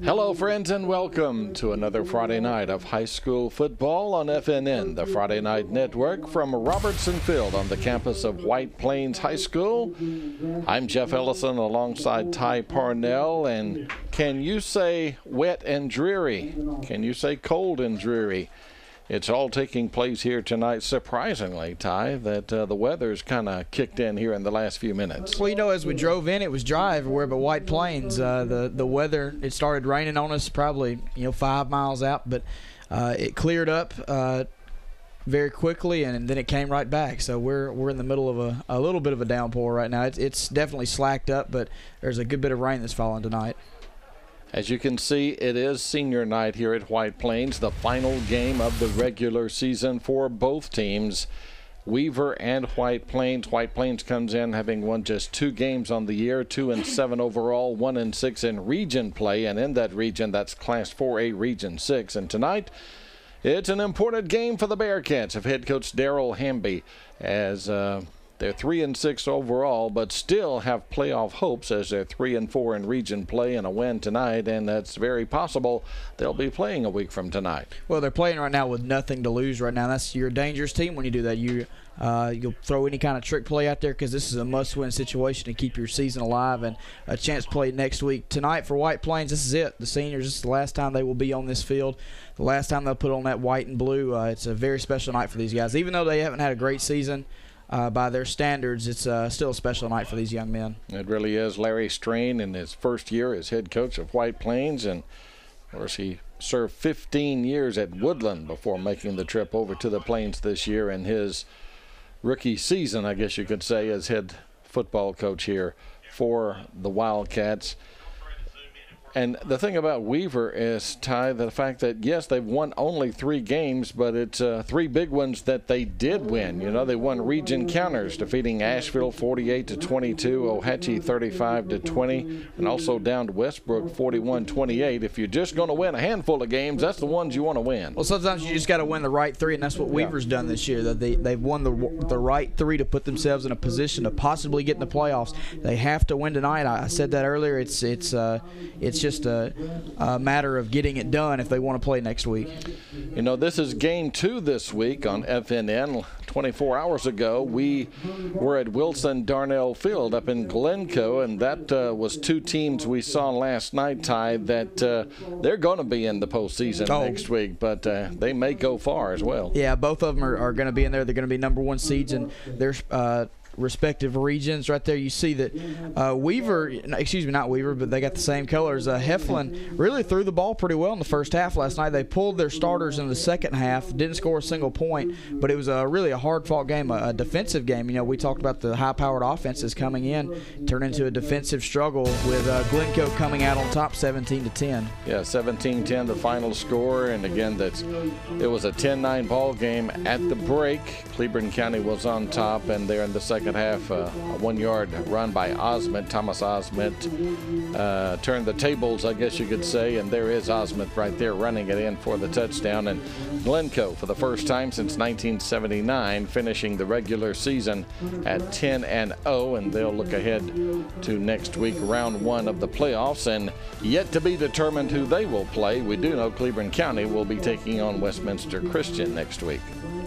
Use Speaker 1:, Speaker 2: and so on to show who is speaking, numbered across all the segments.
Speaker 1: Hello, friends, and welcome to another Friday night of high school football on FNN, the Friday Night Network from Robertson Field on the campus of White Plains High School. I'm Jeff Ellison alongside Ty Parnell, and can you say wet and dreary? Can you say cold and dreary? It's all taking place here tonight. Surprisingly, Ty, that the weather's kind of kicked in here in the last few minutes.
Speaker 2: Well, you know, as we drove in, it was dry everywhere but White Plains. The weather, it started raining on us probably 5 miles out, but it cleared up very quickly, and then it came right back. So we're in the middle of a little bit of a downpour right now. It's definitely slacked up, but there's a good bit of rain that's falling tonight.
Speaker 1: As you can see, it is senior night here at White Plains, the final game of the regular season for both teams, Weaver and White Plains. White Plains comes in having won just 2 games on the year, 2-7 overall, 1-6 in region play, and in that region, that's Class 4A Region 6. And tonight, it's an important game for the Bearcats of head coach Darrell Hamby, as they're 3-6 overall, but still have playoff hopes as they're 3-4 in region play and a win tonight, and that's very possible they'll be playing a week from tonight.
Speaker 2: Well, they're playing right now with nothing to lose right now. That's your dangerous team when you do that. You'll throw any kind of trick play out there because this is a must-win situation to keep your season alive and a chance to play next week. Tonight for White Plains, this is it. The seniors, this is the last time they will be on this field. The last time they'll put on that white and blue. It's a very special night for these guys. Even though they haven't had a great season, by their standards, it's still a special night for these young men.
Speaker 1: It really is. Larry Strain in his first year as head coach of White Plains, and of course he served 15 years at Woodland before making the trip over to the Plains this year in his rookie season, I guess you could say, as head football coach here for the Wildcats. And the thing about Weaver is, Ty, the fact that, yes, they've won only 3 games, but it's 3 big ones that they did win. They won region counters, defeating Asheville 48-22, Ohatchee 35-20, and also down to Westbrook 41-28. If you're just going to win a handful of games, that's the ones you want to win.
Speaker 2: Well, sometimes you just got to win the right 3, and that's what Weaver's done this year. That they've won the right 3 to put themselves in a position to possibly get in the playoffs. They have to win tonight. I said that earlier. It's just a matter of getting it done if they want to play next week.
Speaker 1: This is game 2 this week on FNN. 24 hours ago, we were at Wilson-Darnell Field up in Glencoe, and that was 2 teams we saw last night, Ty, that they're going to be in the postseason next week, but they may go far as well.
Speaker 2: Yeah, both of them are going to be in there. They're going to be number 1 seeds, and they're respective regions. Right there you see that not Weaver, but they got the same colors. Heflin really threw the ball pretty well in the first half last night. They pulled their starters in the second half, didn't score a single point, but it was really a hard-fought game, a defensive game. We talked about the high-powered offenses coming in, turned into a defensive struggle with Glencoe coming out on top 17-10.
Speaker 1: Yeah, 17-10 the final score, and again it was a 10-9 ball game at the break. Cleburne County was on top, and there in the second half, a 1-yard run by Thomas Osment turned the tables, I guess you could say, and there is Osment right there running it in for the touchdown. And Glencoe, for the first time since 1979, finishing the regular season at 10-0, and they'll look ahead to next week, round 1 of the playoffs, and yet to be determined who they will play. We do know Cleburne County will be taking on Westminster Christian next week.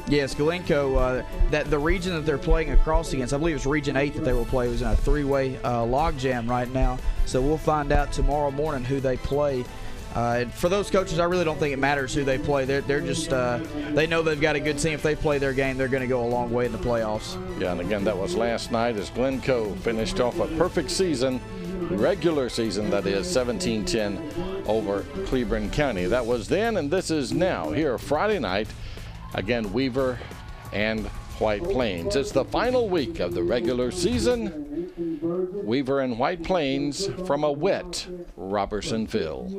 Speaker 2: Yes, Glencoe, that the region that they're playing across against, I believe it's Region 8 that they will play, was in a 3-way logjam right now. So we'll find out tomorrow morning who they play. For those coaches, I really don't think it matters who they play. They're just they know they've got a good team. If they play their game, they're going to go a long way in the playoffs.
Speaker 1: Yeah, and again, that was last night as Glencoe finished off a perfect season, regular season, that is, 17-10 over Cleburne County. That was then, and this is now here Friday night. Again, Weaver and White Plains. It's the final week of the regular season. Weaver and White Plains from a wet Robertson Field.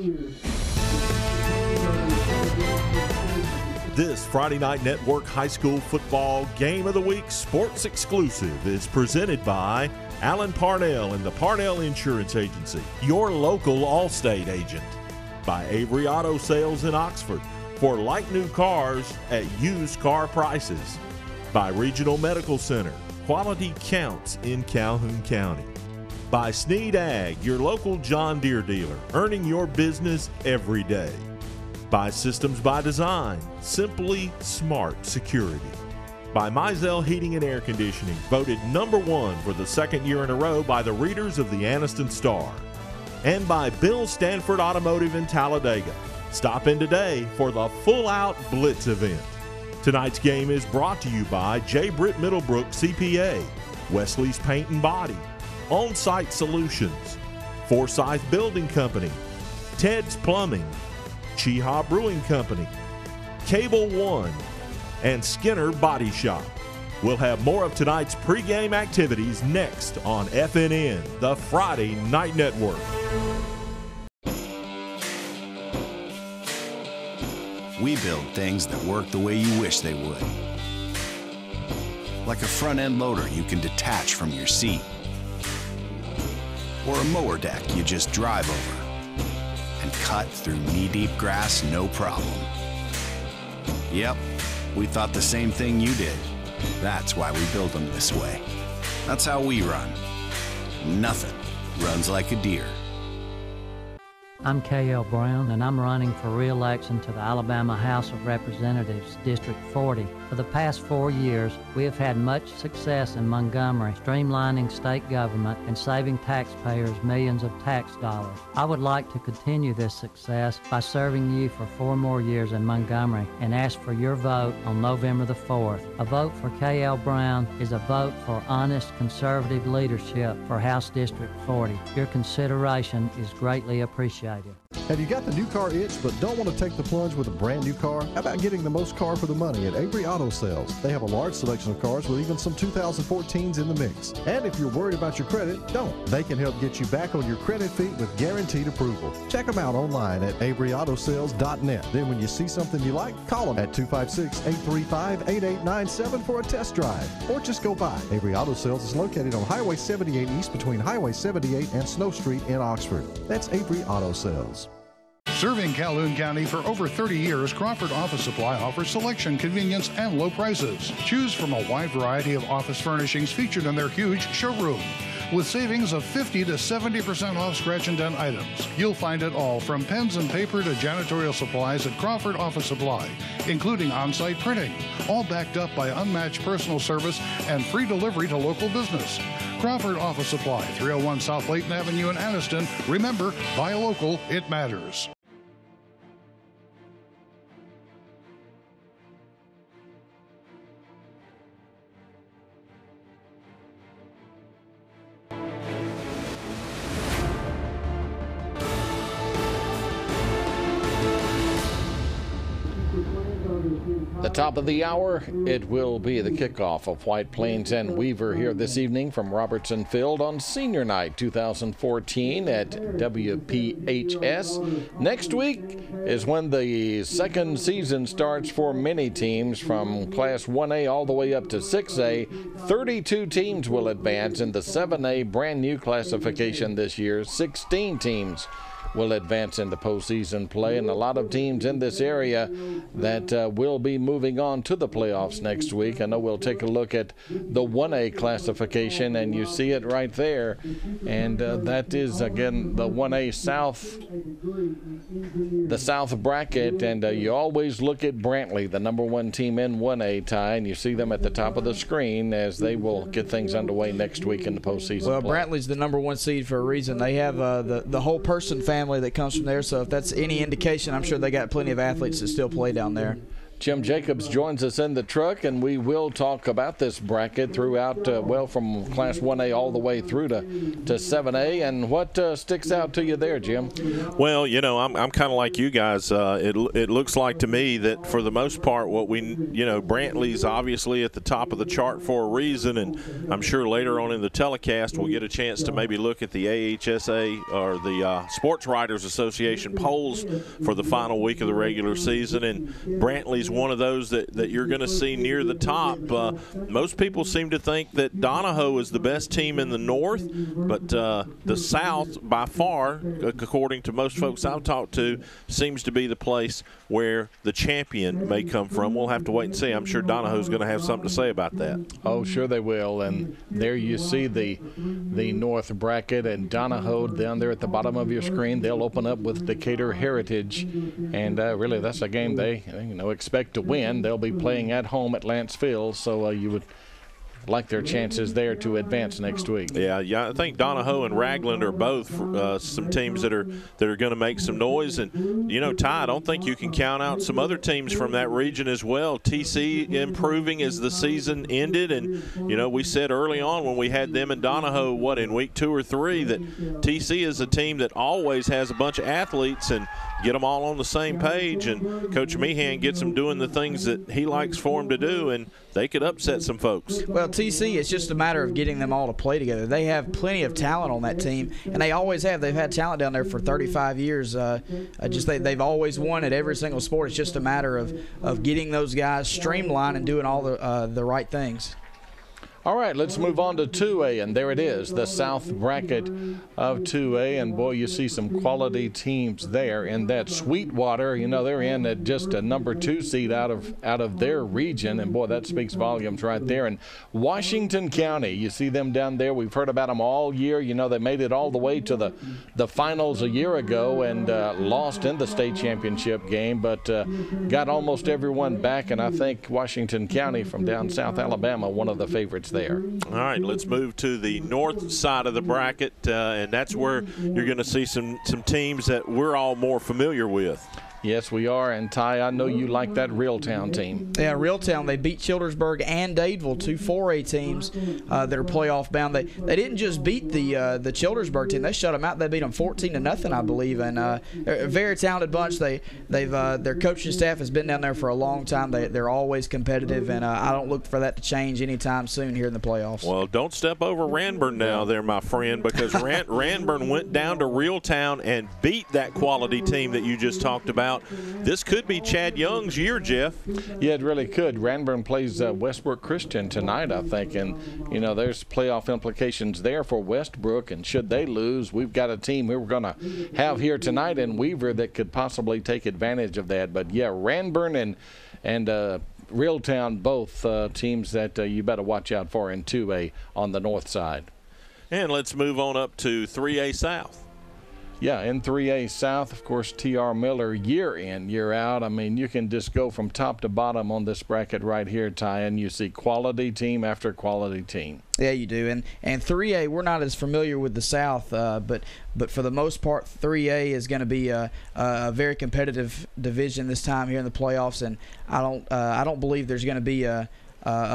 Speaker 3: This Friday Night Network High School Football Game of the Week Sports Exclusive is presented by Alan Parnell and the Parnell Insurance Agency, your local Allstate agent. By Avery Auto Sales in Oxford, for like new cars at used car prices. By Regional Medical Center, quality counts in Calhoun County. By Snead Ag, your local John Deere dealer, earning your business every day. By Systems by Design, simply smart security. By Mizell Heating and Air Conditioning, voted #1 for the second year in a row by the readers of the Anniston Star. And by Bill Stanford Automotive in Talladega. Stop in today for the Full Out Blitz event. Tonight's game is brought to you by J. Britt Middlebrook CPA, Wesley's Paint and Body, On-Site Solutions, Forsyth Building Company, Ted's Plumbing, Cheehaw Brewing Company, Cable One, and Skinner Body Shop. We'll have more of tonight's pregame activities next on FNN, the Friday Night Network.
Speaker 4: We build things that work the way you wish they would. Like a front-end loader you can detach from your seat. Or a mower deck you just drive over and cut through knee-deep grass no problem. Yep, we thought the same thing you did. That's why we build them this way. That's how we run. Nothing runs like a Deere.
Speaker 5: I'm K.L. Brown, and I'm running for re-election to the Alabama House of Representatives, District 40. For the past 4 years, we have had much success in Montgomery, streamlining state government and saving taxpayers millions of tax dollars. I would like to continue this success by serving you for 4 more years in Montgomery and ask for your vote on November the 4th. A vote for K.L. Brown is a vote for honest, conservative leadership for House District 40. Your consideration is greatly appreciated.
Speaker 6: Have you got the new car itch but don't want to take the plunge with a brand new car? How about getting the most car for the money at Avery Auto Sales? They have a large selection of cars with even some 2014s in the mix. And if you're worried about your credit, don't. They can help get you back on your credit feet with guaranteed approval. Check them out online at AveryAutoSales.net. Then when you see something you like, call them at 256-835-8897 for a test drive. Or just go by. Avery Auto Sales is located on Highway 78 East between Highway 78 and Snow Street in Oxford. That's Avery Auto Sales.
Speaker 7: Serving Calhoun County for over 30 years, Crawford Office Supply offers selection, convenience, and low prices. Choose from a wide variety of office furnishings featured in their huge showroom. With savings of 50 to 70% off scratch and dent items. You'll find it all from pens and paper to janitorial supplies at Crawford Office Supply, including on-site printing, all backed up by unmatched personal service and free delivery to local business. Crawford Office Supply, 301 South Layton Avenue in Anniston. Remember, buy local, it matters.
Speaker 1: The top of the hour, it will be the kickoff of White Plains and Weaver here this evening from Robertson Field on Senior Night 2014 at WPHS. Next week is when the second season starts for many teams from Class 1A all the way up to 6A. 32 teams will advance in the 7A brand new classification this year. 16 teams will advance into postseason play, and a lot of teams in this area that will be moving on to the playoffs next week. I know we'll take a look at the 1A classification, and you see it right there, and that is, again, the 1A South, the South bracket, and you always look at Brantley, the #1 team in 1A, Ty, and you see them at the top of the screen as they will get things underway next week in the postseason
Speaker 2: Well,
Speaker 1: play.
Speaker 2: Brantley's the #1 seed for a reason. They have the whole person family that comes from there, so if that's any indication, I'm sure they got plenty of athletes that still play down there.
Speaker 1: Jim Jacobs joins us in the truck, and we will talk about this bracket throughout, from Class 1A all the way through to 7A. And what sticks out to you there, Jim?
Speaker 3: Well, I'm kind of like you guys. It looks like to me that for the most part, Brantley's obviously at the top of the chart for a reason, and I'm sure later on in the telecast we'll get a chance to maybe look at the AHSA or the Sports Writers Association polls for the final week of the regular season, and Brantley's he's one of those that you're going to see near the top. Most people seem to think that Donahoe is the best team in the North, but the South, by far, according to most folks I've talked to, seems to be the place where the champion may come from. We'll have to wait and see. I'm sure Donahoe's going to have something to say about that.
Speaker 1: Oh, sure they will. And there you see the North bracket, and Donahoe down there at the bottom of your screen. They'll open up with Decatur Heritage, and really that's a game they expect to win. They'll be playing at home at Lance Field, so you would like their chances there to advance next week.
Speaker 3: Yeah, I think Donahoe and Ragland are both some teams that are going to make some noise. And, Ty, I don't think you can count out some other teams from that region as well. TC improving as the season ended. And, we said early on when we had them in Donahoe, in week 2 or 3, that TC is a team that always has a bunch of athletes and get them all on the same page. And Coach Meehan gets them doing the things that he likes for them to do, and they could upset some folks.
Speaker 2: Well, TC, it's just a matter of getting them all to play together. They have plenty of talent on that team, and they always have. They've had talent down there for 35 years. They've always won at every single sport. It's just a matter of getting those guys streamlined and doing all the right things.
Speaker 1: All right, let's move on to 2A, and there it is, the South bracket of 2A, and boy, you see some quality teams there. In that Sweetwater, they're in at just a number 2 seed out of their region, and boy, that speaks volumes right there. And Washington County, you see them down there. We've heard about them all year. They made it all the way to the finals a year ago and lost in the state championship game, but got almost everyone back, and I think Washington County from down South Alabama, one of the favorites there.
Speaker 3: All right, let's move to the north side of the bracket, and that's where you're going to see some teams that we're all more familiar with.
Speaker 1: Yes, we are. And, Ty, I know you like that Reeltown team.
Speaker 2: Yeah, Reeltown, they beat Childersburg and Dadeville, 2 4A teams that are playoff bound. They didn't just beat the Childersburg team. They shut them out. They beat them 14-0, I believe. And they're a very talented bunch. Their coaching staff has been down there for a long time. They're always competitive, and I don't look for that to change anytime soon here in the playoffs.
Speaker 3: Well, don't step over Ranburn now there, my friend, because Ranburn went down to Reeltown and beat that quality team that you just talked about. This could be Chad Young's year, Jeff.
Speaker 1: Yeah, it really could. Ranburn plays Westbrook Christian tonight, I think, and there's playoff implications there for Westbrook, and should they lose, we've got a team we're going to have here tonight in Weaver that could possibly take advantage of that. But yeah, Ranburn and Reeltown, both teams that you better watch out for in 2A on the north side.
Speaker 3: And let's move on up to 3A South.
Speaker 1: Yeah, in 3A South, of course, T.R. Miller, year in, year out. I mean, you can just go from top to bottom on this bracket right here, Ty, and you see quality team after quality team.
Speaker 2: Yeah, you do. And 3A, we're not as familiar with the South, but for the most part, 3A is going to be a very competitive division this time here in the playoffs, and I don't believe there's going to be a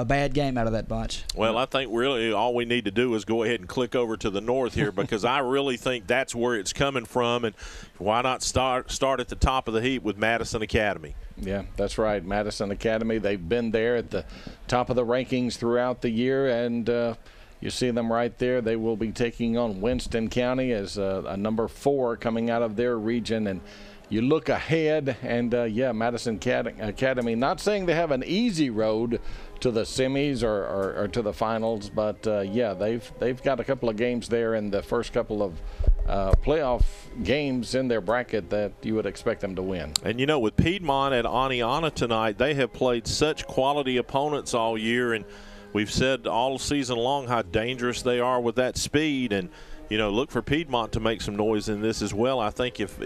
Speaker 2: bad game out of that bunch.
Speaker 3: Well, I think really all we need to do is go ahead and click over to the north here, because I really think that's where it's coming from, and why not start at the top of the heap with Madison Academy?
Speaker 1: Yeah, that's right. Madison Academy, they've been there at the top of the rankings throughout the year, and you see them right there. They will be taking on Winston County as a number 4 coming out of their region, and you look ahead, and Madison Academy, not saying they have an easy road to the semis or to the finals, but they've got a couple of games there in the first couple of playoff games in their bracket that you would expect them to win.
Speaker 3: And with Piedmont at Aniana tonight, they have played such quality opponents all year, and we've said all season long how dangerous they are with that speed, and look for Piedmont to make some noise in this as well. I think if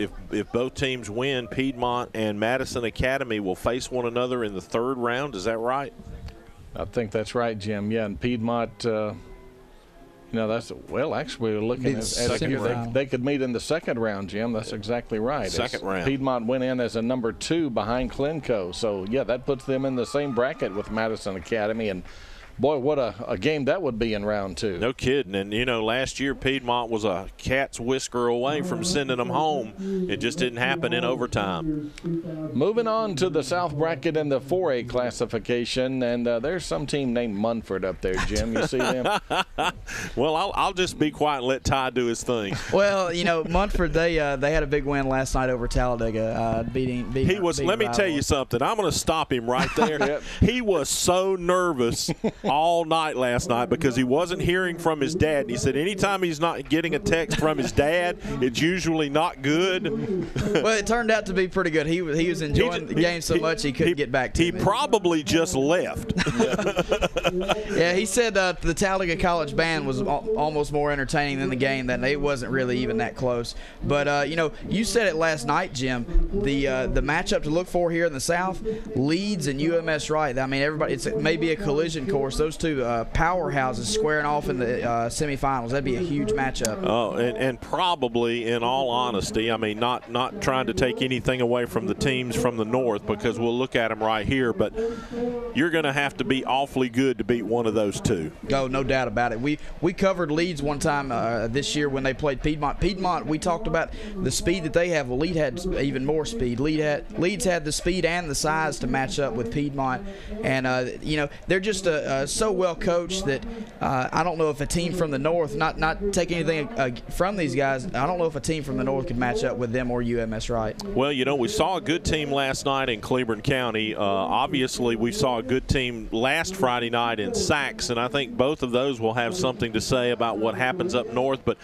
Speaker 3: both teams win, Piedmont and Madison Academy will face one another in the 3rd round. Is that right?
Speaker 1: I think that's right, Jim. Yeah, and Piedmont, actually, we're looking at they could meet in the 2nd round, Jim. That's exactly right.
Speaker 3: Second round.
Speaker 1: Piedmont went in as a number 2 behind Clinco. So, yeah, that puts them in the same bracket with Madison Academy. And boy, what a game that would be in round 2.
Speaker 3: No kidding. And, last year Piedmont was a cat's whisker away from sending them home. It just didn't happen in overtime.
Speaker 1: Moving on to the South bracket in the 4A classification, and there's some team named Munford up there, Jim. You see them?
Speaker 3: Well, I'll just be quiet and let Ty do his thing.
Speaker 2: Well, Munford, they had a big win last night over Talladega, beating
Speaker 3: he was. Let me tell you something. I'm going to stop him right there.
Speaker 1: Yep.
Speaker 3: He was so nervous all night last night because he wasn't hearing from his dad. And he said anytime he's not getting a text from his dad, it's usually not good.
Speaker 2: Well, it turned out to be pretty good. He was enjoying the game so much he couldn't get back to me.
Speaker 3: He probably just left.
Speaker 2: Yeah, he said the Talladega College band was almost more entertaining than the game. That it wasn't really even that close. But you said it last night, Jim. The matchup to look for here in the South, Leeds and UMS Wright. I mean, it may be a collision course. Those two powerhouses squaring off in the semifinals. That'd be a huge matchup.
Speaker 3: Oh, and probably, in all honesty, I mean, not trying to take anything away from the teams from the North, because we'll look at them right here, but you're going to have to be awfully good to beat one of those two.
Speaker 2: Oh, no doubt about it. We covered Leeds one time this year when they played Piedmont. Piedmont, we talked about the speed that they have. Well, Leeds had even more speed. Leeds had the speed and the size to match up with Piedmont, and they're just so well coached that I don't know if a team from the North, not taking anything from these guys, I don't know if a team from the North could match up with them or UMS Wright.
Speaker 3: Well, we saw a good team last night in Cleburne County. Obviously, we saw a good team last Friday night in Saxe, and I think both of those will have something to say about what happens up north. But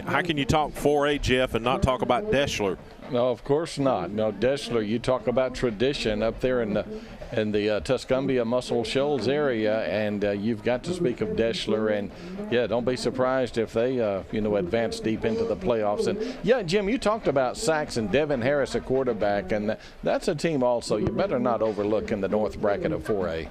Speaker 3: how can you talk 4A, Jeff, and not talk about Deschler?
Speaker 1: No, of course not. No, Deschler, you talk about tradition up there in the Tuscumbia Muscle Shoals area, and you've got to speak of Deschler, and don't be surprised if they advance deep into the playoffs. And Jim, you talked about Saxe and Devin Harris, a quarterback, and that's a team also you better not overlook in the North bracket of 4A.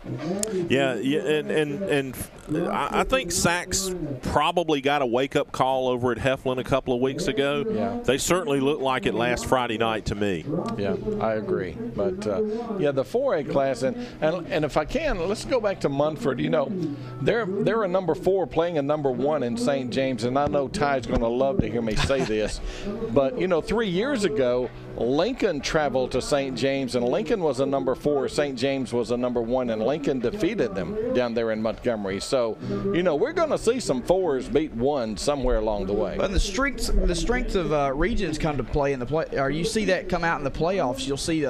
Speaker 3: And I think Saxe probably got a wake-up call over at Heflin a couple of weeks ago.
Speaker 1: Yeah.
Speaker 3: They certainly looked like it last Friday night to me.
Speaker 1: Yeah, I agree. But the 4A class, and if I can, let's go back to Munford. They're a number 4 playing a number 1 in St. James, and I know Ty's going to love to hear me say this, but 3 years ago Lincoln traveled to St. James, and Lincoln was a number 4, St. James was a number 1, and Lincoln defeated them down there in Montgomery. So we're going to see some 4s beat 1 somewhere along the way.
Speaker 2: But the strength of regions come to play in the play, or you see that come out in the playoffs. You'll see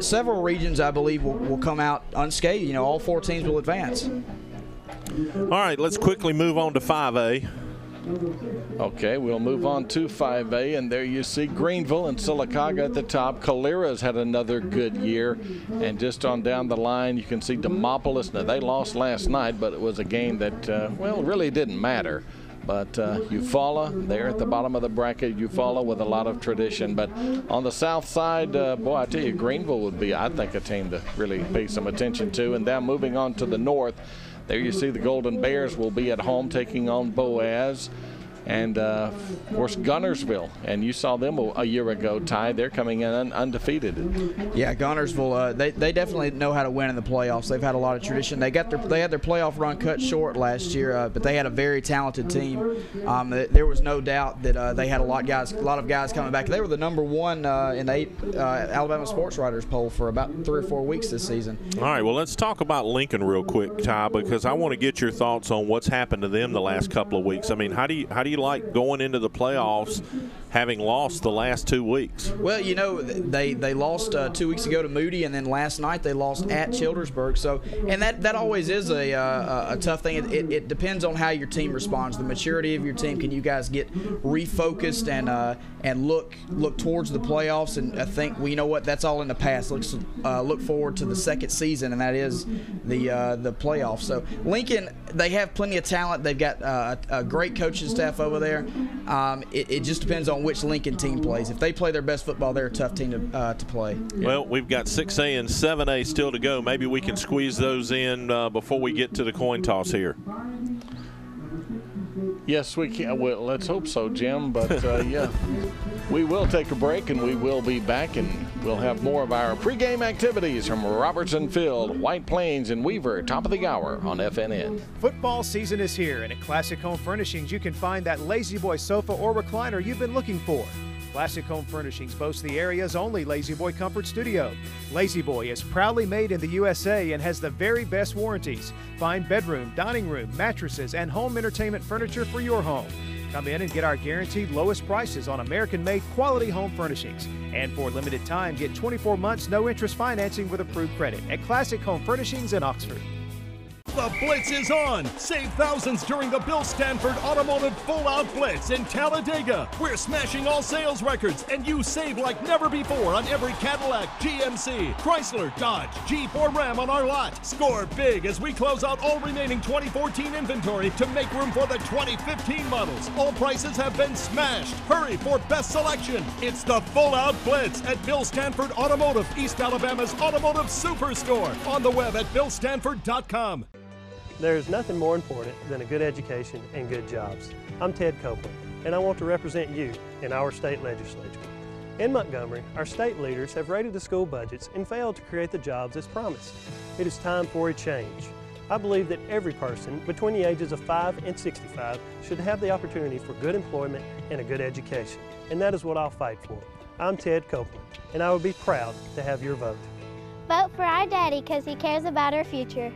Speaker 2: several regions, I believe, will come out unscathed. All 4 teams will advance.
Speaker 3: All right, let's quickly move on to 5A.
Speaker 1: Okay, we'll move on to 5A, and there you see Greenville and Sylacauga at the top. Calera's had another good year, and just on down the line you can see Demopolis. Now, they lost last night, but it was a game that, really didn't matter. But Eufaula, there at the bottom of the bracket, Eufaula with a lot of tradition. But on the south side, I tell you, Greenville would be, I think, a team to really pay some attention to. And now moving on to the north, there you see the Golden Bears will be at home taking on Boaz. And, of course, Gunnersville. And you saw them a year ago, Ty. They're coming in undefeated. Yeah,
Speaker 2: Gunnersville, they definitely know how to win in the playoffs. They've had a lot of tradition. They had their playoff run cut short last year, but they had a very talented team. There was no doubt that they had a lot of guys coming back. They were the number 1 in the Alabama Sports Writers poll for about 3 or 4 weeks this season.
Speaker 3: All right, well, let's talk about Lincoln real quick, Ty, because I want to get your thoughts on what's happened to them the last couple of weeks. I mean, how do you like going into the playoffs having lost the last 2 weeks?
Speaker 2: Well, they lost 2 weeks ago to Moody, and then last night they lost at Childersburg. So, and that always is a tough thing. It depends on how your team responds, the maturity of your team. Can you guys get refocused and look towards the playoffs and think, well, you know what, that's all in the past. Look forward to the second season, and that is the playoffs. So Lincoln, they have plenty of talent. They've got a great coaching staff over there. It just depends on which Lincoln team plays. If they play their best football, they're a tough team to play.
Speaker 3: Well, we've got 6A and 7A still to go. Maybe we can squeeze those in before we get to the coin toss here.
Speaker 1: Yes, we can. Well, let's hope so, Jim. But, yeah. We will take a break, and we will be back, and we'll have more of our pregame activities from Robertson Field, White Plains, and Weaver, top of the hour on FNN.
Speaker 8: Football season is here, and at Classic Home Furnishings, you can find that Lazy Boy sofa or recliner you've been looking for. Classic Home Furnishings boasts the area's only Lazy Boy Comfort Studio. Lazy Boy is proudly made in the USA and has the very best warranties. Find bedroom, dining room, mattresses, and home entertainment furniture for your home. Come in and get our guaranteed lowest prices on American-made quality home furnishings. And for a limited time, get 24 months no-interest financing with approved credit at Classic Home Furnishings in Oxford.
Speaker 9: The Blitz is on! Save thousands during the Bill Stanford Automotive Full-Out Blitz in Talladega. We're smashing all sales records, and you save like never before on every Cadillac, GMC, Chrysler, Dodge, Jeep, or Ram on our lot. Score big as we close out all remaining 2014 inventory to make room for the 2015 models. All prices have been smashed. Hurry for best selection. It's the Full-Out Blitz at Bill Stanford Automotive, East Alabama's Automotive Superstore. On the web at billstanford.com.
Speaker 10: There's nothing more important than a good education and good jobs. I'm Ted Copeland, and I want to represent you in our state legislature. In Montgomery, our state leaders have raided the school budgets and failed to create the jobs as promised. It is time for a change. I believe that every person between the ages of 5 and 65 should have the opportunity for good employment and a good education, and that is what I'll fight for. I'm Ted Copeland, and I would be proud to have your vote.
Speaker 11: Vote for our daddy because he cares about our future.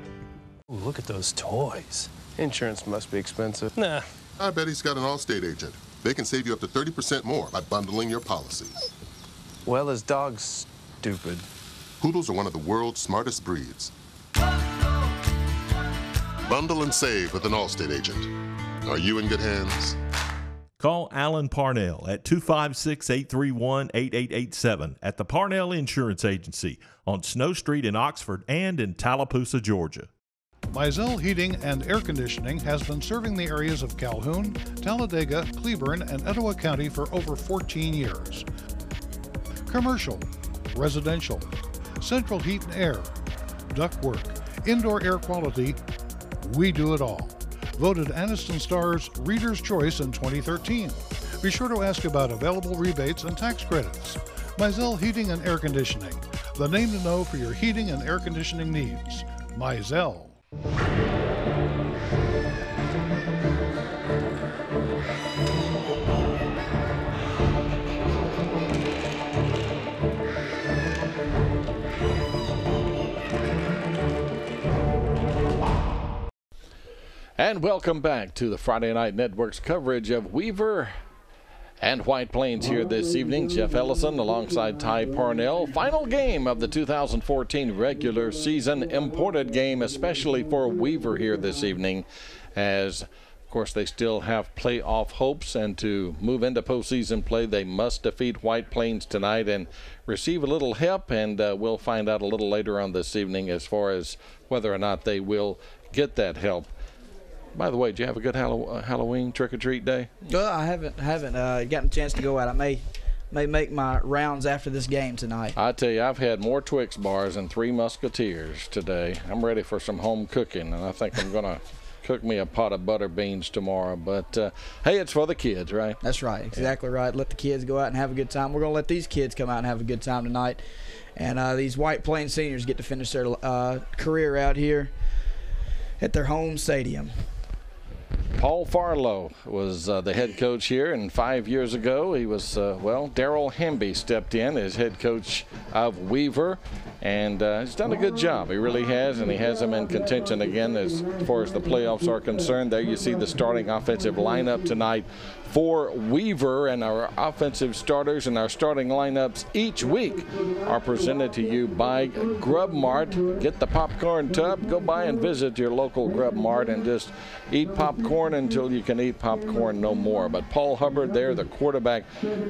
Speaker 12: Ooh, look at those toys.
Speaker 13: Insurance must be expensive.
Speaker 12: Nah.
Speaker 14: I bet he's got an Allstate agent. They can save you up to 30% more by bundling your policies.
Speaker 13: Well, his dog's stupid.
Speaker 14: Poodles are one of the world's smartest breeds. Bundle and save with an Allstate agent. Are you in good hands?
Speaker 3: Call Alan Parnell at 256-831-8887 at the Parnell Insurance Agency on Snow Street in Oxford and in Tallapoosa, Georgia.
Speaker 7: Mizell Heating and Air Conditioning has been serving the areas of Calhoun, Talladega, Cleburne, and Etowah County for over 14 years. Commercial, residential, central heat and air, ductwork, indoor air quality, we do it all. Voted Anniston Star's Reader's Choice in 2013. Be sure to ask about available rebates and tax credits. Mizell Heating and Air Conditioning, the name to know for your heating and air conditioning needs. Mizell.
Speaker 1: And welcome back to the Friday Night Network's coverage of Weaver and White Plains here this evening. Jeff Ellison alongside Ty Parnell. Final game of the 2014 regular season. Important game, especially for Weaver here this evening, as, of course, they still have playoff hopes, and to move into postseason play, they must defeat White Plains tonight and receive a little help, and we'll find out a little later on this evening as far as whether or not they will get that help. By the way, did you have a good Halloween trick-or-treat day?
Speaker 2: I haven't gotten a chance to go out. I may make my rounds after this game tonight.
Speaker 1: I tell you, I've had more Twix bars and 3 Musketeers today. I'm ready for some home cooking, and I think I'm going to cook me a pot of butter beans tomorrow. But, hey, it's for the kids, right?
Speaker 2: That's right. Exactly right. Let the kids go out and have a good time. We're going to let these kids come out and have a good time tonight. And these White Plains seniors get to finish their career out here at their home stadium.
Speaker 1: Paul Farlow was the head coach here, and 5 years ago he was, Darrell Hamby stepped in as head coach of Weaver, and he's done a good job. He really has, and he has them in contention again as far as the playoffs are concerned. There you see the starting offensive lineup tonight for Weaver, and our offensive starters and our starting lineups each week are presented to you by Grub Mart. Get the popcorn tub, go by and visit your local Grub Mart and just eat popcorn until you can eat popcorn no more. But Paul Hubbard there, the quarterback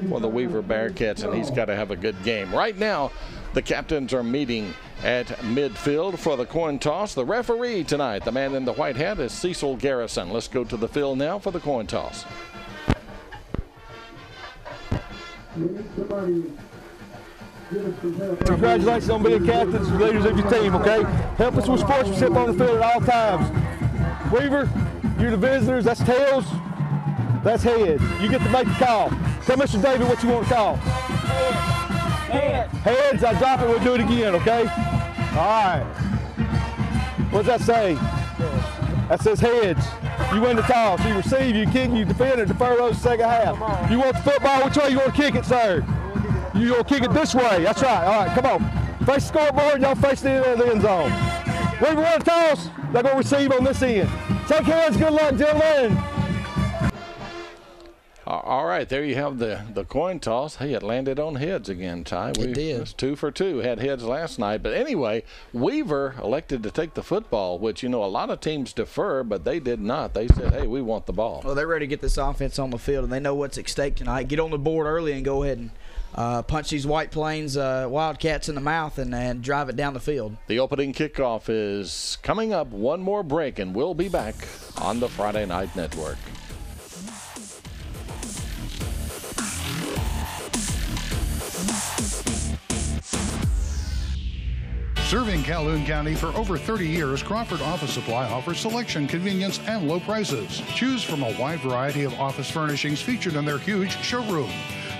Speaker 1: for the Weaver Bearcats, and he's got to have a good game. Right now, the captains are meeting at midfield for the coin toss. The referee tonight, the man in the white hat, is Cecil Garrison. Let's go to the field now for the coin toss.
Speaker 15: Congratulations on being captains and leaders of your team, okay? Help us with sportsmanship on the field at all times. Weaver, you're the visitors, that's tails, that's heads. You get to make the call. Tell Mr. David what you want to call.
Speaker 16: Heads.
Speaker 15: Heads, I drop it, we'll do it again, okay? All right. What does that say? That says heads. You win the toss. You receive, you kick, you defend, and defer those second half. You want the football, which way you want to kick it, sir? You want to kick it this way. That's right. All right, come on. Face the scoreboard, and y'all face the end of the end zone. When you want to toss, they're going to receive on this end. Take hands, good luck, gentlemen.
Speaker 1: All right, there you have the coin toss. Hey, it landed on heads again, Ty.
Speaker 2: It did.
Speaker 1: It's 2 for 2. Had heads last night. But anyway, Weaver elected to take the football, which, you know, a lot of teams defer, but they did not. They said, hey, we want the ball.
Speaker 2: Well, they're ready to get this offense on the field, and they know what's at stake tonight. Get on the board early and go ahead and punch these White Plains Wildcats in the mouth and drive it down the field.
Speaker 1: The opening kickoff is coming up. One more break, and we'll be back on the Friday Night Network.
Speaker 7: Serving Calhoun County for over 30 years, Crawford Office Supply offers selection, convenience, and low prices. Choose from a wide variety of office furnishings featured in their huge showroom.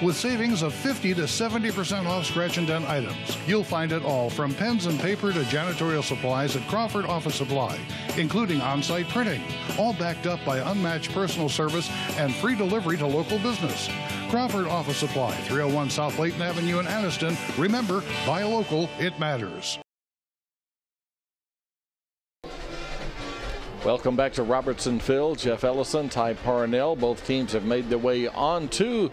Speaker 7: With savings of 50 to 70% off scratch and dent items. You'll find it all from pens and paper to janitorial supplies at Crawford Office Supply, including on-site printing, all backed up by unmatched personal service and free delivery to local business. Crawford Office Supply, 301 South Layton Avenue in Anniston. Remember, buy local, it matters.
Speaker 1: Welcome back to Robertson Field. Jeff Ellison, Ty Parnell. Both teams have made their way onto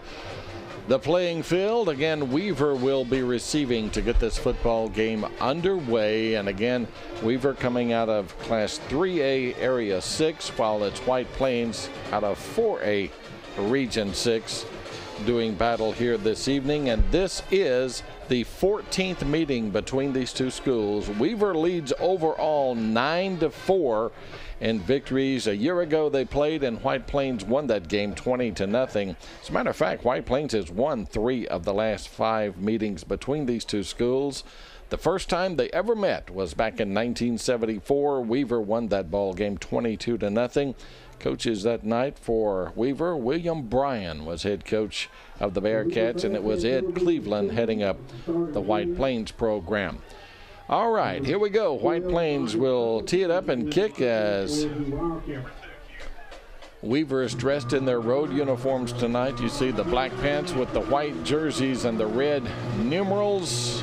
Speaker 1: the playing field. Again, Weaver will be receiving to get this football game underway. And again, Weaver coming out of Class 3A Area 6, while it's White Plains out of 4A Region 6 doing battle here this evening. And this is the 14th meeting between these two schools. Weaver leads overall 9-4 in victories. A year ago they played, and White Plains won that game 20-0. As a matter of fact, White Plains has won 3 of the last 5 meetings between these two schools. The first time they ever met was back in 1974. Weaver won that ball game 22-0. Coaches that night for Weaver, William Bryan was head coach of the Bearcats, and it was Ed Cleveland heading up the White Plains program. All right, here we go. White Plains will tee it up and kick as Weaver is dressed in their road uniforms tonight. You see the black pants with the white jerseys and the red numerals.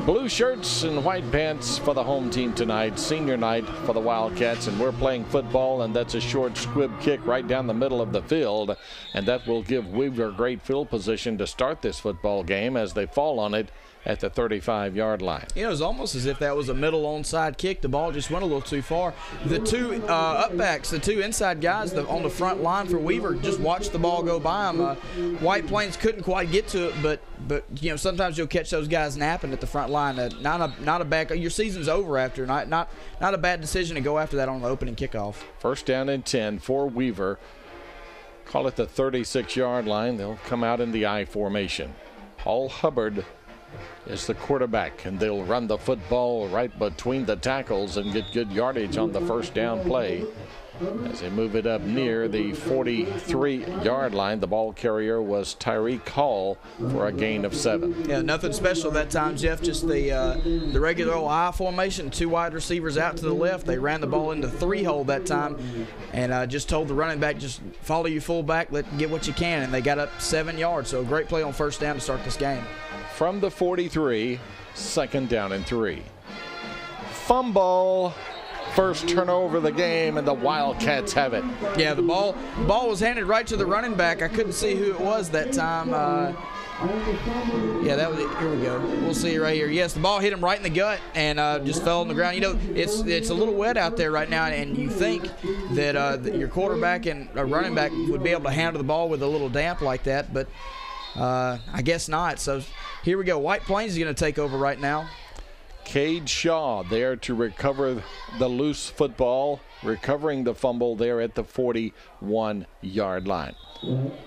Speaker 1: Blue shirts and white pants for the home team tonight. Senior night for the Wildcats, and we're playing football, and that's a short squib kick right down the middle of the field, and that will give Weaver great field position to start this football game as they fall on it at the 35-yard line.
Speaker 2: You know, it was almost as if that was a middle onside kick. The ball just went a little too far. The two upbacks, the two inside guys on the front line for Weaver just watched the ball go by them. White Plains couldn't quite get to it, but you know, sometimes you'll catch those guys napping at the front line. Not a bad. Your season's over after. Not a bad decision to go after that on the opening kickoff.
Speaker 1: First down and 10 for Weaver. Call it the 36-yard line. They'll come out in the I formation. Hall Hubbard is the quarterback, and they'll run the football right between the tackles and get good yardage on the first down play. As they move it up near the 43-yard line, the ball carrier was Tyreek Hall for a gain of 7.
Speaker 2: Yeah, nothing special that time, Jeff. Just the regular old I formation, 2 wide receivers out to the left. They ran the ball into 3-hole that time, and just told the running back, just follow your fullback, get what you can, and they got up 7 yards. So a great play on first down to start this game.
Speaker 1: From the 43, second down and 3. Fumble. First turnover of the game, and the Wildcats have it.
Speaker 2: Yeah, the ball was handed right to the running back. I couldn't see who it was that time. Yeah, that was it. Here we go. We'll see right here. Yes, the ball hit him right in the gut and just fell on the ground. You know, it's a little wet out there right now, and you think that your quarterback and a running back would be able to handle the ball with a little damp like that, but I guess not. So here we go. White Plains is going to take over right now.
Speaker 1: Cade Shaw there to recover the loose football, recovering the fumble there at the 41-yard line.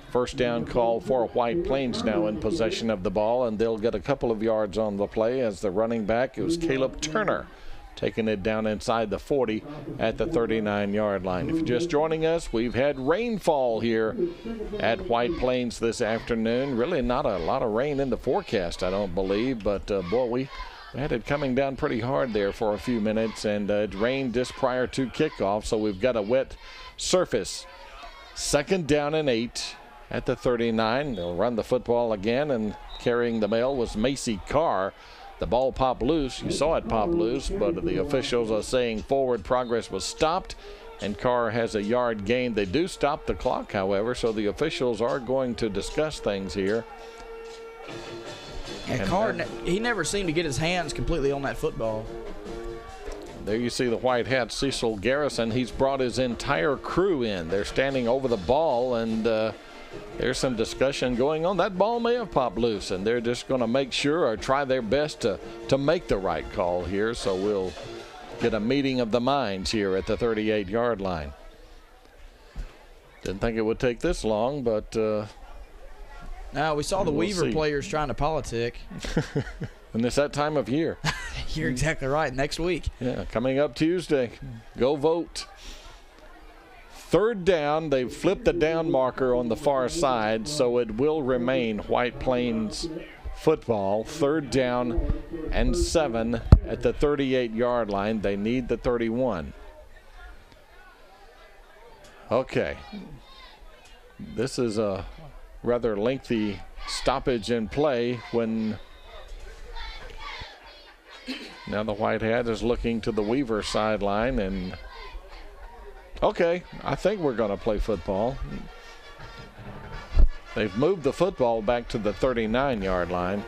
Speaker 1: First down call for White Plains now in possession of the ball, and they'll get a couple of yards on the play as the running back, it was Caleb Turner, taking it down inside the 40 at the 39-yard line. If you're just joining us, we've had rainfall here at White Plains this afternoon. Really not a lot of rain in the forecast, I don't believe, but boy, we had it coming down pretty hard there for a few minutes, and it rained just prior to kickoff, so we've got a wet surface. 2nd down and 8 at the 39. They'll run the football again, and carrying the mail was Macy Carr. The ball popped loose. You saw it pop loose, but the officials are saying forward progress was stopped, and Carr has a yard gain. They do stop the clock, however, so the officials are going to discuss things here.
Speaker 2: Yeah, Carr, he never seemed to get his hands completely on that football.
Speaker 1: There you see the white hat, Cecil Garrison. He's brought his entire crew in. They're standing over the ball, and there's some discussion going on. That ball may have popped loose, and they're just going to make sure or try their best to make the right call here. So we'll get a meeting of the minds here at the 38-yard line. Didn't think it would take this long, but
Speaker 2: no, we saw the Weaver players trying to politic.
Speaker 1: And it's that time of year.
Speaker 2: You're exactly right. Next week.
Speaker 1: Yeah, coming up Tuesday. Go vote. 3rd down. They've flipped the down marker on the far side, so it will remain White Plains football. 3rd down and 7 at the 38-yard line. They need the 31. Okay. This is a rather lengthy stoppage in play when now the white hat is looking to the Weaver sideline, and okay, I think we're going to play football. They've moved the football back to the 39-yard line,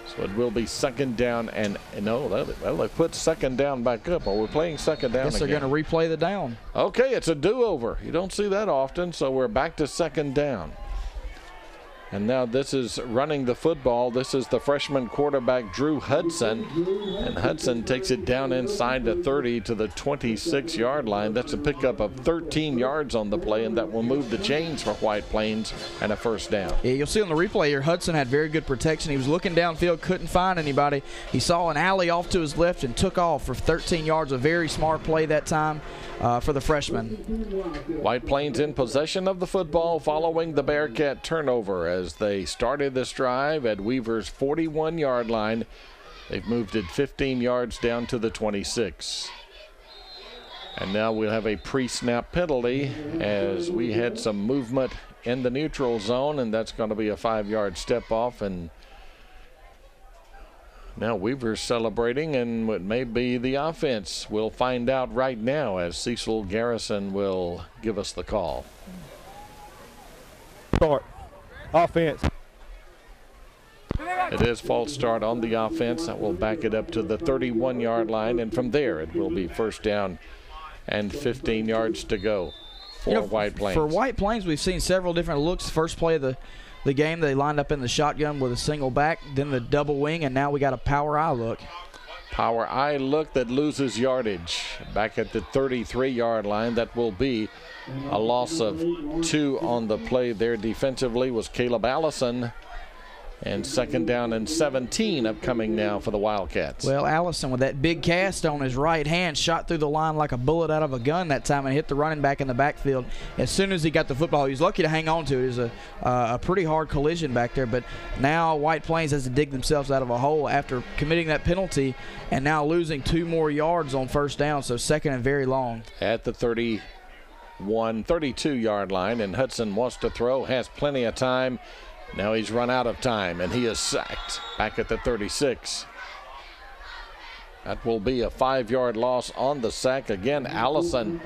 Speaker 1: so it will be 2nd down and no, well, they put 2nd down back up. Are we playing 2nd down?
Speaker 2: Yes,
Speaker 1: again?
Speaker 2: They're going to replay the down.
Speaker 1: Okay, it's a do-over. You don't see that often, so we're back to 2nd down. And now this is running the football. This is the freshman quarterback, Drew Hudson. And Hudson takes it down inside the 30 to the 26-yard line. That's a pickup of 13 yards on the play, and that will move the chains for White Plains and a 1st down.
Speaker 2: Yeah, you'll see on the replay here, Hudson had very good protection. He was looking downfield, couldn't find anybody. He saw an alley off to his left and took off for 13 yards. A very smart play that time for the freshman.
Speaker 1: White Plains in possession of the football following the Bearcat turnover as they started this drive at Weaver's 41-yard line. They've moved it 15 yards down to the 26. And now we'll have a pre-snap penalty as we had some movement in the neutral zone, and that's going to be a 5-yard step off. And now Weaver's celebrating, and what may be the offense, we'll find out right now as Cecil Garrison will give us the call.
Speaker 15: Start. Offense.
Speaker 1: It is false start on the offense. That will back it up to the 31-yard line, and from there it will be 1st down and 15 yards to go for White Plains.
Speaker 2: For White Plains, we've seen several different looks. First play of the game, they lined up in the shotgun with a single back, then the double wing, and now we got a power eye look.
Speaker 1: Power eye look that loses yardage. Back at the 33-yard line, that will be a loss of 2 on the play there. Defensively was Caleb Allison. And 2nd down and 17 upcoming now for the Wildcats.
Speaker 2: Well, Allison with that big cast on his right hand shot through the line like a bullet out of a gun that time and hit the running back in the backfield. As soon as he got the football, he was lucky to hang on to it. It was a pretty hard collision back there. But now White Plains has to dig themselves out of a hole after committing that penalty and now losing 2 more yards on 1st down, so 2nd and very long.
Speaker 1: At the 32-yard line, and Hudson wants to throw, has plenty of time. Now he's run out of time, and he is sacked back at the 36. That will be a 5-yard loss on the sack. Again, Allison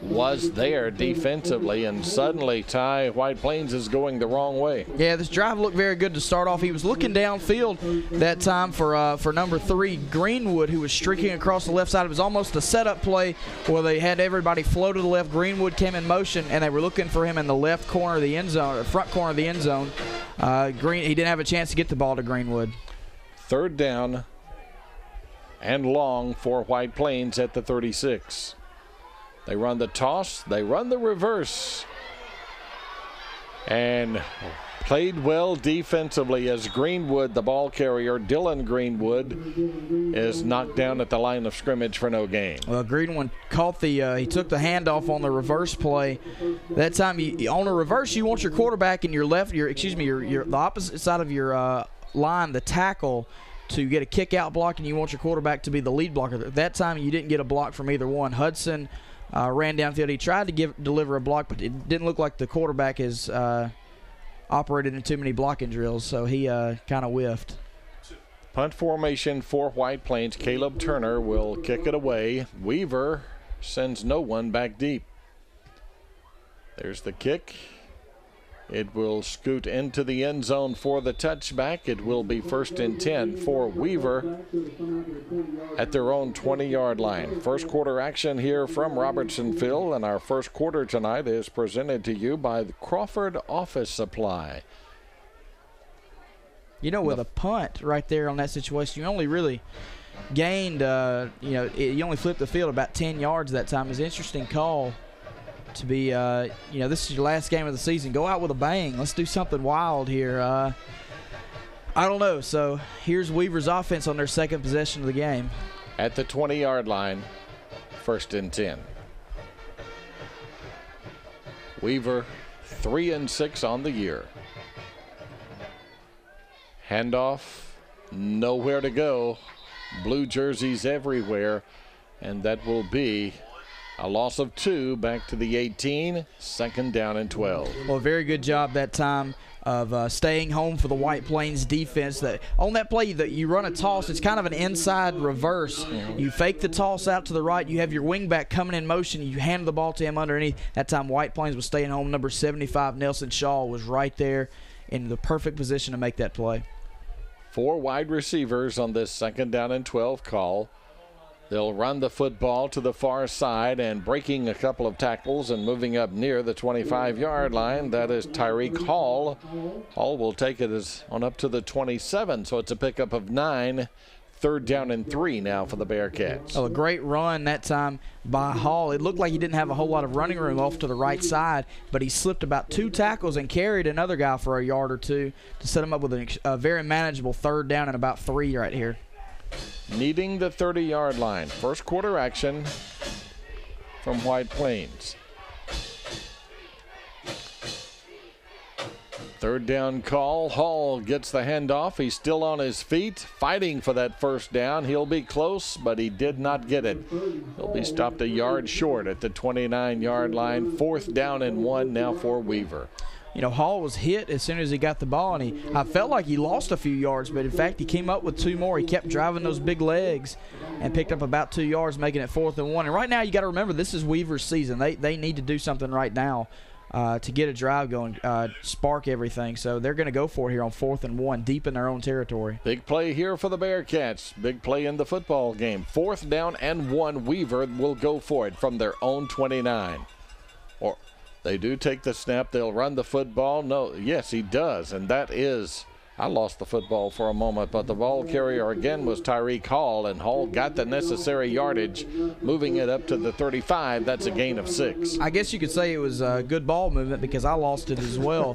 Speaker 1: was there defensively, and suddenly White Plains is going the wrong way.
Speaker 2: Yeah, this drive looked very good to start off. He was looking downfield that time for number 3, Greenwood, who was streaking across the left side. It was almost a setup play where they had everybody flow to the left. Greenwood came in motion, and they were looking for him in the left corner of the end zone, or front corner of the end zone. He didn't have a chance to get the ball to Greenwood.
Speaker 1: 3rd down and long for White Plains at the 36. They run the toss, they run the reverse. And played well defensively as Greenwood, the ball carrier, Dylan Greenwood, is knocked down at the line of scrimmage for no gain.
Speaker 2: Well, Greenwood caught he took the handoff on the reverse play. That time, on a reverse, you want your quarterback in the opposite side of your line, the tackle, to get a kick-out block, and you want your quarterback to be the lead blocker. That time, you didn't get a block from either one. Hudson ran downfield. He tried to deliver a block, but it didn't look like the quarterback has operated in too many blocking drills, so he kind of whiffed.
Speaker 1: Punt formation for White Plains. Caleb Turner will kick it away. Weaver sends no one back deep. There's the kick. It will scoot into the end zone for the touchback. It will be 1st and 10 for Weaver at their own 20-yard line. First quarter action here from Robertson Field, and our first quarter tonight is presented to you by the Crawford Office Supply.
Speaker 2: You know, with a punt right there on that situation, you only really gained, you only flipped the field about 10 yards that time. It was an interesting call to be, this is your last game of the season. Go out with a bang. Let's do something wild here. I don't know. So here's Weaver's offense on their second possession of the game.
Speaker 1: At the 20-yard line, 1st and 10. Weaver 3-6 on the year. Handoff, nowhere to go. Blue jerseys everywhere, and that will be a loss of 2 back to the 18, 2nd down and 12.
Speaker 2: Well, very good job that time of staying home for the White Plains defense. That on that play that you run a toss, it's kind of an inside reverse. You fake the toss out to the right. You have your wingback coming in motion. You hand the ball to him underneath. That time White Plains was staying home. Number 75, Nelson Shaw, was right there in the perfect position to make that play.
Speaker 1: 4 wide receivers on this 2nd down and 12 call. They'll run the football to the far side, and breaking a couple of tackles and moving up near the 25-yard line, that is Tyreek Hall. Hall will take it on up to the 27, so it's a pickup of 9. 3rd down and 3 now for the Bearcats.
Speaker 2: Oh, a great run that time by Hall. It looked like he didn't have a whole lot of running room off to the right side, but he slipped about 2 tackles and carried another guy for a yard or 2 to set him up with a very manageable 3rd down and about 3 right here.
Speaker 1: Needing the 30-yard line. First quarter action from White Plains. 3rd down call. Hall gets the handoff. He's still on his feet, fighting for that 1st down. He'll be close, but he did not get it. He'll be stopped a yard short at the 29-yard line. 4th down and 1 now for Weaver.
Speaker 2: You know, Hall was hit as soon as he got the ball, and I felt like he lost a few yards, but in fact he came up with 2 more. He kept driving those big legs and picked up about 2 yards, making it 4th and 1. And right now you got to remember, this is Weaver's season. They need to do something right now to get a drive going, spark everything. So they're going to go for it here on 4th and 1, deep in their own territory.
Speaker 1: Big play here for the Bearcats. Big play in the football game. 4th down and 1. Weaver will go for it from their own 29. They do take the snap. They'll run the football. No, yes, he does. And that is, I lost the football for a moment, but the ball carrier again was Tyreek Hall, and Hall got the necessary yardage, moving it up to the 35. That's a gain of 6.
Speaker 2: I guess you could say it was a good ball movement because I lost it as well.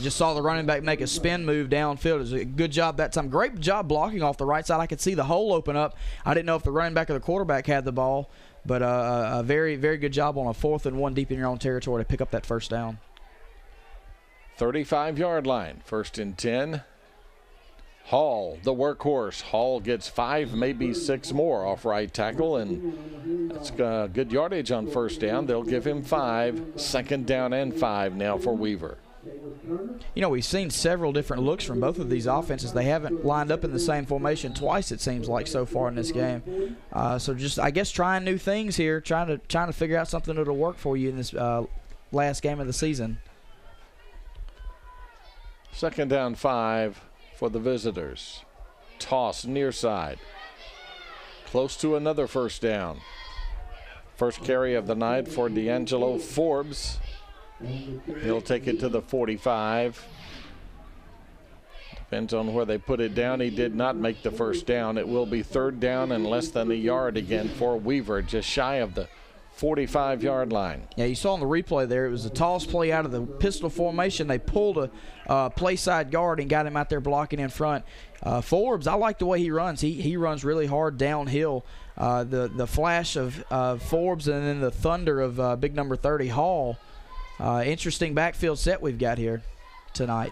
Speaker 2: Just saw the running back make a spin move downfield. It was a good job that time. Great job blocking off the right side. I could see the hole open up. I didn't know if the running back or the quarterback had the ball. But a very, very good job on a 4th and 1 deep in your own territory to pick up that 1st down.
Speaker 1: 35-yard line, 1st and 10. Hall, the workhorse. Hall gets 5, maybe 6 more off right tackle, and that's good yardage on 1st down. They'll give him 5, 2nd down and 5 now for Weaver.
Speaker 2: You know, we've seen several different looks from both of these offenses. They haven't lined up in the same formation twice, it seems like, so far in this game. So just, I guess, trying new things here, trying to figure out something that'll work for you in this last game of the season.
Speaker 1: 2nd down 5 for the visitors. Toss near side. Close to another 1st down. First carry of the night for D'Angelo Forbes. He'll take it to the 45. Depends on where they put it down. He did not make the 1st down. It will be 3rd down and less than a yard again for Weaver, just shy of the 45-yard line.
Speaker 2: Yeah, you saw on the replay there, it was a toss play out of the pistol formation. They pulled a play side guard and got him out there blocking in front. Forbes, I like the way he runs. He runs really hard downhill. The flash of Forbes and then the thunder of big number 30, Hall. Interesting backfield set we've got here tonight.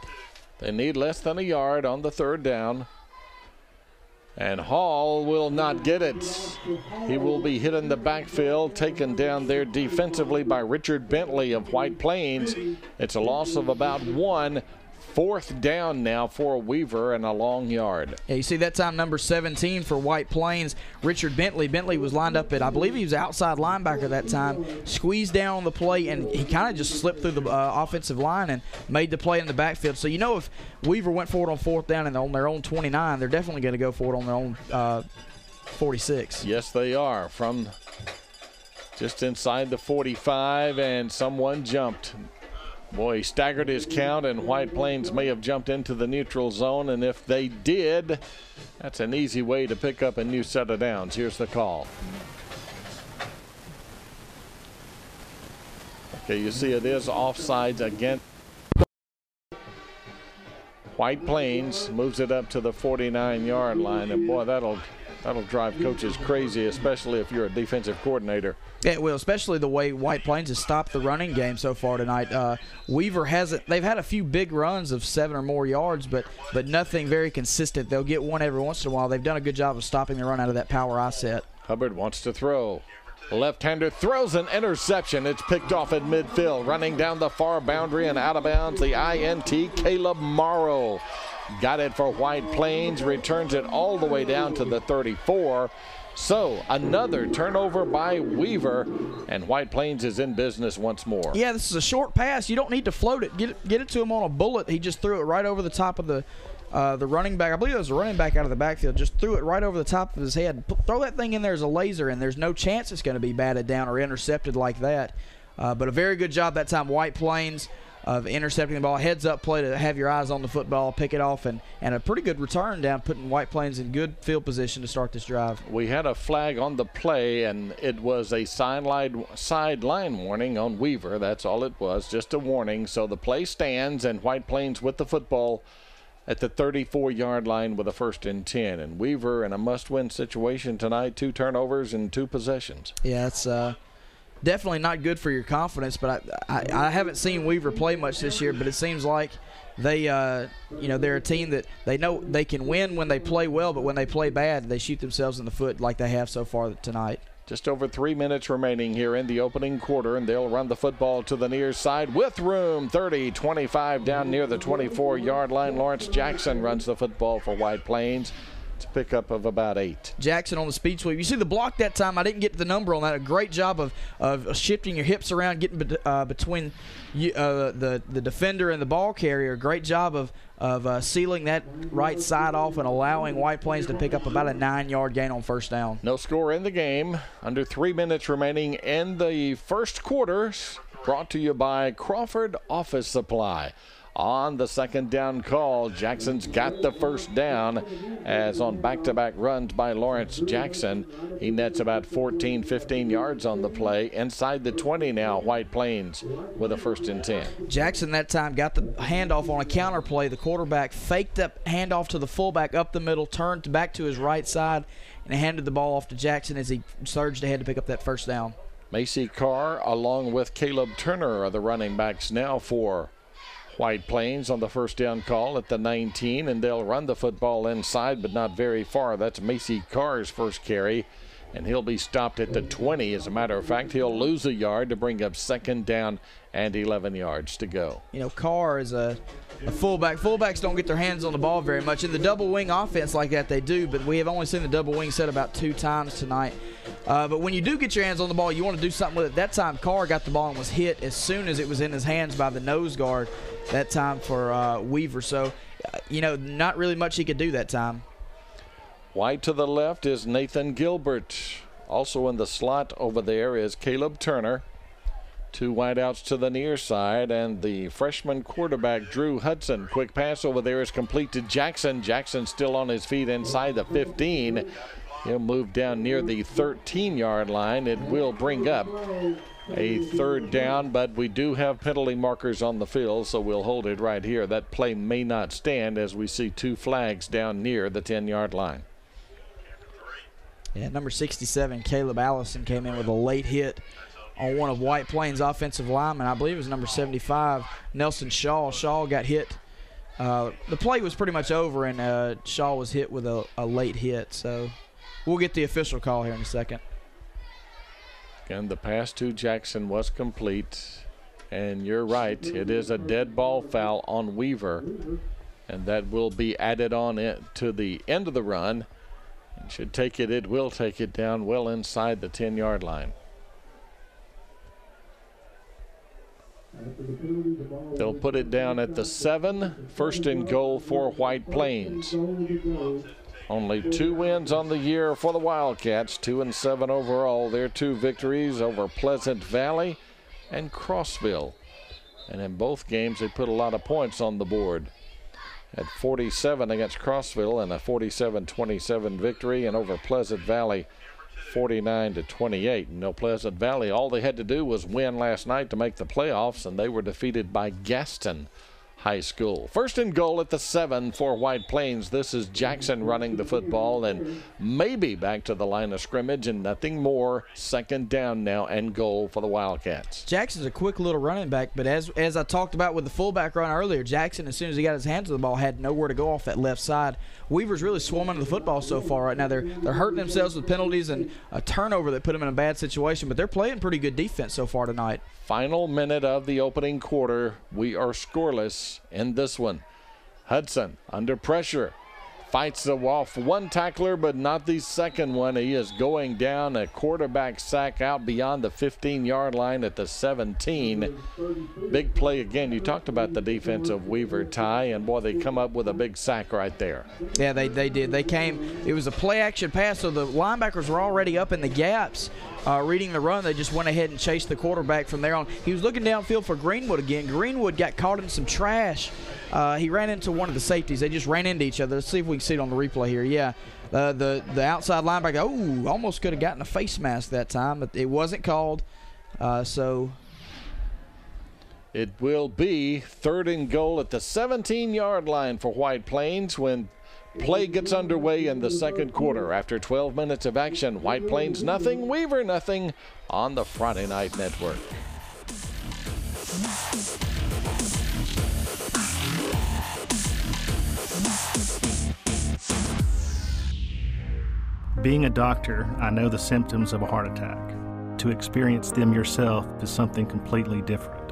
Speaker 1: They need less than a yard on the third down. And Hall will not get it. He will be hit in the backfield, taken down there defensively by Richard Bentley of White Plains. It's a loss of about 1. Fourth down now for Weaver and a long yard.
Speaker 2: Yeah, you see that time number 17 for White Plains, Richard Bentley. Bentley was lined up at, I believe he was outside linebacker that time, squeezed down on the play, and he kind of just slipped through the offensive line and made the play in the backfield. So you know if Weaver went for it on fourth down and on their own 29, they're definitely going to go for it on their own 46.
Speaker 1: Yes, they are. From just inside the 45, and someone jumped. Boy, he staggered his count, and White Plains may have jumped into the neutral zone, and if they did, that's an easy way to pick up a new set of downs. Here's the call. Okay, you see it is offsides again. White Plains moves it up to the 49-yard line, and boy, that'll drive coaches crazy, especially if you're a defensive coordinator.
Speaker 2: Yeah, it will, especially the way White Plains has stopped the running game so far tonight. Weaver hasn't. They've had a few big runs of 7 or more yards, but nothing very consistent. They'll get one every once in a while. They've done a good job of stopping the run out of that power I set.
Speaker 1: Hubbard wants to throw. Left-hander throws an interception. It's picked off at midfield. Running down the far boundary and out of bounds, the INT, Caleb Morrow. Got it for White Plains, returns it all the way down to the 34. So another turnover by Weaver, and White Plains is in business once more.
Speaker 2: Yeah, this is a short pass. You don't need to float it. Get it to him on a bullet. He just threw it right over the top of the running back. I believe it was a running back out of the backfield. Just threw it right over the top of his head. Throw that thing in there as a laser, and there's no chance it's going to be batted down or intercepted like that. But a very good job that time, White Plains, of intercepting the ball. Heads up play to have your eyes on the football, pick it off, and a pretty good return down, putting White Plains in good field position to start this drive.
Speaker 1: We had a flag on the play, and it was a sideline warning on Weaver. That's all it was, just a warning. So the play stands, and White Plains with the football at the 34-yard line with a 1st and 10. And Weaver in a must-win situation tonight, 2 turnovers and 2 possessions.
Speaker 2: Yeah, it's definitely not good for your confidence, but I haven't seen Weaver play much this year, but it seems like they, they're a team that they know they can win when they play well, but when they play bad, they shoot themselves in the foot like they have so far tonight.
Speaker 1: Just over 3 minutes remaining here in the opening quarter, and they'll run the football to the near side with room. 30-25 down near the 24-yard line. Lawrence Jackson runs the football for White Plains. It's a pickup of about 8.
Speaker 2: Jackson on the speed sweep. You see the block that time. I didn't get the number on that. A great job of shifting your hips around, getting between the defender and the ball carrier. Great job of sealing that right side off and allowing White Plains to pick up about a 9-yard gain on 1st down.
Speaker 1: No score in the game. Under 3 minutes remaining in the first quarter. Brought to you by Crawford Office Supply. On the 2nd down call, Jackson's got the 1st down as on back-to-back runs by Lawrence Jackson. He nets about 14-15 yards on the play. Inside the 20 now, White Plains with a 1st and 10.
Speaker 2: Jackson that time got the handoff on a counter play. The quarterback faked up handoff to the fullback up the middle, turned back to his right side, and handed the ball off to Jackson as he surged ahead to pick up that 1st down.
Speaker 1: Macy Carr along with Caleb Turner are the running backs now for White Plains on the 1st down call at the 19, and they'll run the football inside, but not very far. That's Macy Carr's first carry, and he'll be stopped at the 20. As a matter of fact, he'll lose a yard to bring up 2nd down and 11 yards to go.
Speaker 2: You know, Carr is a fullback. Fullbacks don't get their hands on the ball very much. In the double wing offense like that, they do, but we have only seen the double wing set about 2 times tonight. But when you do get your hands on the ball, you want to do something with it. That time, Carr got the ball and was hit as soon as it was in his hands by the nose guard that time for Weaver. So, not really much he could do that time.
Speaker 1: Wide to the left is Nathan Gilbert. Also in the slot over there is Caleb Turner. 2 wideouts to the near side, and the freshman quarterback, Drew Hudson. Quick pass over there is complete to Jackson. Jackson still on his feet inside the 15. He'll move down near the 13-yard line. It will bring up a 3rd down, but we do have penalty markers on the field, so we'll hold it right here. That play may not stand as we see 2 flags down near the 10-yard line.
Speaker 2: Yeah, number 67, Caleb Allison, came in with a late hit on one of White Plains' offensive linemen. I believe it was number 75, Nelson Shaw. Shaw got hit. The play was pretty much over, and Shaw was hit with a late hit. So we'll get the official call here in a second.
Speaker 1: Again, the pass to Jackson was complete. And you're right, it is a dead ball foul on Weaver. And that will be added on to the end of the run. It will take it down well inside the 10-yard line. They'll put it down at the 7, 1st and goal for White Plains. Only 2 wins on the year for the Wildcats, 2-7 overall. Their 2 victories over Pleasant Valley and Crossville. And in both games, they put a lot of points on the board. At 47 against Crossville and a 47-27 victory, and over Pleasant Valley 49-28. Pleasant Valley, all they had to do was win last night to make the playoffs, and they were defeated by Gaston High School. 1st and goal at the 7 for White Plains. This is Jackson running the football and maybe back to the line of scrimmage and nothing more. 2nd down now and goal for the Wildcats.
Speaker 2: Jackson's a quick little running back, but as I talked about with the fullback run earlier, Jackson, as soon as he got his hands on the ball, had nowhere to go off that left side. Weaver's really swarming the football so far right now. They're hurting themselves with penalties and a turnover that put them in a bad situation, but they're playing pretty good defense so far tonight.
Speaker 1: Final minute of the opening quarter. We are scoreless in this one. Hudson under pressure. Fights off one tackler, but not the second one. He is going down. A quarterback sack out beyond the 15-yard line at the 17. Big play again. You talked about the defense of Weaver, Ty, and boy, they come up with a big sack right there.
Speaker 2: Yeah, they did. They came. It was a play-action pass, so the linebackers were already up in the gaps. Reading the run, they just went ahead and chased the quarterback from there on. He was looking downfield for Greenwood again. Greenwood got caught in some trash. He ran into one of the safeties. They just ran into each other. Let's see if we can see it on the replay here. Yeah, the outside linebacker, almost could have gotten a face mask that time, but it wasn't called. So
Speaker 1: it will be 3rd and goal at the 17-yard line for White Plains when play gets underway in the 2nd quarter. After 12 minutes of action, White Plains nothing, Weaver nothing on the Friday Night Network.
Speaker 17: Being a doctor, I know the symptoms of a heart attack. To experience them yourself is something completely different.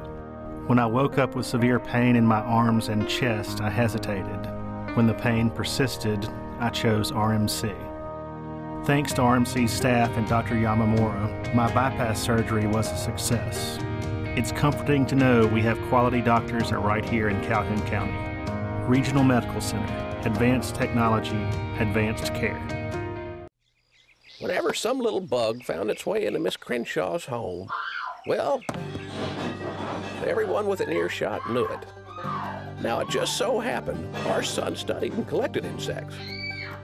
Speaker 17: When I woke up with severe pain in my arms and chest, I hesitated. When the pain persisted, I chose RMC. Thanks to RMC's staff and Dr. Yamamura, my bypass surgery was a success. It's comforting to know we have quality doctors right here in Calhoun County. Regional Medical Center, advanced technology, advanced care.
Speaker 18: Whenever some little bug found its way into Miss Crenshaw's home, well, everyone with an earshot knew it. Now, it just so happened our son studied and collected insects,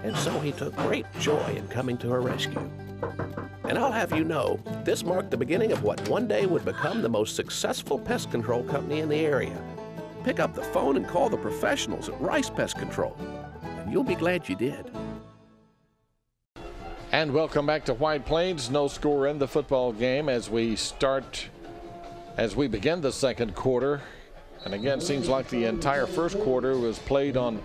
Speaker 18: and so he took great joy in coming to her rescue. And I'll have you know, this marked the beginning of what one day would become the most successful pest control company in the area. Pick up the phone and call the professionals at Rice Pest Control, and you'll be glad you did.
Speaker 1: And welcome back to White Plains. No score in the football game as we begin the 2nd quarter. And again, seems like the entire 1st quarter was played on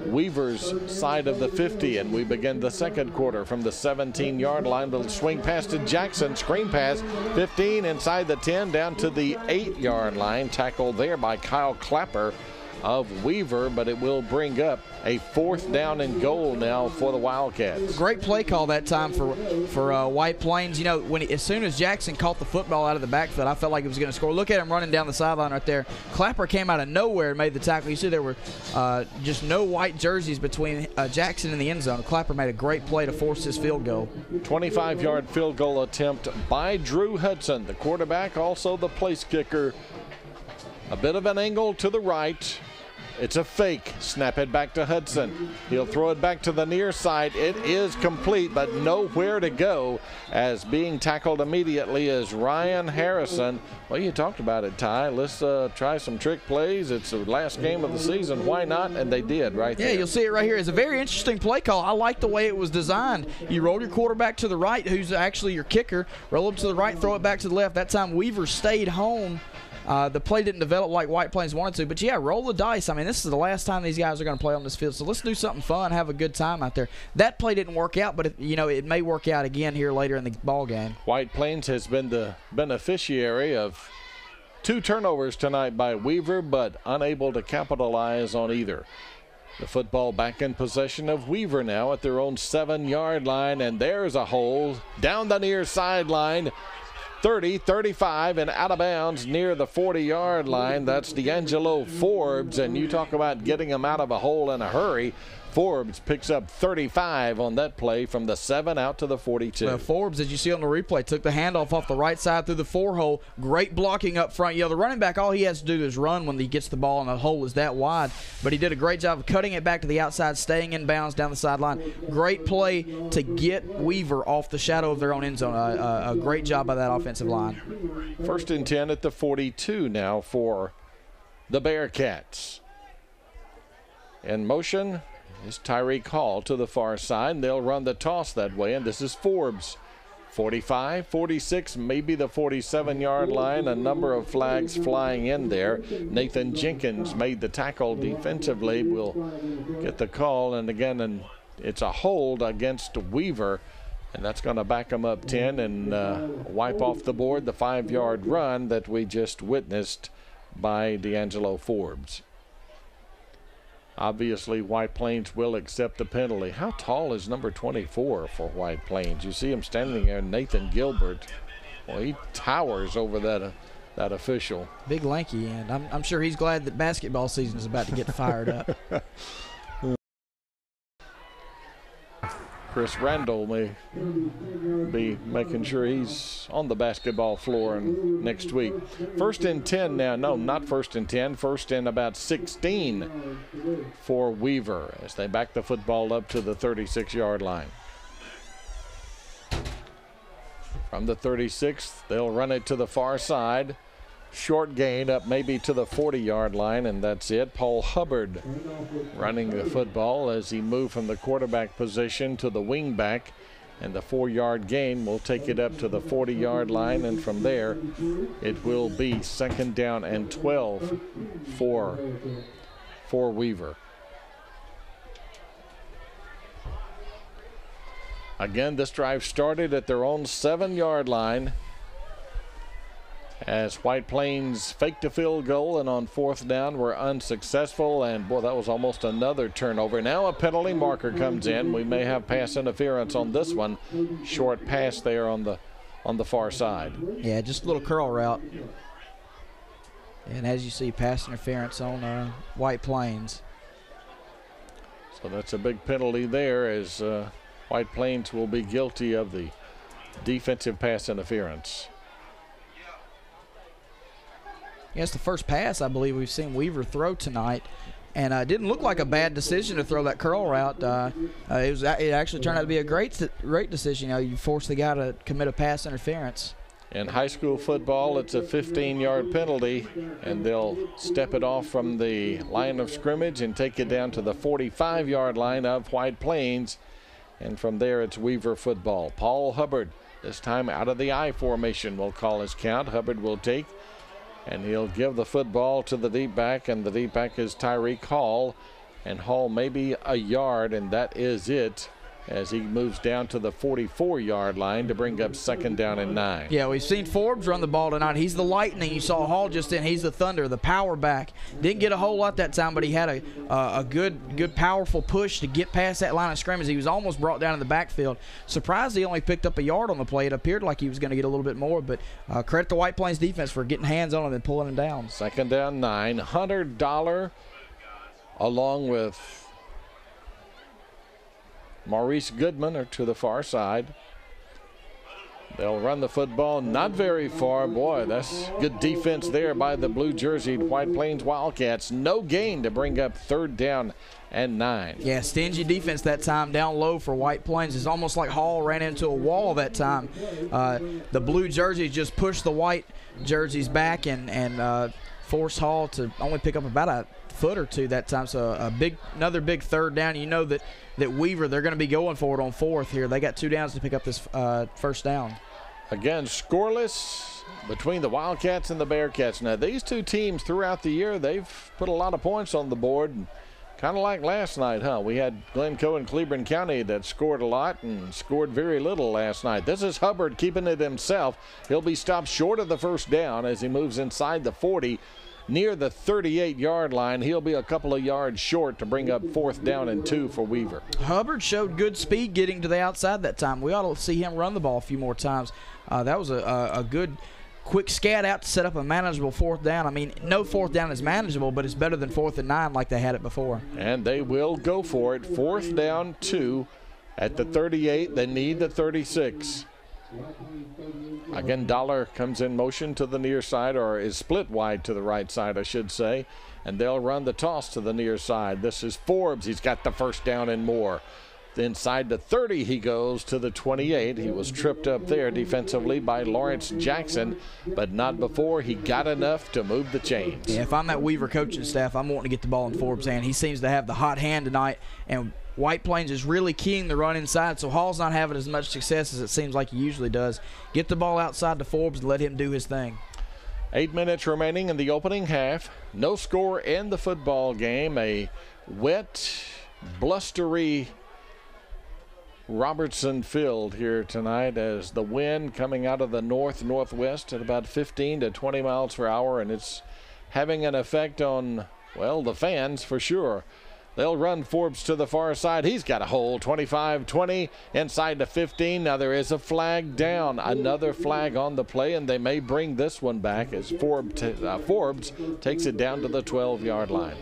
Speaker 1: Weaver's side of the 50, and we begin the 2nd quarter from the 17-yard line. The swing pass to Jackson, screen pass, 15 inside the 10, down to the 8-yard line. Tackled there by Kyle Clapper of Weaver, but it will bring up a 4th down and goal now for the Wildcats.
Speaker 2: Great play call that time for White Plains. You know, as soon as Jackson caught the football out of the backfield, I felt like he was going to score. Look at him running down the sideline right there. Clapper came out of nowhere and made the tackle. You see there were just no white jerseys between Jackson and the end zone. Clapper made a great play to force his field goal.
Speaker 1: 25-yard field goal attempt by Drew Hudson, the quarterback, also the place kicker. A bit of an angle to the right. It's a fake. Snap it back to Hudson. He'll throw it back to the near side. It is complete, but nowhere to go, as being tackled immediately is Ryan Harrison. Well, you talked about it, Ty. Let's try some trick plays. It's the last game of the season. Why not? And they did right there.
Speaker 2: Yeah, you'll see it right here. It's a very interesting play call. I like the way it was designed. You roll your quarterback to the right, who's actually your kicker. Roll him to the right, throw it back to the left. That time Weaver stayed home. The play didn't develop like White Plains wanted to, but yeah, roll the dice. I mean, this is the last time these guys are going to play on this field, so let's do something fun, have a good time out there. That play didn't work out, but it may work out again here later in the ball game.
Speaker 1: White Plains has been the beneficiary of 2 turnovers tonight by Weaver, but unable to capitalize on either. The football back in possession of Weaver now at their own 7-yard line, and there's a hole down the near sideline. 30, 35, and out of bounds near the 40-yard line. That's D'Angelo Forbes, and you talk about getting him out of a hole in a hurry. Forbes picks up 35 on that play from the 7 out to the 42.
Speaker 2: Well, Forbes, as you see on the replay, took the handoff off the right side through the 4-hole. Great blocking up front. The running back, all he has to do is run when he gets the ball, and the hole is that wide. But he did a great job of cutting it back to the outside, staying in bounds down the sideline. Great play to get Weaver off the shadow of their own end zone. A great job by that offensive line.
Speaker 1: 1st and 10 at the 42 now for the Bearcats. In motion is Tyreek Hall to the far side. They'll run the toss that way, and this is Forbes. 45, 46, maybe the 47-yard line. A number of flags flying in there. Nathan Jenkins made the tackle defensively. Will get the call, and again, it's a hold against Weaver, and that's going to back them up 10 and wipe off the board the 5-yard run that we just witnessed by D'Angelo Forbes. Obviously, White Plains will accept the penalty. How tall is number 24 for White Plains? You see him standing there, Nathan Gilbert. Well, he towers over that official.
Speaker 2: Big lanky, and I'm sure he's glad that basketball season is about to get fired up.
Speaker 1: Chris Randall may be making sure he's on the basketball floor next week. 1st and 10 now. No, not 1st and 10. 1st and about 16 for Weaver as they back the football up to the 36-yard line. From the 36, they'll run it to the far side. Short gain up maybe to the 40-yard line, and that's it. Paul Hubbard running the football as he moved from the quarterback position to the wingback, and the 4-yard gain will take it up to the 40-yard line, and from there it will be 2nd down and 12 for Weaver. Again, this drive started at their own 7-yard line as White Plains faked a field goal and on 4th down were unsuccessful, and boy, that was almost another turnover. Now a penalty marker comes in. We may have pass interference on this one. Short pass there on the far side.
Speaker 2: Yeah, just a little curl route. And as you see, pass interference on White Plains.
Speaker 1: So that's a big penalty there, as White Plains will be guilty of the defensive pass interference.
Speaker 2: Yes, the first pass I believe we've seen Weaver throw tonight, and it didn't look like a bad decision to throw that curl route. It actually turned out to be a great decision. You force the guy to commit a pass interference.
Speaker 1: In high school football, it's a 15-yard penalty, and they'll step it off from the line of scrimmage and take it down to the 45-yard line of White Plains, and from there it's Weaver football. Paul Hubbard, this time out of the I formation, will call his count. Hubbard will take, and he'll give the football to the deep back, and the deep back is Tyreek Hall. And Hall maybe a yard, and that is it, as he moves down to the 44-yard line to bring up 2nd down and 9.
Speaker 2: Yeah, we've seen Forbes run the ball tonight. He's the lightning. You saw Hall just in. He's the thunder, the power back. Didn't get a whole lot that time, but he had a good, powerful push to get past that line of scrimmage. He was almost brought down in the backfield. Surprised he only picked up a yard on the play. It appeared like he was going to get a little bit more, but credit the White Plains defense for getting hands on him and pulling him down.
Speaker 1: 2nd down, 9. Hunter Dollar along with Maurice Goodman are to the far side. They'll run the football not very far. Boy, that's good defense there by the blue-jerseyed White Plains Wildcats. No gain to bring up 3rd down and 9.
Speaker 2: Yeah, stingy defense that time down low for White Plains. It's almost like Hall ran into a wall that time. The blue jerseys just pushed the white jerseys back and forced Hall to only pick up about a foot or two that time. So another big 3rd down. You know that Weaver, they're going to be going for it on 4th here. They got 2 downs to pick up this 1st down.
Speaker 1: Again, scoreless between the Wildcats and the Bearcats. Now, these two teams throughout the year, they've put a lot of points on the board. Kind of like last night, huh? We had Glencoe and Cleburne County that scored a lot and scored very little last night. This is Hubbard keeping it himself. He'll be stopped short of the 1st down as he moves inside the 40. Near the 38-yard line, he'll be a couple of yards short to bring up 4th down and 2 for Weaver.
Speaker 2: Hubbard showed good speed getting to the outside that time. We ought to see him run the ball a few more times. That was a good quick scat out to set up a manageable 4th down. I mean, no 4th down is manageable, but it's better than 4th and 9 like they had it before.
Speaker 1: And they will go for it. 4th down 2 at the 38. They need the 36. Again, Dollar comes in motion to the near side, or is split wide to the right side, I should say. And they'll run the toss to the near side. This is Forbes. He's got the 1st down and more. Inside the 30 he goes to the 28. He was tripped up there defensively by Lawrence Jackson, but not before he got enough to move the chains.
Speaker 2: Yeah, if I'm that Weaver coaching staff, I'm wanting to get the ball in Forbes' hand. He seems to have the hot hand tonight, and White Plains is really keying the run inside, so Hall's not having as much success as it seems like he usually does. Get the ball outside to Forbes and let him do his thing.
Speaker 1: 8 minutes remaining in the opening half. No score in the football game. A wet, blustery Robertson Field here tonight as the wind coming out of the northwest at about 15 to 20 miles per hour, and it's having an effect on, well, the fans for sure. They'll run Forbes to the far side. He's got a hole, 25-20, inside the 15. Now there is a flag down, another flag on the play, and they may bring this one back as Forbes takes it down to the 12-yard line.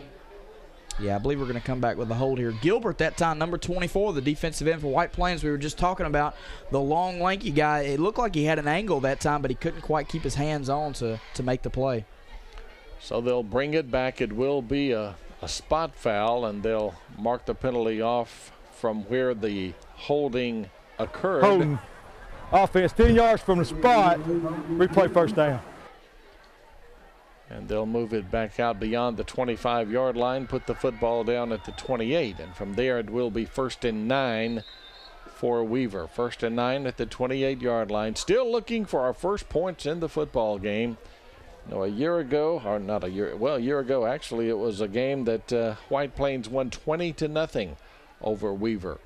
Speaker 2: Yeah, I believe we're going to come back with a hold here. Gilbert, that time, number 24, the defensive end for White Plains. We were just talking about the long, lanky guy. It looked like he had an angle that time, but he couldn't quite keep his hands on to make the play.
Speaker 1: So they'll bring it back. It will be a spot foul, and they'll mark the penalty off from where the holding occurred.
Speaker 15: Holding. Offense, 10 yards from the spot. Replay 1st down.
Speaker 1: And they'll move it back out beyond the 25-yard line, put the football down at the 28. And from there, it will be 1st and 9 for Weaver. 1st and 9 at the 28-yard line. Still looking for our first points in the football game. You know, a year ago, or not a year, well, a year ago, actually, it was a game that White Plains won 20-0 over Weaver.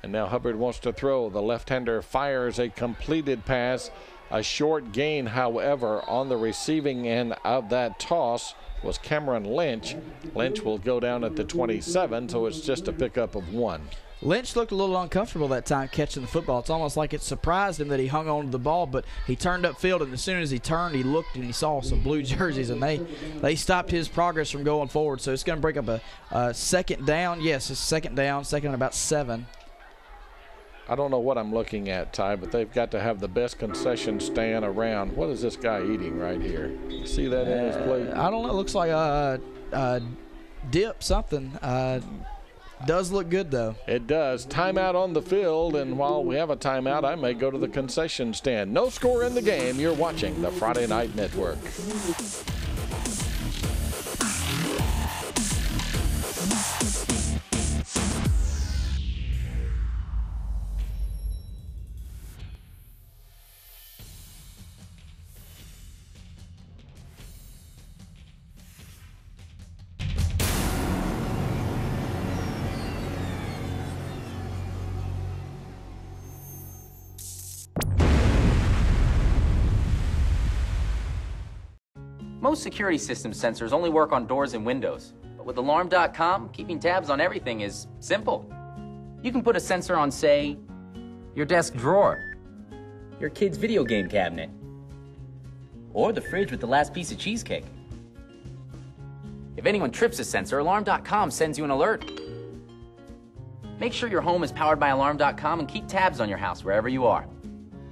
Speaker 1: And now Hubbard wants to throw. The left-hander fires a completed pass. A short gain, however, on the receiving end of that toss was Cameron Lynch. Lynch will go down at the 27, so it's just a pickup of 1.
Speaker 2: Lynch looked a little uncomfortable that time catching the football. It's almost like it surprised him that he hung on to the ball, but he turned upfield, and as soon as he turned, he looked and he saw some blue jerseys, and they stopped his progress from going forward. So it's going to break up a 2nd down. Yes, it's 2nd down, 2nd and about 7.
Speaker 1: I don't know what I'm looking at, Ty, but they've got to have the best concession stand around. What is this guy eating right here? You see that in his plate?
Speaker 2: I don't know. It looks like a dip, something. Does look good, though.
Speaker 1: It does. Timeout on the field, and while we have a timeout, I may go to the concession stand. No score in the game. You're watching the Friday Night Network.
Speaker 19: Most security system sensors only work on doors and windows, but with Alarm.com, keeping tabs on everything is simple. You can put a sensor on, say, your desk drawer, your kid's video game cabinet, or the fridge with the last piece of cheesecake. If anyone trips a sensor, Alarm.com sends you an alert. Make sure your home is powered by Alarm.com and keep tabs on your house wherever you are.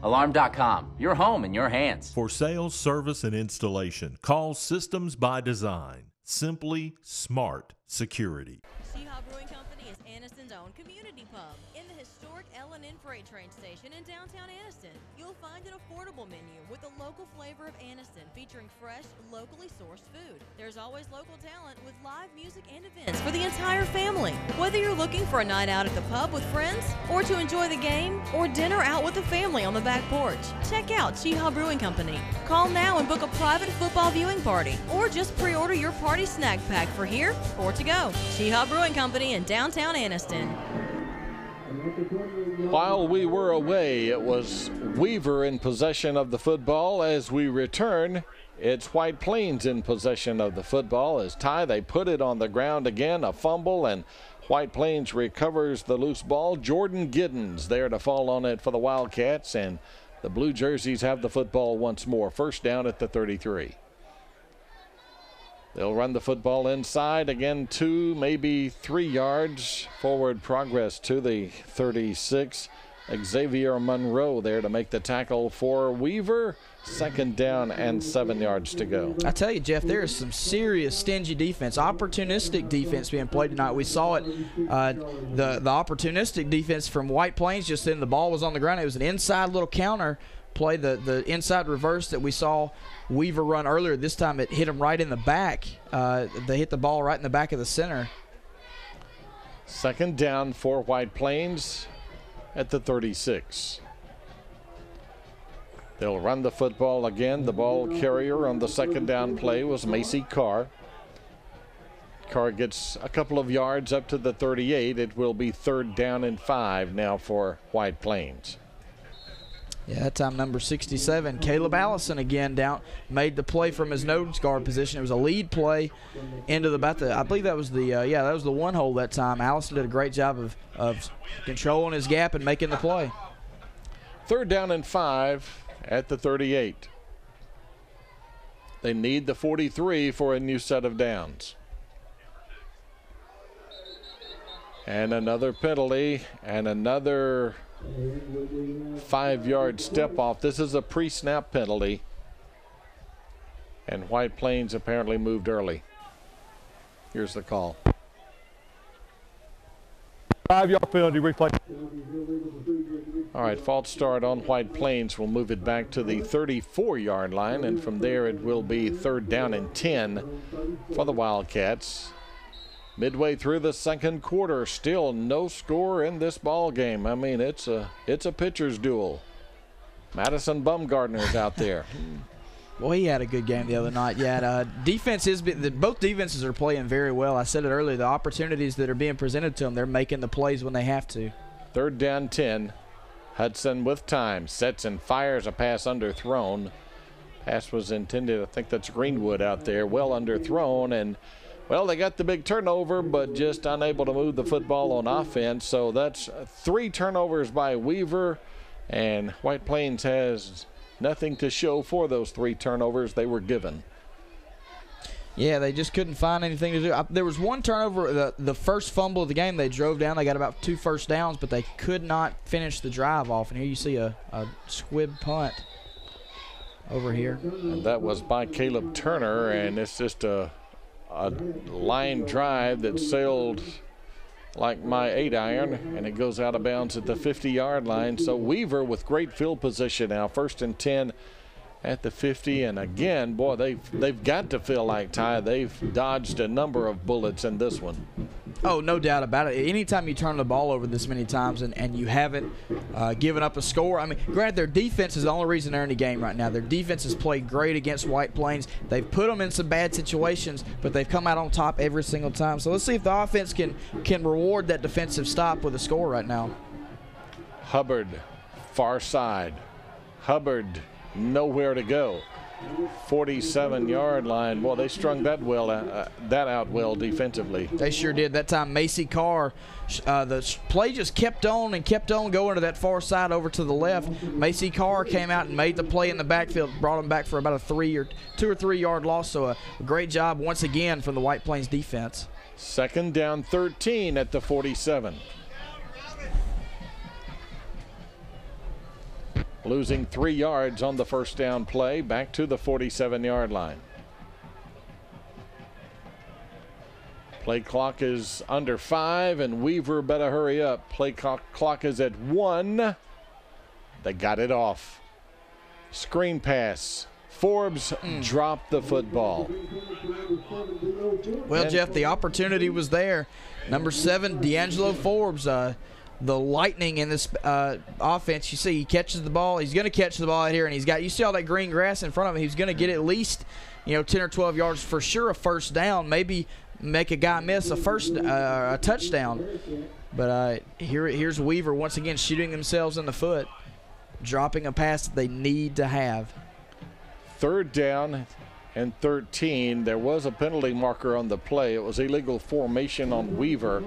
Speaker 19: Alarm.com, your home in your hands.
Speaker 3: For sales, service, and installation, call Systems by Design. Simply smart security.
Speaker 20: Sheehaw Brewing Company is Anniston's own community pub in the historic FNN freight train station in downtown Anniston. You'll find an affordable menu with the local flavor of Anniston, featuring fresh, locally sourced food. There's always local talent with live music and events for the entire family. Whether you're looking for a night out at the pub with friends, or to enjoy the game, or dinner out with the family on the back porch, check out Sheehaw Brewing Company. Call now and book a private football viewing party, or just pre-order your party snack pack for here or to go. Sheehaw Brewing Company in downtown Anniston.
Speaker 1: While we were away, it was Weaver in possession of the football. As we return, it's White Plains in possession of the football. As they put it on the ground again, a fumble, and White Plains recovers the loose ball. Jordan Giddens there to fall on it for the Wildcats, and the blue jerseys have the football once more. First down at the 33. They'll run the football inside again, 2, maybe 3 yards. Forward progress to the 36. Xavier Monroe there to make the tackle for Weaver. Second down and 7 yards to go.
Speaker 2: I tell you, Jeff, there is some serious stingy defense, opportunistic defense being played tonight. We saw it, the opportunistic defense from White Plains. Just then the ball was on the ground. It was an inside little counter play, the inside reverse that we saw Weaver run earlier. This time it hit him right in the back. They hit the ball right in the back of the center.
Speaker 1: Second down for White Plains at the 36. They'll run the football again. The ball carrier on the second down play was Macy Carr. Carr gets a couple of yards up to the 38. It will be 3rd down and 5 now for White Plains.
Speaker 2: Yeah, that time number 67, Caleb Allison again down, made the play from his nose guard position. It was a lead play into I believe that was that was the one hole that time. Allison did a great job of controlling his gap and making the play.
Speaker 1: 3rd down and 5 at the 38. They need the 43 for a new set of downs. And another penalty and another 5-yard step off. This is a pre-snap penalty, and White Plains apparently moved early. Here's the call.
Speaker 15: 5-yard penalty replay.
Speaker 1: All right, false start on White Plains. We'll move it back to the 34-yard line, and from there it will be 3rd down and 10 for the Wildcats. Midway through the second quarter, still no score in this ball game. I mean, it's a pitcher's duel. Madison Bumgardner's out there.
Speaker 2: Well, he had a good game the other night. Yeah, both defenses are playing very well. I said it earlier, the opportunities that are being presented to them, they're making the plays when they have to.
Speaker 1: 3rd down 10. Hudson with time, sets and fires a pass underthrown. Pass was intended, I think that's Greenwood out there, well underthrown, and well, they got the big turnover, but just unable to move the football on offense. So that's 3 turnovers by Weaver, and White Plains has nothing to show for those 3 turnovers they were given.
Speaker 2: Yeah, they just couldn't find anything to do. There was one turnover, the first fumble of the game. They drove down. They got about 2 first downs, but they could not finish the drive off. And here you see a squib punt over here.
Speaker 1: And that was by Caleb Turner, and it's just a line drive that sailed like my 8-iron, and it goes out of bounds at the 50-yard line. So Weaver with great field position now, 1st and 10 at the 50. And again, boy, they've got to feel like, Ty, they've dodged a number of bullets in this one.
Speaker 2: Oh, no doubt about it. Anytime you turn the ball over this many times and you haven't given up a score, I mean, granted, their defense is the only reason they're in the game right now. Their defense has played great against White Plains. They've put them in some bad situations, but they've come out on top every single time. So let's see if the offense can reward that defensive stop with a score right now.
Speaker 1: Hubbard, far side. Hubbard, nowhere to go. 47-yard line. Boy, they strung that out well defensively.
Speaker 2: They sure did. That time, Macy Carr, the play just kept on and kept on going to that far side over to the left. Macy Carr came out and made the play in the backfield, brought him back for about a 2 or 3 yard loss. So a great job once again from the White Plains defense.
Speaker 1: 2nd down 13 at the 47. losing 3 yards on the first down play, back to the 47-yard line. Play clock is under 5, and Weaver better hurry up. Play clock is at 1. They got it off. Screen pass. Forbes dropped the football.
Speaker 2: Well, Jeff, the opportunity was there. Number 7, D'Angelo Forbes, the lightning in this offense. You see, he catches the ball. He's going to catch the ball out here, and you see all that green grass in front of him. He's going to get at least, 10 or 12 yards for sure, a first down, maybe make a guy miss a touchdown. But here's Weaver once again shooting themselves in the foot, dropping a pass that they need to have.
Speaker 1: 3rd down and 13. There was a penalty marker on the play. It was illegal formation on Weaver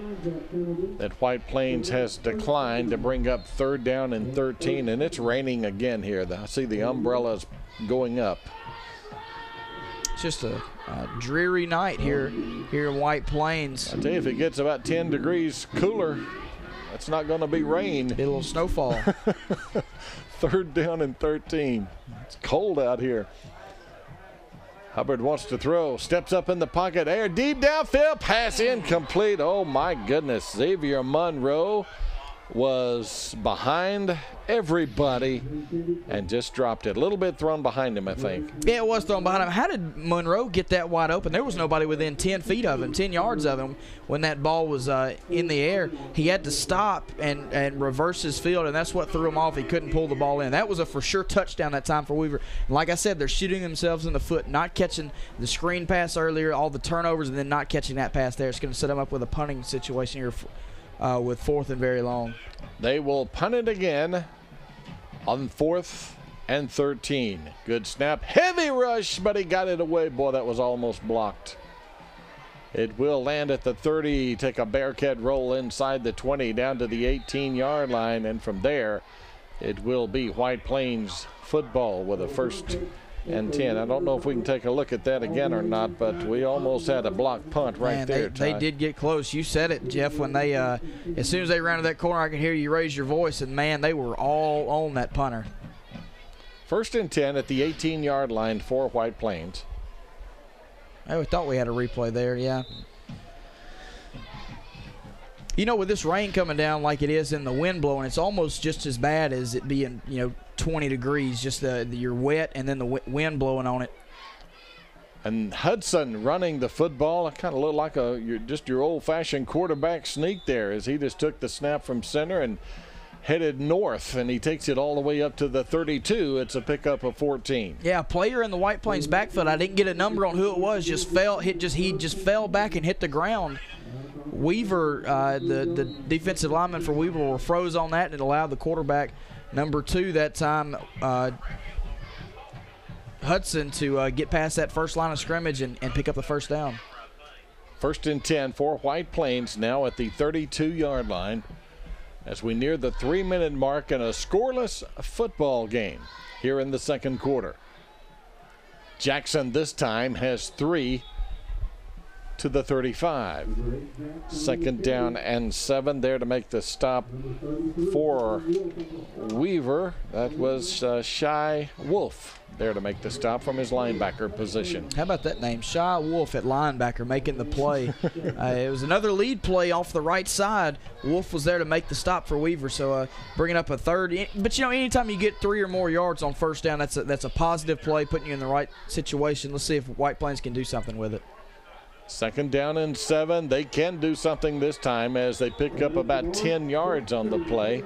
Speaker 1: that White Plains has declined to bring up 3rd down and 13, and it's raining again here. I see the umbrellas going up.
Speaker 2: It's just a dreary night here in White Plains.
Speaker 1: I tell you, if it gets about 10 degrees cooler, that's not going to be rain.
Speaker 2: Be a little snowfall.
Speaker 1: 3rd down and 13. It's cold out here. Hubbard wants to throw, steps up in the pocket, air deep downfield, pass incomplete. Oh my goodness, Xavier Monroe was behind everybody and just dropped it. A little bit thrown behind him, I think.
Speaker 2: Yeah, it was thrown behind him. How did Monroe get that wide open? There was nobody within 10 feet of him, 10 yards of him when that ball was in the air. He had to stop and reverse his field, and that's what threw him off. He couldn't pull the ball in. That was a for sure touchdown that time for Weaver. And like I said, they're shooting themselves in the foot, not catching the screen pass earlier, all the turnovers, and then not catching that pass there. It's going to set them up with a punting situation here with 4th and very long.
Speaker 1: They will punt it again on 4th and 13. Good snap. Heavy rush, but he got it away. Boy, that was almost blocked. It will land at the 30, take a Bearcat roll inside the 20 down to the 18-yard line, and from there it will be White Plains football with a 1st and 10. I don't know if we can take a look at that again or not, but we almost had a blocked punt right there.
Speaker 2: They did get close. You said it, Jeff, when they as soon as they rounded that corner, I could hear you raise your voice, and man, they were all on that punter.
Speaker 1: 1st and 10 at the 18-yard line for White Plains.
Speaker 2: We thought we had a replay there, yeah. With this rain coming down like it is and the wind blowing, it's almost just as bad as it being, 20 degrees. Just you're wet and then the wind blowing on it.
Speaker 1: And Hudson running the football. It kind of looked like your old-fashioned quarterback sneak there, as he just took the snap from center and headed north, and he takes it all the way up to the 32. It's a pickup of 14.
Speaker 2: Yeah, a player in the White Plains backfield. I didn't get a number on who it was. He just fell back and hit the ground. Weaver, the defensive lineman for Weaver, were froze on that, and it allowed the quarterback, number 2 that time, Hudson, to get past that first line of scrimmage and pick up the first down.
Speaker 1: 1st and 10 for White Plains, now at the 32-yard line, as we near the 3-minute mark in a scoreless football game here in the 2nd quarter. Jackson this time has 3 to the 35. 2nd down and 7 there to make the stop for Weaver. That was Shy Wolf there to make the stop from his linebacker position.
Speaker 2: How about that name? Shy Wolf at linebacker making the play. It was another lead play off the right side. Wolf was there to make the stop for Weaver, so bringing up a 3rd. But, anytime you get 3 or more yards on first down, that's a positive play, putting you in the right situation. Let's see if White Plains can do something with it.
Speaker 1: 2nd down and 7. They can do something this time as they pick up about 10 yards on the play.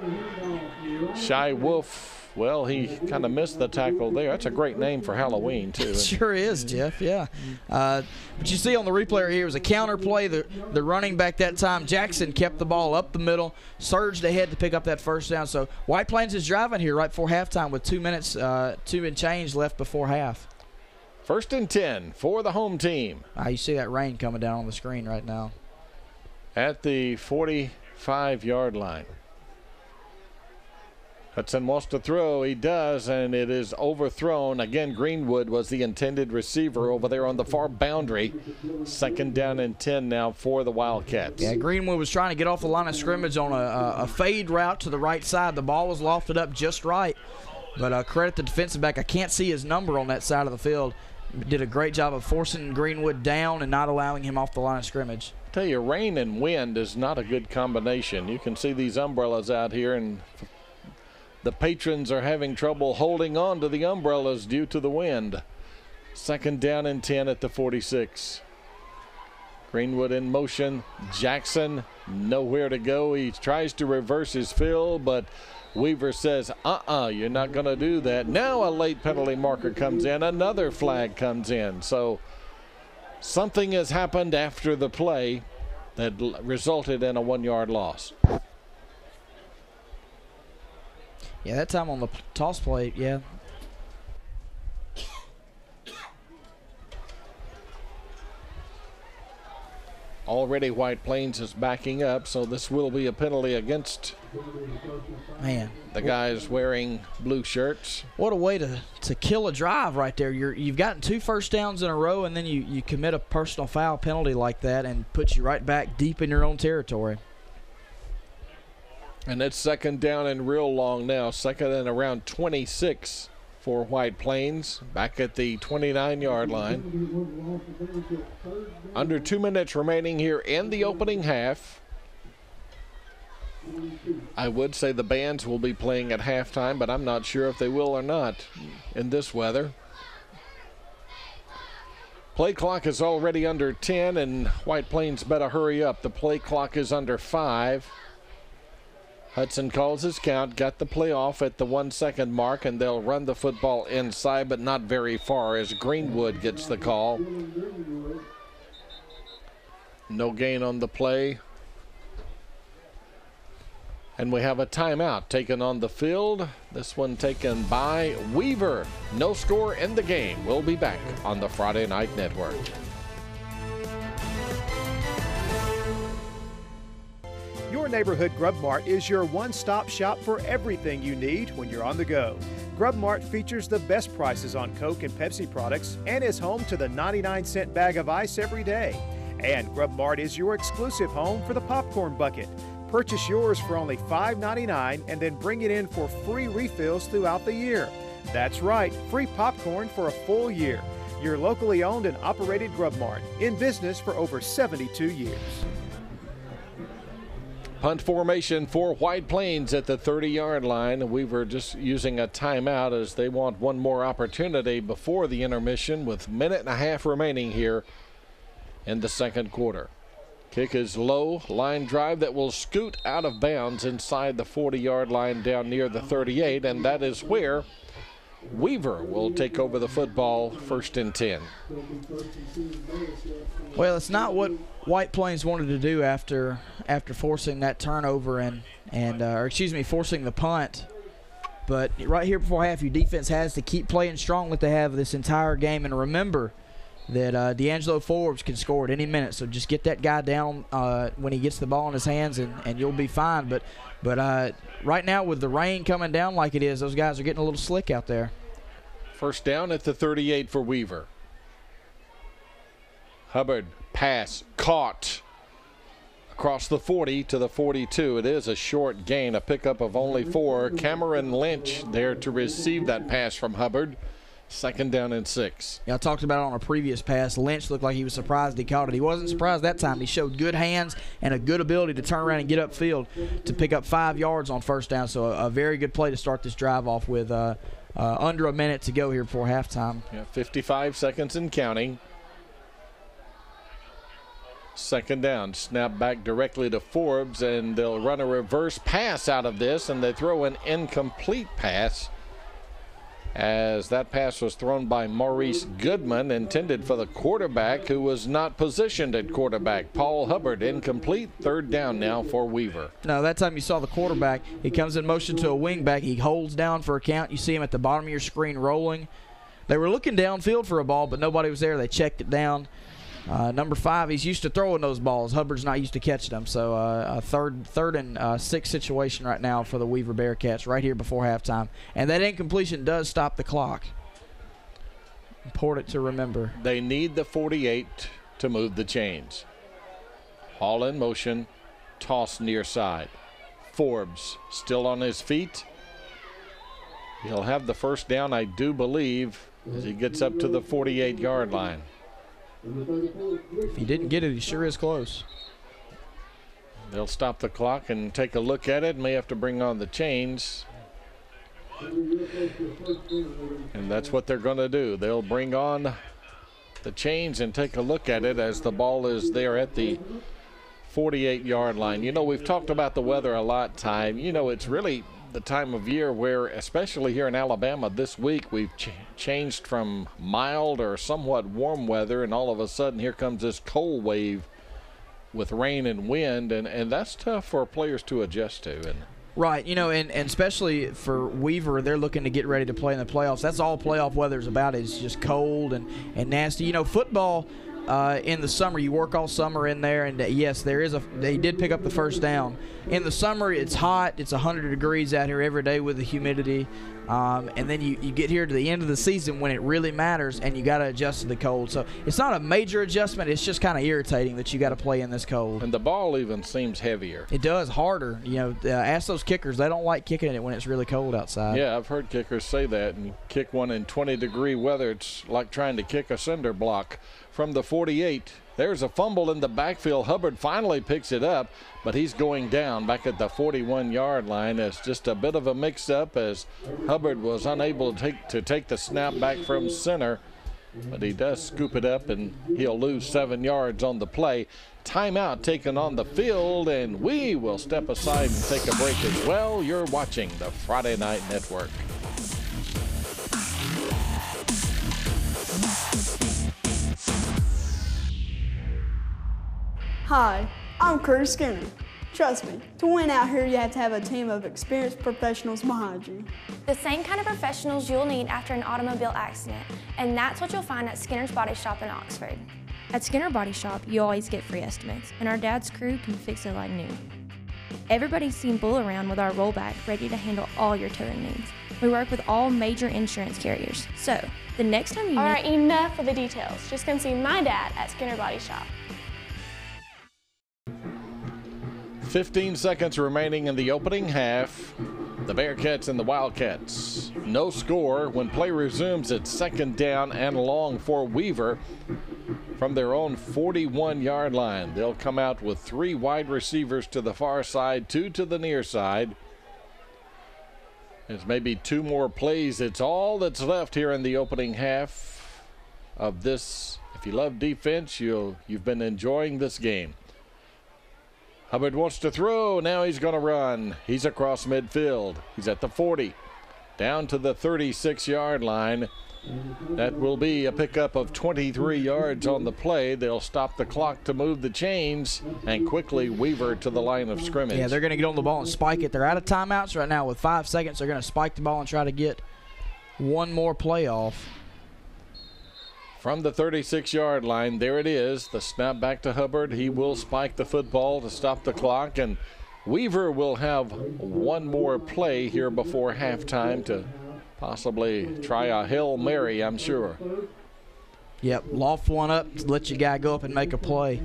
Speaker 1: Shy Wolf, well, he kind of missed the tackle there. That's a great name for Halloween, too.
Speaker 2: It sure is, Jeff, yeah. But you see on the replay here, it was a counter play. The running back that time, Jackson, kept the ball up the middle, surged ahead to pick up that first down. So White Plains is driving here right before halftime with 2 minutes, 2 and change left before half.
Speaker 1: 1st and 10 for the home team.
Speaker 2: You see that rain coming down on the screen right now.
Speaker 1: At the 45-yard line. Hudson wants to throw. He does, and it is overthrown. Again, Greenwood was the intended receiver over there on the far boundary. 2nd down and 10 now for the Wildcats.
Speaker 2: Yeah, Greenwood was trying to get off the line of scrimmage on a fade route to the right side. The ball was lofted up just right. But credit the defensive back. I can't see his number on that side of the field. Did a great job of forcing Greenwood down and not allowing him off the line of scrimmage.
Speaker 1: I tell you, rain and wind is not a good combination. You can see these umbrellas out here, and the patrons are having trouble holding on to the umbrellas due to the wind. 2nd down and 10 at the 46. Greenwood in motion. Jackson nowhere to go. He tries to reverse his fill, but Weaver says, you're not going to do that. Now a late penalty marker comes in. Another flag comes in. So something has happened after the play that resulted in a 1-yard loss.
Speaker 2: Yeah, that time on the toss play, yeah.
Speaker 1: Already White Plains is backing up, so this will be a penalty against the guys wearing blue shirts.
Speaker 2: What a way to kill a drive right there. You've gotten 2 first downs in a row, and then you commit a personal foul penalty like that and puts you right back deep in your own territory.
Speaker 1: And it's 2nd down and real long now. 2nd and around 26 for White Plains, back at the 29-yard line. Under 2 minutes remaining here in the opening half. I would say the bands will be playing at halftime, but I'm not sure if they will or not in this weather. Play clock is already under 10, and White Plains better hurry up. The play clock is under 5. Hudson calls his count, got the play off at the 1-second mark, and they'll run the football inside, but not very far as Greenwood gets the call. No gain on the play. And we have a timeout taken on the field. This one taken by Weaver. No score in the game. We'll be back on the Friday Night Network.
Speaker 8: Your neighborhood Grub Mart is your one-stop shop for everything you need when you're on the go. Grub Mart features the best prices on Coke and Pepsi products and is home to the 99-cent bag of ice every day. And Grub Mart is your exclusive home for the popcorn bucket. Purchase yours for only $5.99 and then bring it in for free refills throughout the year. That's right, free popcorn for a full year. Your locally owned and operated Grub Mart, in business for over 72 years.
Speaker 1: Punt formation for White Plains at the 30-yard line. Weaver just using a timeout as they want one more opportunity before the intermission with 1.5 minutes remaining here in the 2nd quarter. Kick is low, line drive that will scoot out of bounds inside the 40-yard line down near the 38, and that is where Weaver will take over the football, 1st and 10.
Speaker 2: Well, it's not what White Plains wanted to do after forcing that turnover forcing the punt. But right here before half, your defense has to keep playing strong like they have this entire game. And remember that D'Angelo Forbes can score at any minute. So just get that guy down when he gets the ball in his hands, and you'll be fine. But right now with the rain coming down like it is, those guys are getting a little slick out there.
Speaker 1: 1st down at the 38 for Weaver. Hubbard, pass, caught across the 40 to the 42. It is a short gain, a pickup of only 4. Cameron Lynch there to receive that pass from Hubbard. 2nd down and 6.
Speaker 2: Yeah, I talked about it on a previous pass. Lynch looked like he was surprised he caught it. He wasn't surprised that time. He showed good hands and a good ability to turn around and get upfield to pick up 5 yards on 1st down. So a very good play to start this drive off with under a minute to go here before halftime.
Speaker 1: Yeah, 55 seconds and counting. 2nd down, snap back directly to Forbes, and they'll run a reverse pass out of this, and they throw an incomplete pass as that pass was thrown by Maurice Goodman, intended for the quarterback who was not positioned at quarterback. Paul Hubbard, incomplete. 3rd down now for Weaver.
Speaker 2: No, that time you saw the quarterback. He comes in motion to a wing back. He holds down for a count. You see him at the bottom of your screen rolling. They were looking downfield for a ball, but nobody was there. They checked it down. Number 5, he's used to throwing those balls. Hubbard's not used to catching them. So a third and 6 situation right now for the Weaver Bearcats right here before halftime. And that incompletion does stop the clock. Important to remember.
Speaker 1: They need the 48 to move the chains. Hall in motion, toss near side. Forbes still on his feet. He'll have the first down, I do believe, as he gets up to the 48-yard line.
Speaker 2: If he didn't get it, he sure is close.
Speaker 1: They'll stop the clock and take a look at it. May have to bring on the chains. And that's what they're going to do. They'll bring on the chains and take a look at it as the ball is there at the 48-yard line. You know, we've talked about the weather a lot, Ty. You know, it's really the time of year where, especially here in Alabama this week, we've changed from mild or somewhat warm weather, and all of a sudden here comes this cold wave with rain and wind, and that's tough for players to adjust to. And
Speaker 2: right, you know, and especially for Weaver, they're looking to get ready to play in the playoffs. That's all playoff weather is about, is just cold and nasty. You know, football in the summer, you work all summer in there, and yes, they did pick up the first down. In the summer, it's hot. It's 100 degrees out here every day with the humidity. And then you get here to the end of the season when it really matters, and you got to adjust to the cold. So it's not a major adjustment. It's just kind of irritating that you got to play in this cold.
Speaker 1: And the ball even seems heavier.
Speaker 2: It does, harder. You know, ask those kickers. They don't like kicking it when it's really cold outside.
Speaker 1: Yeah, I've heard kickers say that. And you kick one in 20-degree weather, it's like trying to kick a cinder block. From the 48, there's a fumble in the backfield. Hubbard finally picks it up, but he's going down back at the 41-yard line. It's just a bit of a mix-up as Hubbard was unable to take the snap back from center, but he does scoop it up, and he'll lose 7 yards on the play. Timeout taken on the field, and we will step aside and take a break as well. You're watching the Friday Night Network.
Speaker 21: Hi, I'm Curtis Skinner. Trust me, to win out here you have to have a team of experienced professionals behind you.
Speaker 11: The same kind of professionals you'll need after an automobile accident, and that's what you'll find at Skinner's Body Shop in Oxford.
Speaker 22: At Skinner Body Shop, you always get free estimates, and our dad's crew can fix it like new. Everybody's seen Bull around with our rollback ready to handle all your towing needs. We work with all major insurance carriers, so the next time you
Speaker 11: All right, enough of the details. Just come see my dad at Skinner Body Shop.
Speaker 1: 15 seconds remaining in the opening half. The Bearcats and the Wildcats. No score. When play resumes, it's second down and long for Weaver from their own 41-yard line. They'll come out with 3 wide receivers to the far side, 2 to the near side. There's maybe 2 more plays. It's all that's left here in the opening half of this. If you love defense, you've been enjoying this game. Hubbard wants to throw. Now he's going to run. He's across midfield. He's at the 40. Down to the 36-yard line. That will be a pickup of 23 yards on the play. They'll stop the clock to move the chains and quickly Weaver to the line of scrimmage.
Speaker 2: Yeah, they're going to get on the ball and spike it. They're out of timeouts right now with 5 seconds. They're going to spike the ball and try to get one more play off.
Speaker 1: From the 36-yard line, there it is. The snap back to Hubbard. He will spike the football to stop the clock, and Weaver will have one more play here before halftime to possibly try a Hail Mary, I'm sure.
Speaker 2: Yep, loft one up, let your guy go up and make a play.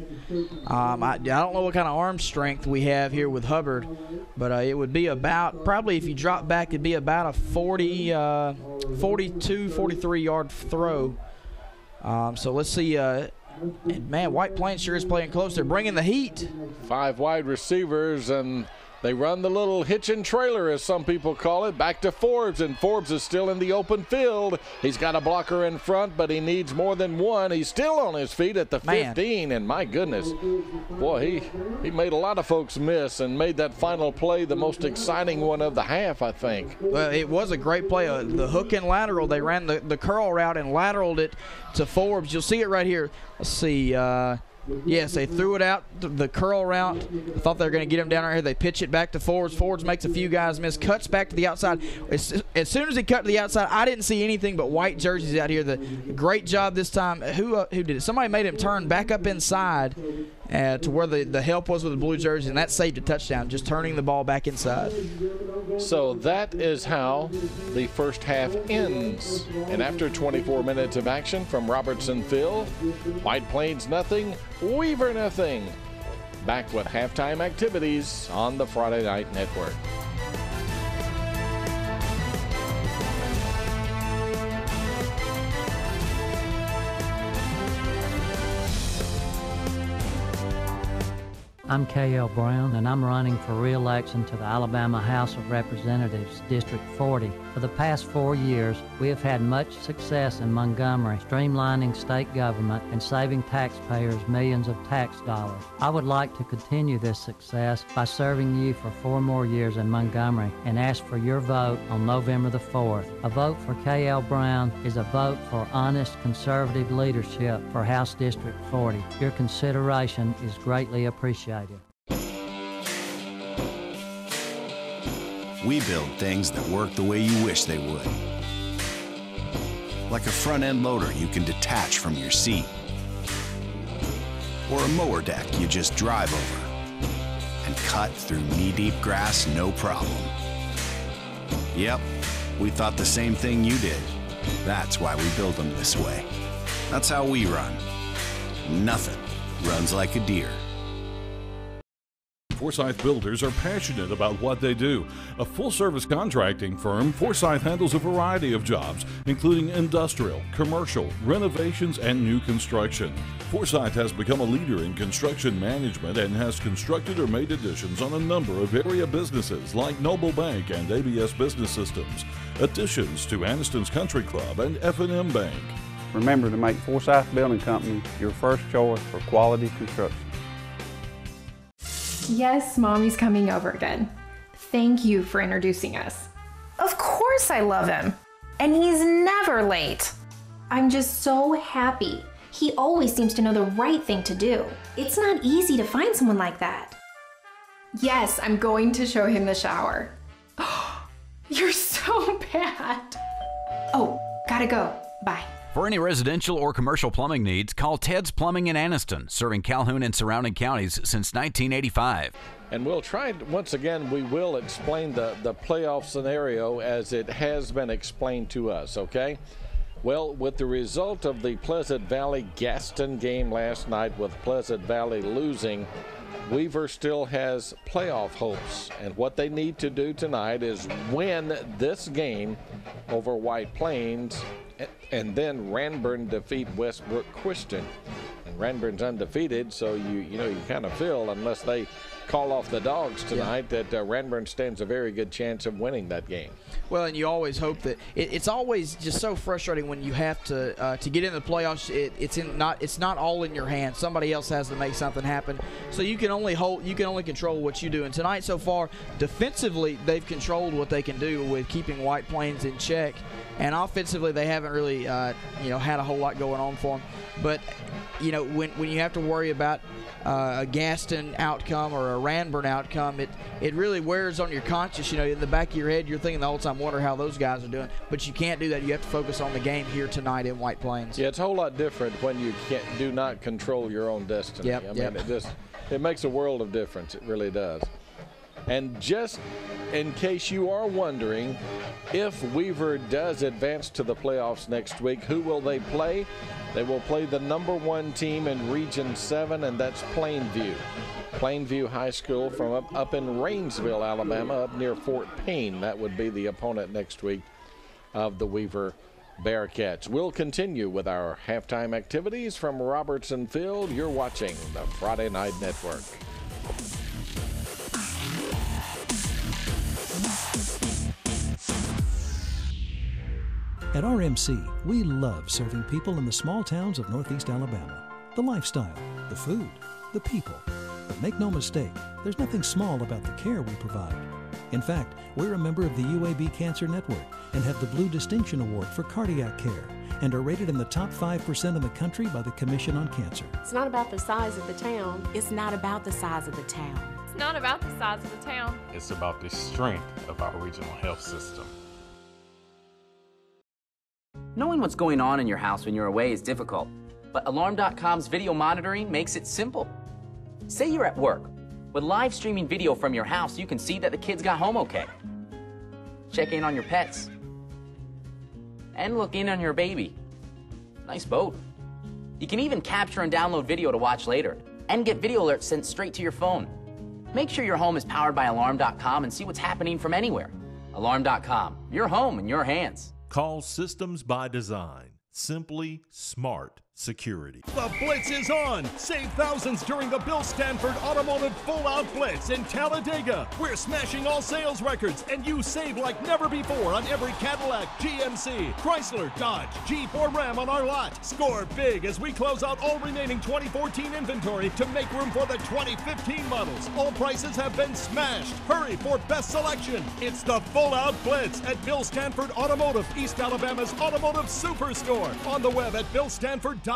Speaker 2: I don't know what kind of arm strength we have here with Hubbard, but it would be about, probably if you drop back, it'd be about a 42, 43-yard throw. So let's see. Man, White Plains sure is playing close. They're bringing the heat.
Speaker 1: 5 wide receivers, and they run the little hitch and trailer, as some people call it, back to Forbes, and Forbes is still in the open field. He's got a blocker in front, but he needs more than one. He's still on his feet at the 15, and my goodness, boy, he made a lot of folks miss and made that final play the most exciting one of the half, I think.
Speaker 2: Well, it was a great play. The hook and lateral, they ran the curl route and lateraled it to Forbes. You'll see it right here. Let's see. Yes, they threw it out, the curl route. I thought they were going to get him down right here. They pitch it back to Forbes. Forbes makes a few guys miss, cuts back to the outside. As soon as he cut to the outside, I didn't see anything but white jerseys out here. The great job this time. Who did it? Somebody made him turn back up inside to where the help was with the blue jersey, and that saved a touchdown, just turning the ball back inside.
Speaker 1: So that is how the first half ends. And after 24 minutes of action from Robertson Field, White Plains nothing, Weaver nothing. Back with halftime activities on the Friday Night Network.
Speaker 4: I'm K.L. Brown, and I'm running for re-election to the Alabama House of Representatives, District 40. For the past 4 years, we have had much success in Montgomery, streamlining state government and saving taxpayers millions of tax dollars. I would like to continue this success by serving you for 4 more years in Montgomery and ask for your vote on November the 4th. A vote for K.L. Brown is a vote for honest conservative leadership for House District 40. Your consideration is greatly appreciated.
Speaker 5: We build things that work the way you wish they would. Like a front-end loader you can detach from your seat. Or a mower deck you just drive over. And cut through knee-deep grass no problem. Yep, we thought the same thing you did. That's why we build them this way. That's how we run. Nothing runs like a deer.
Speaker 23: Forsyth Builders are passionate about what they do. A full-service contracting firm, Forsyth handles a variety of jobs, including industrial, commercial, renovations, and new construction. Forsyth has become a leader in construction management and has constructed or made additions on a number of area businesses like Noble Bank and ABS Business Systems, additions to Anniston's Country Club and FNN Bank.
Speaker 24: Remember to make Forsyth Building Company your first choice for quality construction.
Speaker 25: Yes, Mommy's coming over again. Thank you for introducing us.
Speaker 26: Of course I love him. And he's never late.
Speaker 25: I'm just so happy.
Speaker 26: He always seems to know the right thing to do. It's not easy to find someone like that.
Speaker 25: Yes, I'm going to show him the shower. You're so bad.
Speaker 26: Oh, gotta go. Bye.
Speaker 27: For any residential or commercial plumbing needs, call Ted's Plumbing in Anniston, serving Calhoun and surrounding counties since 1985.
Speaker 1: And we'll try, once again, we will explain the playoff scenario as it has been explained to us, okay? Well, with the result of the Pleasant Valley-Gaston game last night, with Pleasant Valley losing, Weaver still has playoff hopes. And what they need to do tonight is win this game over White Plains, and then Ranburne defeat Westbrook Christian. And Ranburne's undefeated, so you kind of feel, unless they call off the Dogs tonight, that Ranburne stands a very good chance of winning that game.
Speaker 2: Well, and you always hope that it's always just so frustrating when you have to get in the playoffs. It's not all in your hands. Somebody else has to make something happen. So you can only control what you do. And tonight so far, defensively, they've controlled what they can do with keeping White Plains in check. And offensively, they haven't really had a whole lot going on for them. But when you have to worry about a Gaston outcome or a Ranburne outcome, it really wears on your conscience. In the back of your head, you're thinking the whole time, wonder how those guys are doing. But you can't do that. You have to focus on the game here tonight in White Plains.
Speaker 1: Yeah, it's a whole lot different when you do not control your own destiny. It makes a world of difference. It really does. And just in case you are wondering, if Weaver does advance to the playoffs next week, who will they play? They will play the #1 team in Region 7, and that's Plainview. Plainview High School from up in Rainsville, Alabama, up near Fort Payne. That would be the opponent next week of the Weaver Bearcats. We'll continue with our halftime activities from Robertson Field. You're watching the Friday Night Network.
Speaker 28: At RMC, we love serving people in the small towns of Northeast Alabama. The lifestyle, the food, the people. But make no mistake, there's nothing small about the care we provide. In fact, we're a member of the UAB Cancer Network and have the Blue Distinction Award for cardiac care and are rated in the top 5% in the country by the Commission on Cancer.
Speaker 29: It's not about the size of the town.
Speaker 30: It's not about the size of the town.
Speaker 29: It's not about the size of the town.
Speaker 31: It's about the strength of our regional health system.
Speaker 19: Knowing what's going on in your house when you're away is difficult, but Alarm.com's video monitoring makes it simple. Say you're at work. With live streaming video from your house, you can see that the kids got home okay. Check in on your pets. And look in on your baby. Nice boat. You can even capture and download video to watch later, and get video alerts sent straight to your phone. Make sure your home is powered by Alarm.com and see what's happening from anywhere. Alarm.com, your home in your hands.
Speaker 3: Call Systems by Design. Simply smart security.
Speaker 6: The Blitz is on! Save thousands during the Bill Stanford Automotive Full-Out Blitz in Talladega. We're smashing all sales records, and you save like never before on every Cadillac, GMC, Chrysler, Dodge, Jeep, or Ram on our lot. Score big as we close out all remaining 2014 inventory to make room for the 2015 models. All prices have been smashed. Hurry for best selection. It's the Full-Out Blitz at Bill Stanford Automotive, East Alabama's Automotive Superstore. On the web at billstanford.com.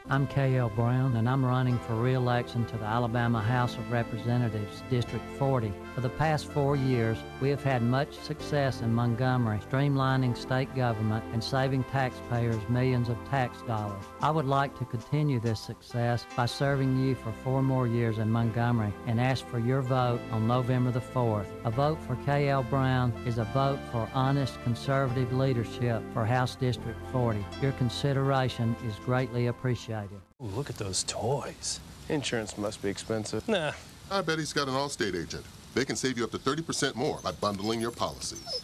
Speaker 4: I'm K.L. Brown, and I'm running for re-election to the Alabama House of Representatives, District 40. For the past 4 years, we have had much success in Montgomery, streamlining state government and saving taxpayers millions of tax dollars. I would like to continue this success by serving you for 4 more years in Montgomery and ask for your vote on November the 4th. A vote for K.L. Brown is a vote for honest conservative leadership for House District 40. Your consideration is greatly appreciated.
Speaker 7: Ooh, look at those toys.
Speaker 9: Insurance must be expensive.
Speaker 7: Nah.
Speaker 10: I bet he's got an Allstate agent. They can save you up to 30% more by bundling your policies.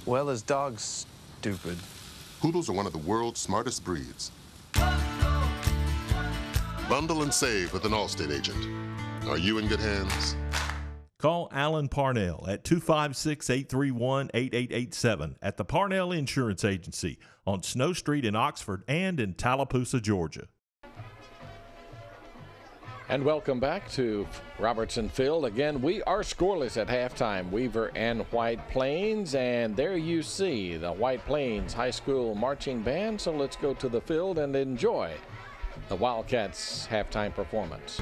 Speaker 9: Well, his dog's stupid.
Speaker 10: Poodles are one of the world's smartest breeds. Bundle and save with an Allstate agent. Are you in good hands?
Speaker 3: Call Alan Parnell at 256-831-8887 at the Parnell Insurance Agency on Snow Street in Oxford and in Tallapoosa, Georgia.
Speaker 1: And welcome back to Robertson Field. Again, we are scoreless at halftime, Weaver and White Plains. And there you see the White Plains High School Marching Band. So let's go to the field and enjoy the Wildcats' halftime performance.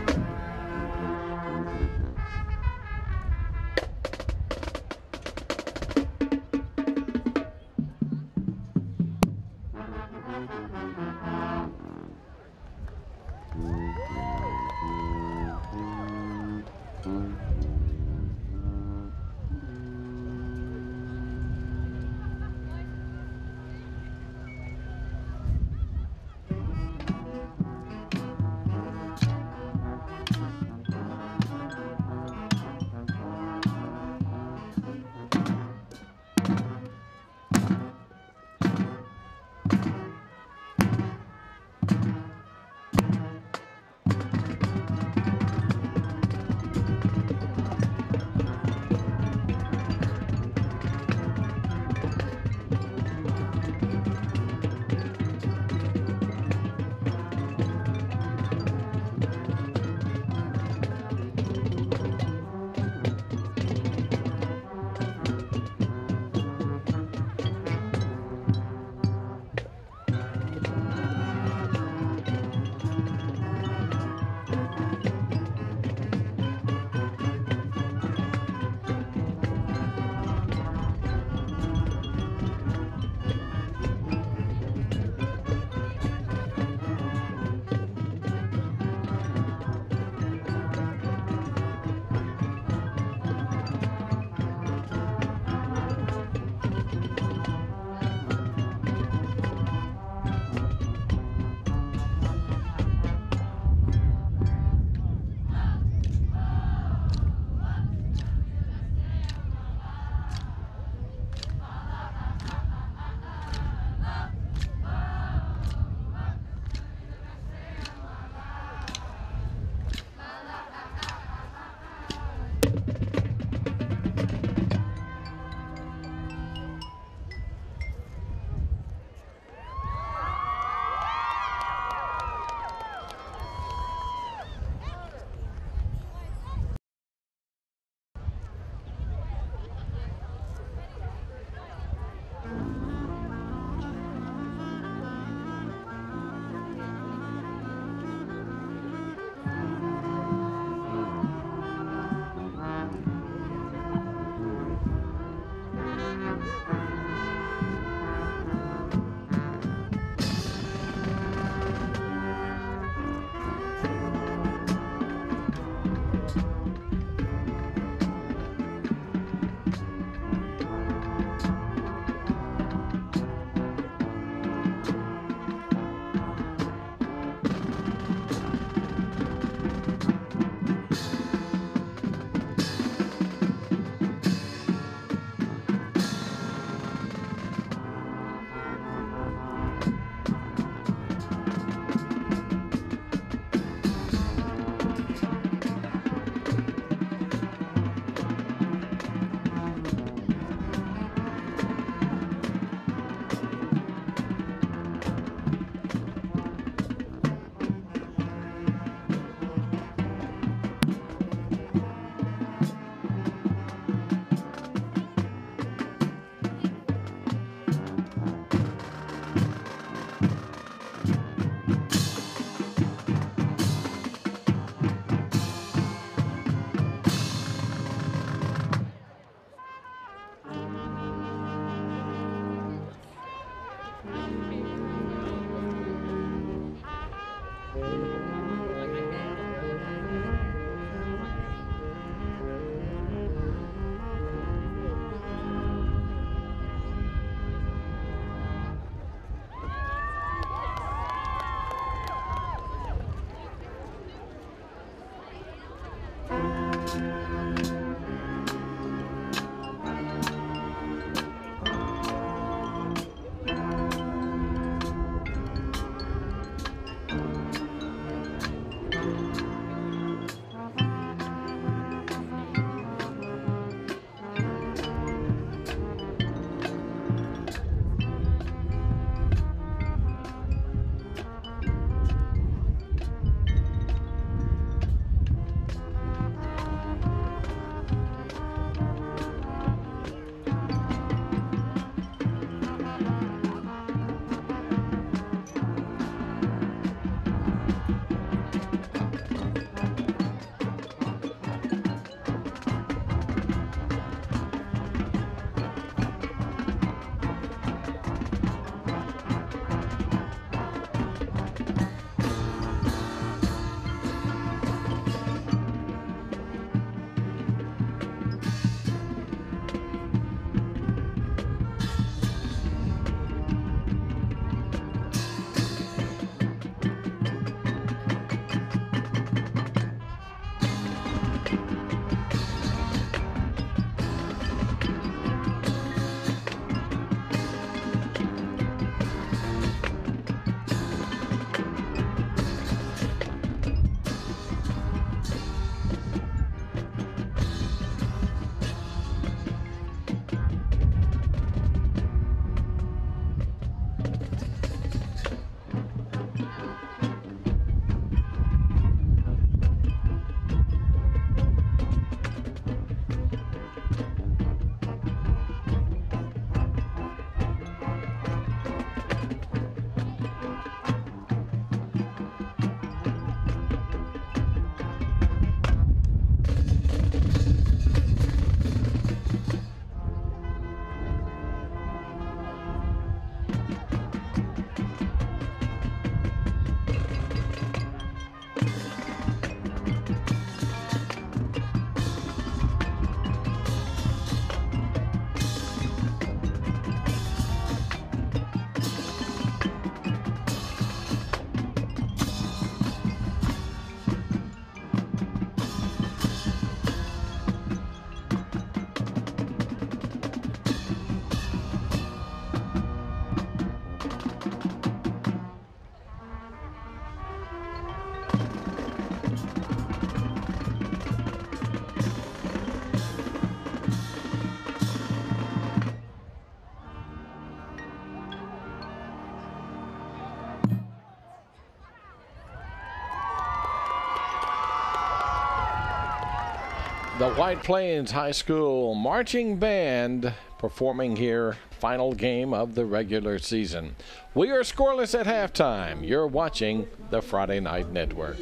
Speaker 1: The White Plains High School Marching Band performing here, final game of the regular season. We are scoreless at halftime. You're watching the Friday Night Network.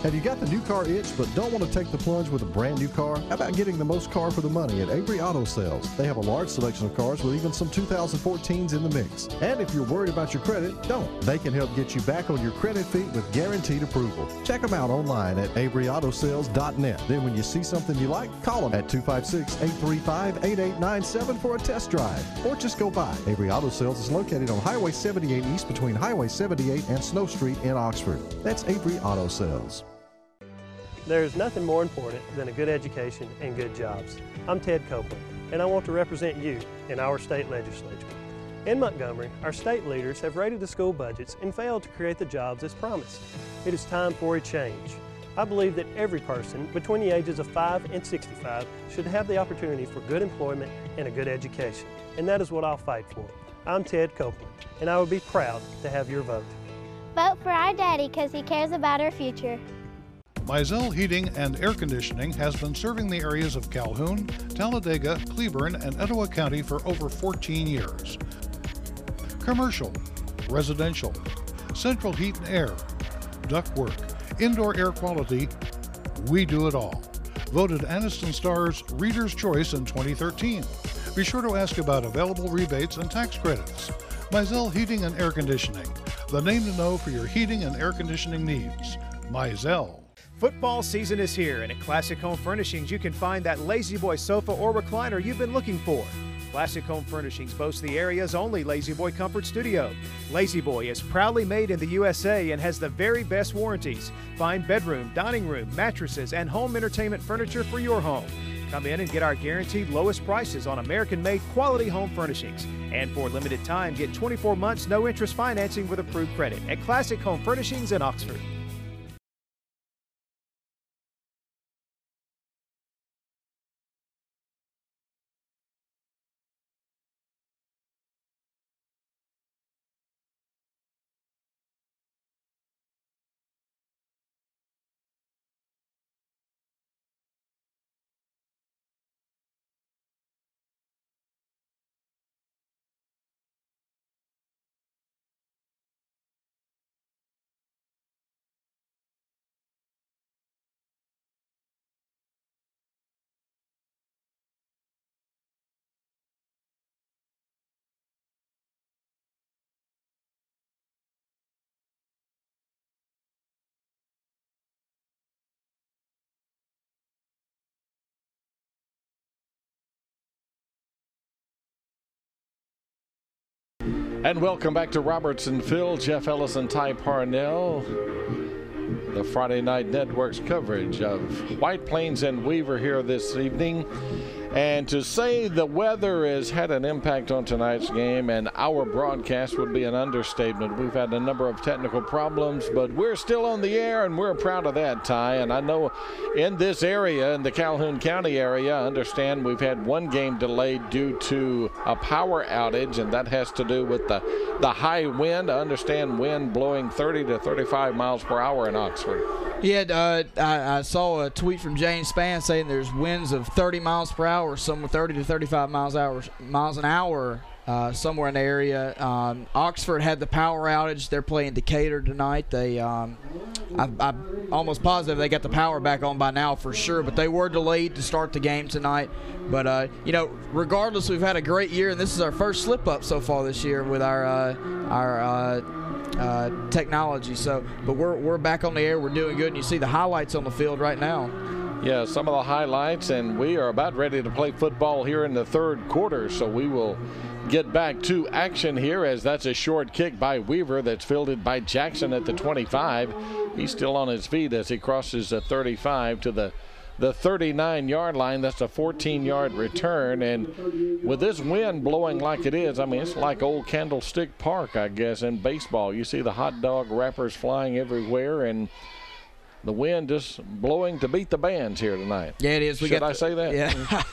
Speaker 8: Have you got the new car itch but don't want to take the plunge with a brand new car? How about getting the most car for the money at Avery Auto Sales? They have a large selection of cars with even some 2014s in the mix. And if you're worried about your credit, don't. They can help get you back on your credit feet with guaranteed approval. Check them out online at AveryAutoSales.net. Then when you see something you like, call them at 256-835-8897 for a test drive. Or just go by. Avery Auto Sales is located on Highway 78 East between Highway 78 and Snow Street in Oxford. That's Avery Auto Sales.
Speaker 12: There's nothing more important than a good education and good jobs. I'm Ted Copeland, and I want to represent you in our state legislature. In Montgomery, our state leaders have raided the school budgets and failed to create the jobs as promised. It is time for a change. I believe that every person between the ages of 5 and 65 should have the opportunity for good employment and a good education, and that is what I'll fight for. I'm Ted Copeland, and I would be proud to have your vote.
Speaker 13: Vote for our daddy because he cares about our future.
Speaker 14: Mizell Heating and Air Conditioning has been serving the areas of Calhoun, Talladega, Cleburne, and Etowah County for over 14 years. Commercial, residential, central heat and air, ductwork, indoor air quality, we do it all. Voted Anniston Star's Reader's Choice in 2013. Be sure to ask about available rebates and tax credits. Mizell Heating and Air Conditioning, the name to know for your heating and air conditioning needs. Mizell.
Speaker 15: Football season is here, and at Classic Home Furnishings, you can find that Lazy Boy sofa or recliner you've been looking for. Classic Home Furnishings boasts the area's only Lazy Boy Comfort Studio. Lazy Boy is proudly made in the USA and has the very best warranties. Find bedroom, dining room, mattresses, and home entertainment furniture for your home. Come in and get our guaranteed lowest prices on American-made quality home furnishings. And for a limited time, get 24 months no-interest financing with approved credit at Classic Home Furnishings in Oxford.
Speaker 1: And welcome back to Robertson Field. Jeff Ellis and Ty Parnell. The Friday Night Network's coverage of White Plains and Weaver here this evening. And to say the weather has had an impact on tonight's game and our broadcast would be an understatement. We've had a number of technical problems, but we're still on the air, and we're proud of that, Ty. And I know in this area, in the Calhoun County area, I understand we've had one game delayed due to a power outage, and that has to do with the high wind. I understand wind blowing 30 to 35 miles per hour in Oxford.
Speaker 2: Yeah, I saw a tweet from James Spann saying there's winds of 30 miles per hour, some with 30 to 35 miles an hour somewhere in the area. Oxford had the power outage. They're playing Decatur tonight. I'm almost positive they got the power back on by now for sure, but they were delayed to start the game tonight. But, regardless, we've had a great year, and this is our first slip-up so far this year with our technology. But we're back on the air. We're doing good, and you see the highlights on the field right now.
Speaker 1: Yeah, some of the highlights, and we are about ready to play football here in the third quarter, so we will get back to action here as that's a short kick by Weaver that's fielded by Jackson at the 25. He's still on his feet as he crosses the 35 to the 39-yard line. That's a 14-yard return, and with this wind blowing like it is, I mean, it's like old Candlestick Park, I guess, in baseball. You see the hot dog wrappers flying everywhere, and the wind just blowing to beat the bands here tonight.
Speaker 2: Yeah, it is.
Speaker 1: Should I say that?
Speaker 2: Yeah.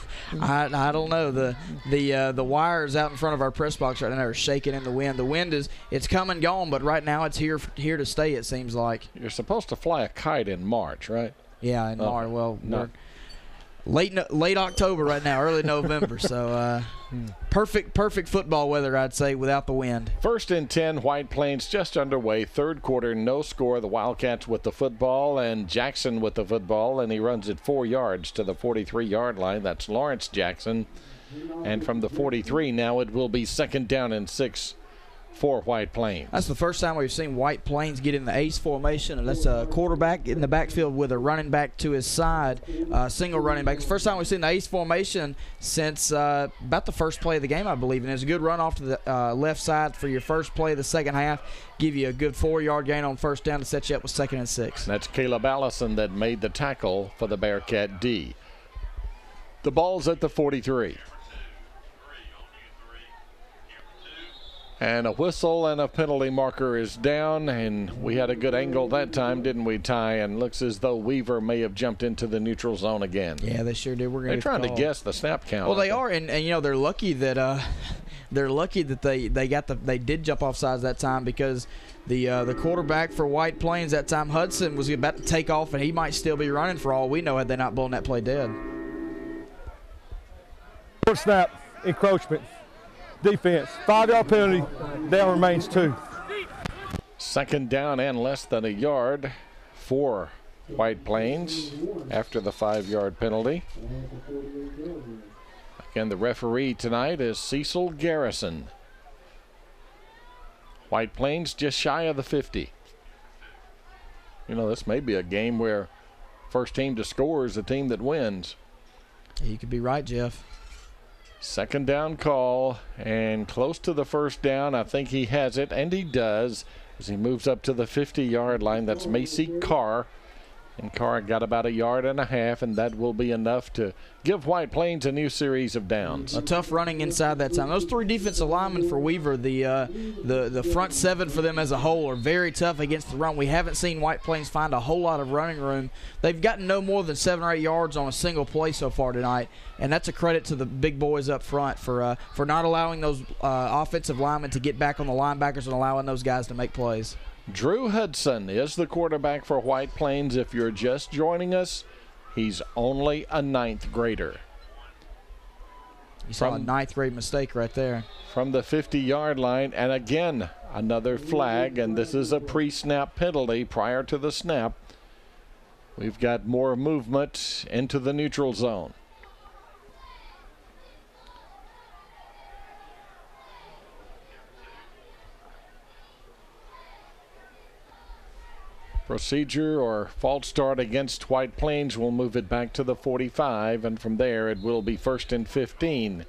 Speaker 2: I don't know. The wires out in front of our press box right now are shaking in the wind. The wind it's come and gone, but right now it's here to stay, it seems like.
Speaker 1: You're supposed to fly a kite in March, right?
Speaker 2: Yeah, in March. Well, no. Late October right now, early November. So perfect football weather, I'd say, without the wind.
Speaker 1: 1st and 10, White Plains just underway. Third quarter, no score. The Wildcats with the football and Jackson with the football, and he runs it 4 yards to the 43-yard line. That's Lawrence Jackson. And from the 43 now it will be 2nd down and 6 for White Plains.
Speaker 2: That's the first time we've seen White Plains get in the ace formation, and that's a quarterback in the backfield with a running back to his side, single running back. It's the first time we've seen the ace formation since about the first play of the game, I believe. And it's a good run off to the left side for your first play of the second half. Give you a good 4-yard gain on first down to set you up with 2nd and 6.
Speaker 1: That's Caleb Allison that made the tackle for the Bearcat D. The ball's at the 43. And a whistle and a penalty marker is down, and we had a good angle that time, didn't we, Ty? And looks as though Weaver may have jumped into the neutral zone again.
Speaker 2: Yeah, they sure did.
Speaker 1: They're trying to guess the snap count.
Speaker 2: Well, they are, and you know, they're lucky that they did jump off sides that time, because the quarterback for White Plains that time, Hudson, was about to take off, and he might still be running for all we know had they not blown that play dead.
Speaker 5: First snap, encroachment. Defense, 5-yard penalty, down remains 2.
Speaker 1: 2nd down and less than a yard for White Plains after the 5-yard penalty. Again, the referee tonight is Cecil Garrison. White Plains just shy of the 50. You know, this may be a game where first team to score is the team that wins.
Speaker 2: You could be right, Jeff.
Speaker 1: 2nd down call, and close to the first down. I think he has it, and he does, as he moves up to the 50-yard line. That's Macy Carr. And Carr got about 1.5 yards, and that will be enough to give White Plains a new series of downs.
Speaker 2: A tough running inside that time. Those 3 defensive linemen for Weaver, the front 7 for them as a whole, are very tough against the run. We haven't seen White Plains find a whole lot of running room. They've gotten no more than 7 or 8 yards on a single play so far tonight, and that's a credit to the big boys up front for not allowing those offensive linemen to get back on the linebackers and allowing those guys to make plays.
Speaker 1: Drew Hudson is the quarterback for White Plains. If you're just joining us, he's only a 9th grader.
Speaker 2: You saw a 9th grade mistake right there.
Speaker 1: From the 50-yard line, and again, another flag, and this is a pre-snap penalty prior to the snap. We've got more movement into the neutral zone. Procedure or false start against White Plains will move it back to the 45, and from there it will be 1st and 15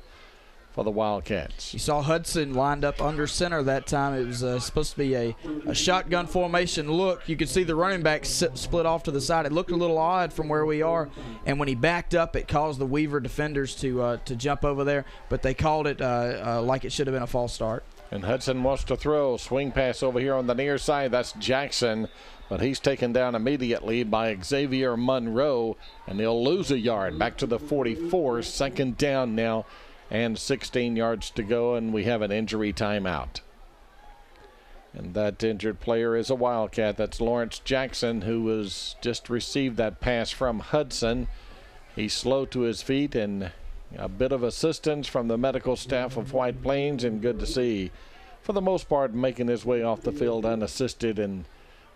Speaker 1: for the Wildcats.
Speaker 2: You saw Hudson lined up under center that time. It was supposed to be a shotgun formation look. You could see the running back split off to the side. It looked a little odd from where we are, and when he backed up, it caused the Weaver defenders to jump over there, but they called it like it should have been a false start.
Speaker 1: And Hudson wants to throw. Swing pass over here on the near side. That's Jackson. But he's taken down immediately by Xavier Monroe, and he'll lose 1 yard. Back to the 44, 2nd down now, and 16 yards to go, and we have an injury timeout. And that injured player is a Wildcat. That's Lawrence Jackson, who has just received that pass from Hudson. He's slow to his feet, and a bit of assistance from the medical staff of White Plains, and good to see, for the most part, making his way off the field unassisted, and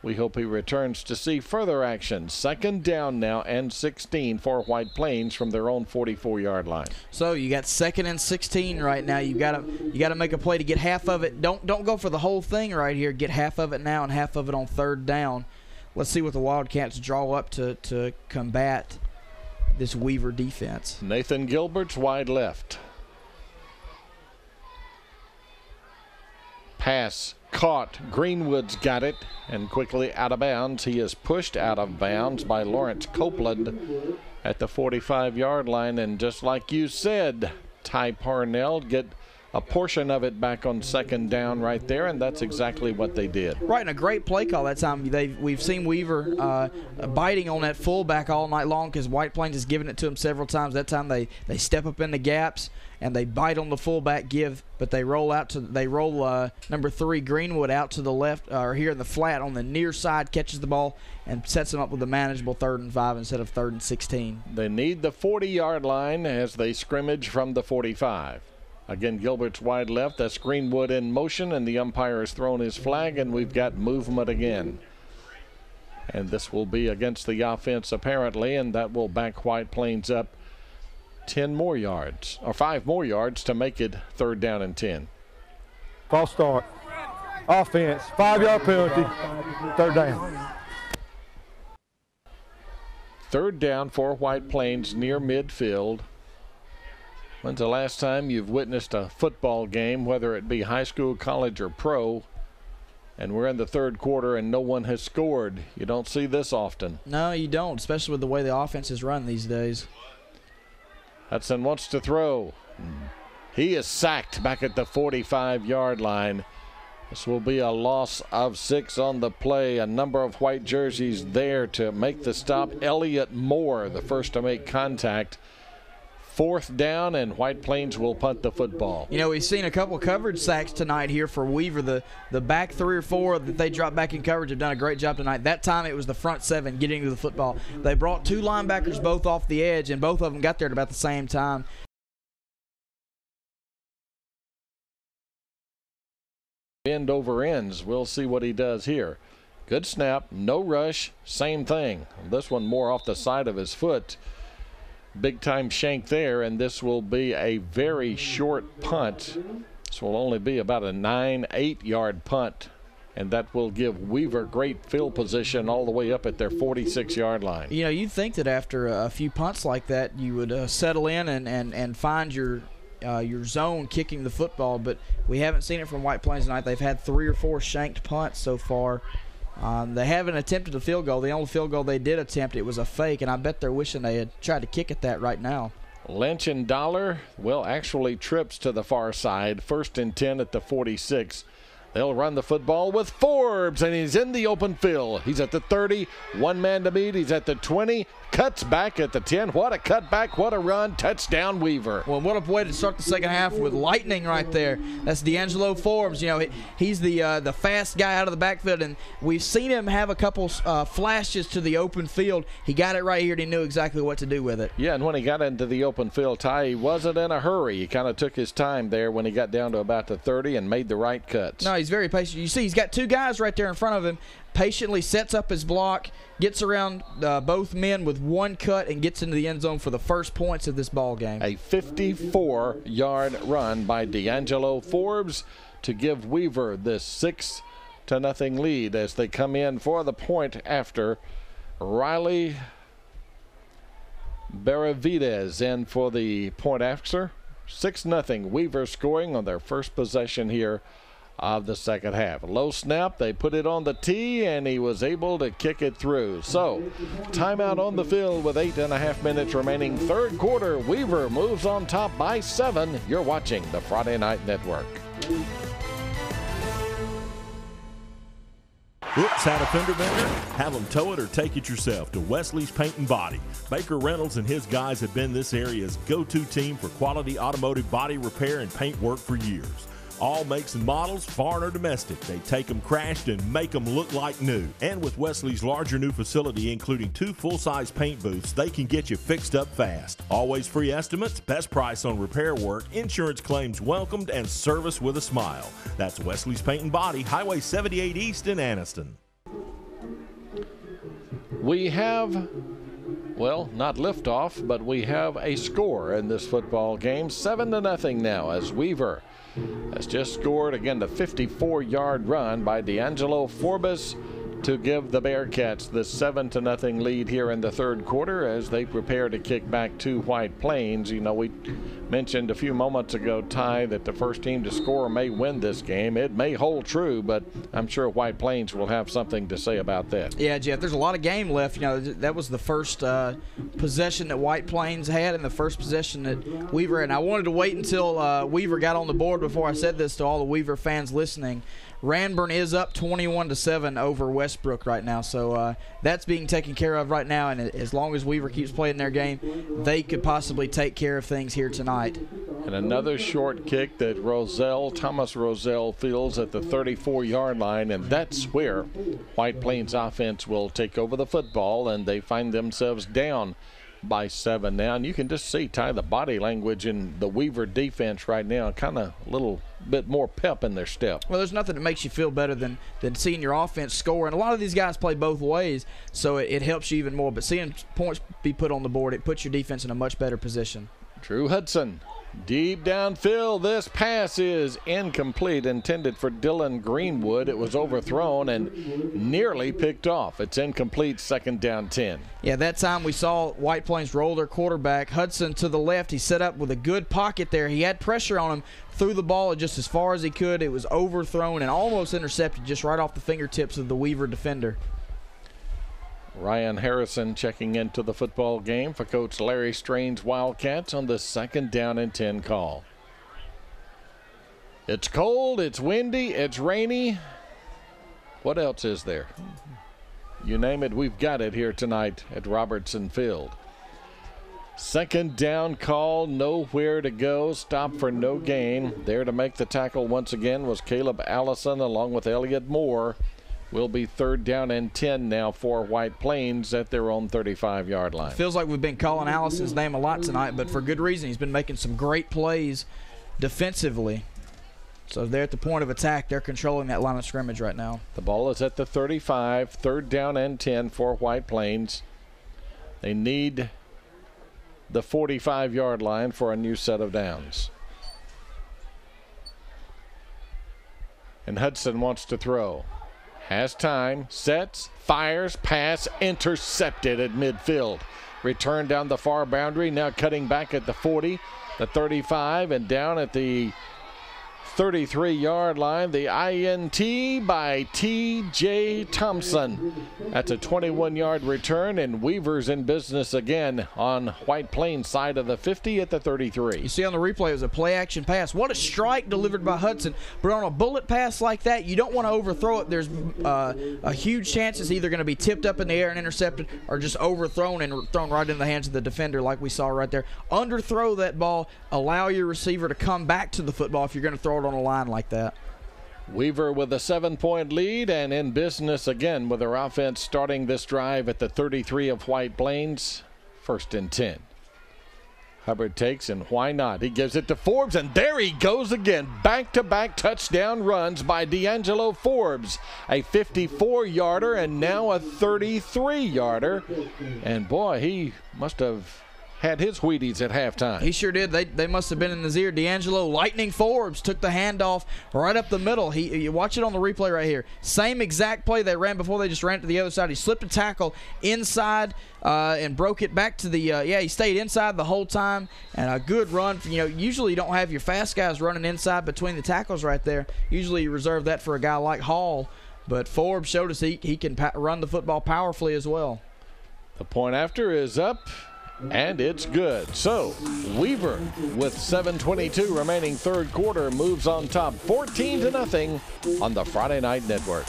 Speaker 1: we hope he returns to see further action. 2nd down now and 16 for White Plains from their own 44-yard line.
Speaker 2: So you got 2nd and 16 right now. You got to make a play to get half of it. Don't go for the whole thing right here. Get half of it now and half of it on 3rd down. Let's see what the Wildcats draw up to combat this Weaver defense.
Speaker 1: Nathan Gilbert's wide left. Pass caught. Greenwood's got it, and quickly out of bounds. He is pushed out of bounds by Lawrence Copeland at the 45-yard line, and just like you said, Ty Parnell, get a portion of it back on second down right there, and that's exactly what they did.
Speaker 2: Right, and a great play call that time. We've seen Weaver biting on that fullback all night long because White Plains has given it to him several times. That time they step up in the gaps and they bite on the fullback give, but they roll number 3 Greenwood out to the left, or here in the flat on the near side, catches the ball and sets them up with a manageable 3rd and 5 instead of 3rd and 16.
Speaker 1: They need the 40-yard line as they scrimmage from the 45. Again, Gilbert's wide left. That's Greenwood in motion, and the umpire has thrown his flag, and we've got movement again. And this will be against the offense, apparently, and that will back White Plains up 10 more yards, or 5 more yards to make it 3rd down and 10.
Speaker 5: False start. Offense, 5-yard penalty, 3rd down.
Speaker 1: 3rd down for White Plains near midfield. When's the last time you've witnessed a football game, whether it be high school, college, or pro, and we're in the 3rd quarter and no one has scored? You don't see this often.
Speaker 2: No, you don't, especially with the way the offense is run these days.
Speaker 1: Hudson wants to throw. He is sacked back at the 45-yard line. This will be a loss of 6 on the play. A number of white jerseys there to make the stop. Elliott Moore, the first to make contact. 4th down, and White Plains will punt the football.
Speaker 2: You know, we've seen a couple coverage sacks tonight here for Weaver. The back 3 or 4 that they dropped back in coverage have done a great job tonight. That time it was the front 7 getting to the football. They brought 2 linebackers both off the edge, and both of them got there at about the same time.
Speaker 1: End over ends. We'll see what he does here. Good snap, no rush, same thing. This one more off the side of his foot. Big time shank there, and this will be a very short punt. This will only be about a 9-8 yard punt, and that will give Weaver great field position all the way up at their 46-yard line.
Speaker 2: You know, you'd think that after a few punts like that, you would settle in and find your zone kicking the football, but we haven't seen it from White Plains tonight. They've had 3 or 4 shanked punts so far. They haven't attempted a field goal. The only field goal they did attempt, it was a fake, and I bet they're wishing they had tried to kick at that right now.
Speaker 1: Lynch and Dollar, well, actually trips to the far side. 1st and 10 at the 46. They'll run the football with Forbes, and he's in the open field. He's at the 30, 1 man to beat. He's at the 20, cuts back at the 10. What a cutback, what a run, touchdown Weaver.
Speaker 2: Well, what a way to start the second half with lightning right there. That's D'Angelo Forbes. You know, he's the fast guy out of the backfield, and we've seen him have a couple flashes to the open field. He got it right here, and he knew exactly what to do with it.
Speaker 1: Yeah, and when he got into the open field, Ty, he wasn't in a hurry. He kind of took his time there when he got down to about the 30 and made the right cuts.
Speaker 2: No, he's very patient. You see, he's got 2 guys right there in front of him. Patiently sets up his block, gets around both men with 1 cut, and gets into the end zone for the first points of this ball game.
Speaker 1: A 54-yard run by D'Angelo Forbes to give Weaver this 6-0 lead as they come in for the point after. Riley Benavides in for the point after. 6-0 Weaver scoring on their first possession here of the second half. Low snap, they put it on the tee, and he was able to kick it through. So, timeout on the field with 8.5 minutes remaining. 3rd quarter, Weaver moves on top by 7. You're watching the Friday Night Network.
Speaker 3: Oops, had a fender bender? Have them tow it or take it yourself to Wesley's Paint and Body. Baker Reynolds and his guys have been this area's go-to team for quality automotive body repair and paint work for years. All makes and models, foreign or domestic. They take them crashed and make them look like new. And with Wesley's larger new facility, including 2 full-size paint booths, they can get you fixed up fast. Always free estimates, best price on repair work, insurance claims welcomed, and service with a smile. That's Wesley's Paint and Body, Highway 78 East in Anniston.
Speaker 1: We have, well, not liftoff, but we have a score in this football game. 7-0 now as Weaver has just scored again the 54-yard run by D'Angelo Forbes to give the Bearcats the 7-0 lead here in the third quarter as they prepare to kick back to White Plains. You know, we mentioned a few moments ago, Ty, that the first team to score may win this game. It may hold true, but I'm sure White Plains will have something to say about that.
Speaker 2: Yeah, Jeff, there's a lot of game left. You know, that was the first possession that White Plains had and the first possession that Weaver had. And I wanted to wait until Weaver got on the board before I said this to all the Weaver fans listening. Ranburne is up 21-7 over Westbrook right now, so that's being taken care of right now, and as long as Weaver keeps playing their game, they could possibly take care of things here tonight.
Speaker 1: And another short kick that Thomas Roselle fields at the 34-yard line, and that's where White Plains offense will take over the football, and they find themselves down by 7 now. And you can just see, Ty, the body language in the Weaver defense right now, kind of a little bit more pep in their step.
Speaker 2: Well, there's nothing that makes you feel better than seeing your offense score. And a lot of these guys play both ways, so it helps you even more. But seeing points be put on the board, it puts your defense in a much better position.
Speaker 1: Drew Hudson, deep downfield. This pass is incomplete, intended for Dylan Greenwood. It was overthrown and nearly picked off. It's incomplete, 2nd down 10.
Speaker 2: Yeah, that time we saw White Plains roll their quarterback. Hudson to the left. He set up with a good pocket there. He had pressure on him, threw the ball just as far as he could. It was overthrown and almost intercepted just right off the fingertips of the Weaver defender.
Speaker 1: Ryan Harrison checking into the football game for Coach Larry Strain's Wildcats on the 2nd down and 10 call. It's cold, it's windy, it's rainy. What else is there? You name it, we've got it here tonight at Robertson Field. 2nd down call, nowhere to go, stop for no gain. There to make the tackle once again was Caleb Allison along with Elliott Moore. Will be 3rd down and 10 now for White Plains at their own 35-yard line.
Speaker 2: Feels like we've been calling Allison's name a lot tonight, but for good reason. He's been making some great plays defensively. So they're at the point of attack. They're controlling that line of scrimmage right now.
Speaker 1: The ball is at the 35, 3rd down and 10 for White Plains. They need the 45-yard line for a new set of downs. And Hudson wants to throw. Has time, sets, fires, pass, intercepted at midfield. Return down the far boundary, now cutting back at the 40, the 35, and down at the 33-yard line. The INT by T.J. Thompson. That's a 21-yard return, and Weaver's in business again on White Plains side of the 50 at the 33.
Speaker 2: You see on the replay, it was a play-action pass. What a strike delivered by Hudson. But on a bullet pass like that, you don't want to overthrow it. There's a huge chance it's either going to be tipped up in the air and intercepted or just overthrown and thrown right in the hands of the defender like we saw right there. Underthrow that ball. Allow your receiver to come back to the football if you're going to throw it on a line like that.
Speaker 1: Weaver with a 7-point lead and in business again with their offense starting this drive at the 33 of White Plains. 1st and 10. Hubbard takes, and why not? He gives it to Forbes, and there he goes again. Back-to-back touchdown runs by D'Angelo Forbes. A 54-yarder and now a 33-yarder. And boy, he must have had his Wheaties at halftime.
Speaker 2: He sure did. They must have been in his ear. D'Angelo Lightning Forbes took the handoff right up the middle. You watch it on the replay right here. Same exact play they ran before. They just ran it to the other side. He slipped a tackle inside and broke it back to the he stayed inside the whole time, and a good run. Usually you don't have your fast guys running inside between the tackles right there. Usually you reserve that for a guy like Hall, but Forbes showed us he can run the football powerfully as well.
Speaker 1: The point after is up, and it's good. So Weaver, with 7:22 remaining third quarter, moves on top 14-0 on the Friday Night Network.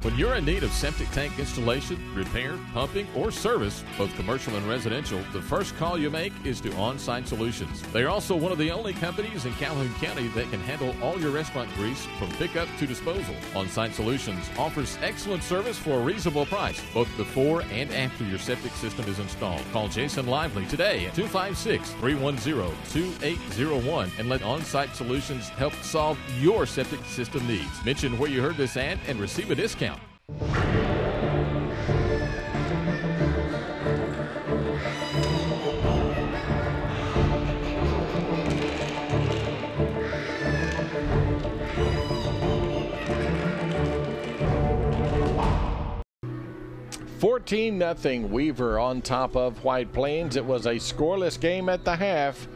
Speaker 11: When you're in need of septic tank installation, repair, pumping, or service, both commercial and residential, the first call you make is to On-Site Solutions. They are also one of the only companies in Calhoun County that can handle all your restaurant grease from pickup to disposal. On-Site Solutions offers excellent service for a reasonable price, both before and after your septic system is installed. Call Jason Lively today at 256-310-2801 and let On-Site Solutions help solve your septic system needs. Mention where you heard this ad and receive a discount.
Speaker 1: 14-0 Weaver on top of White Plains. It was a scoreless game at the half,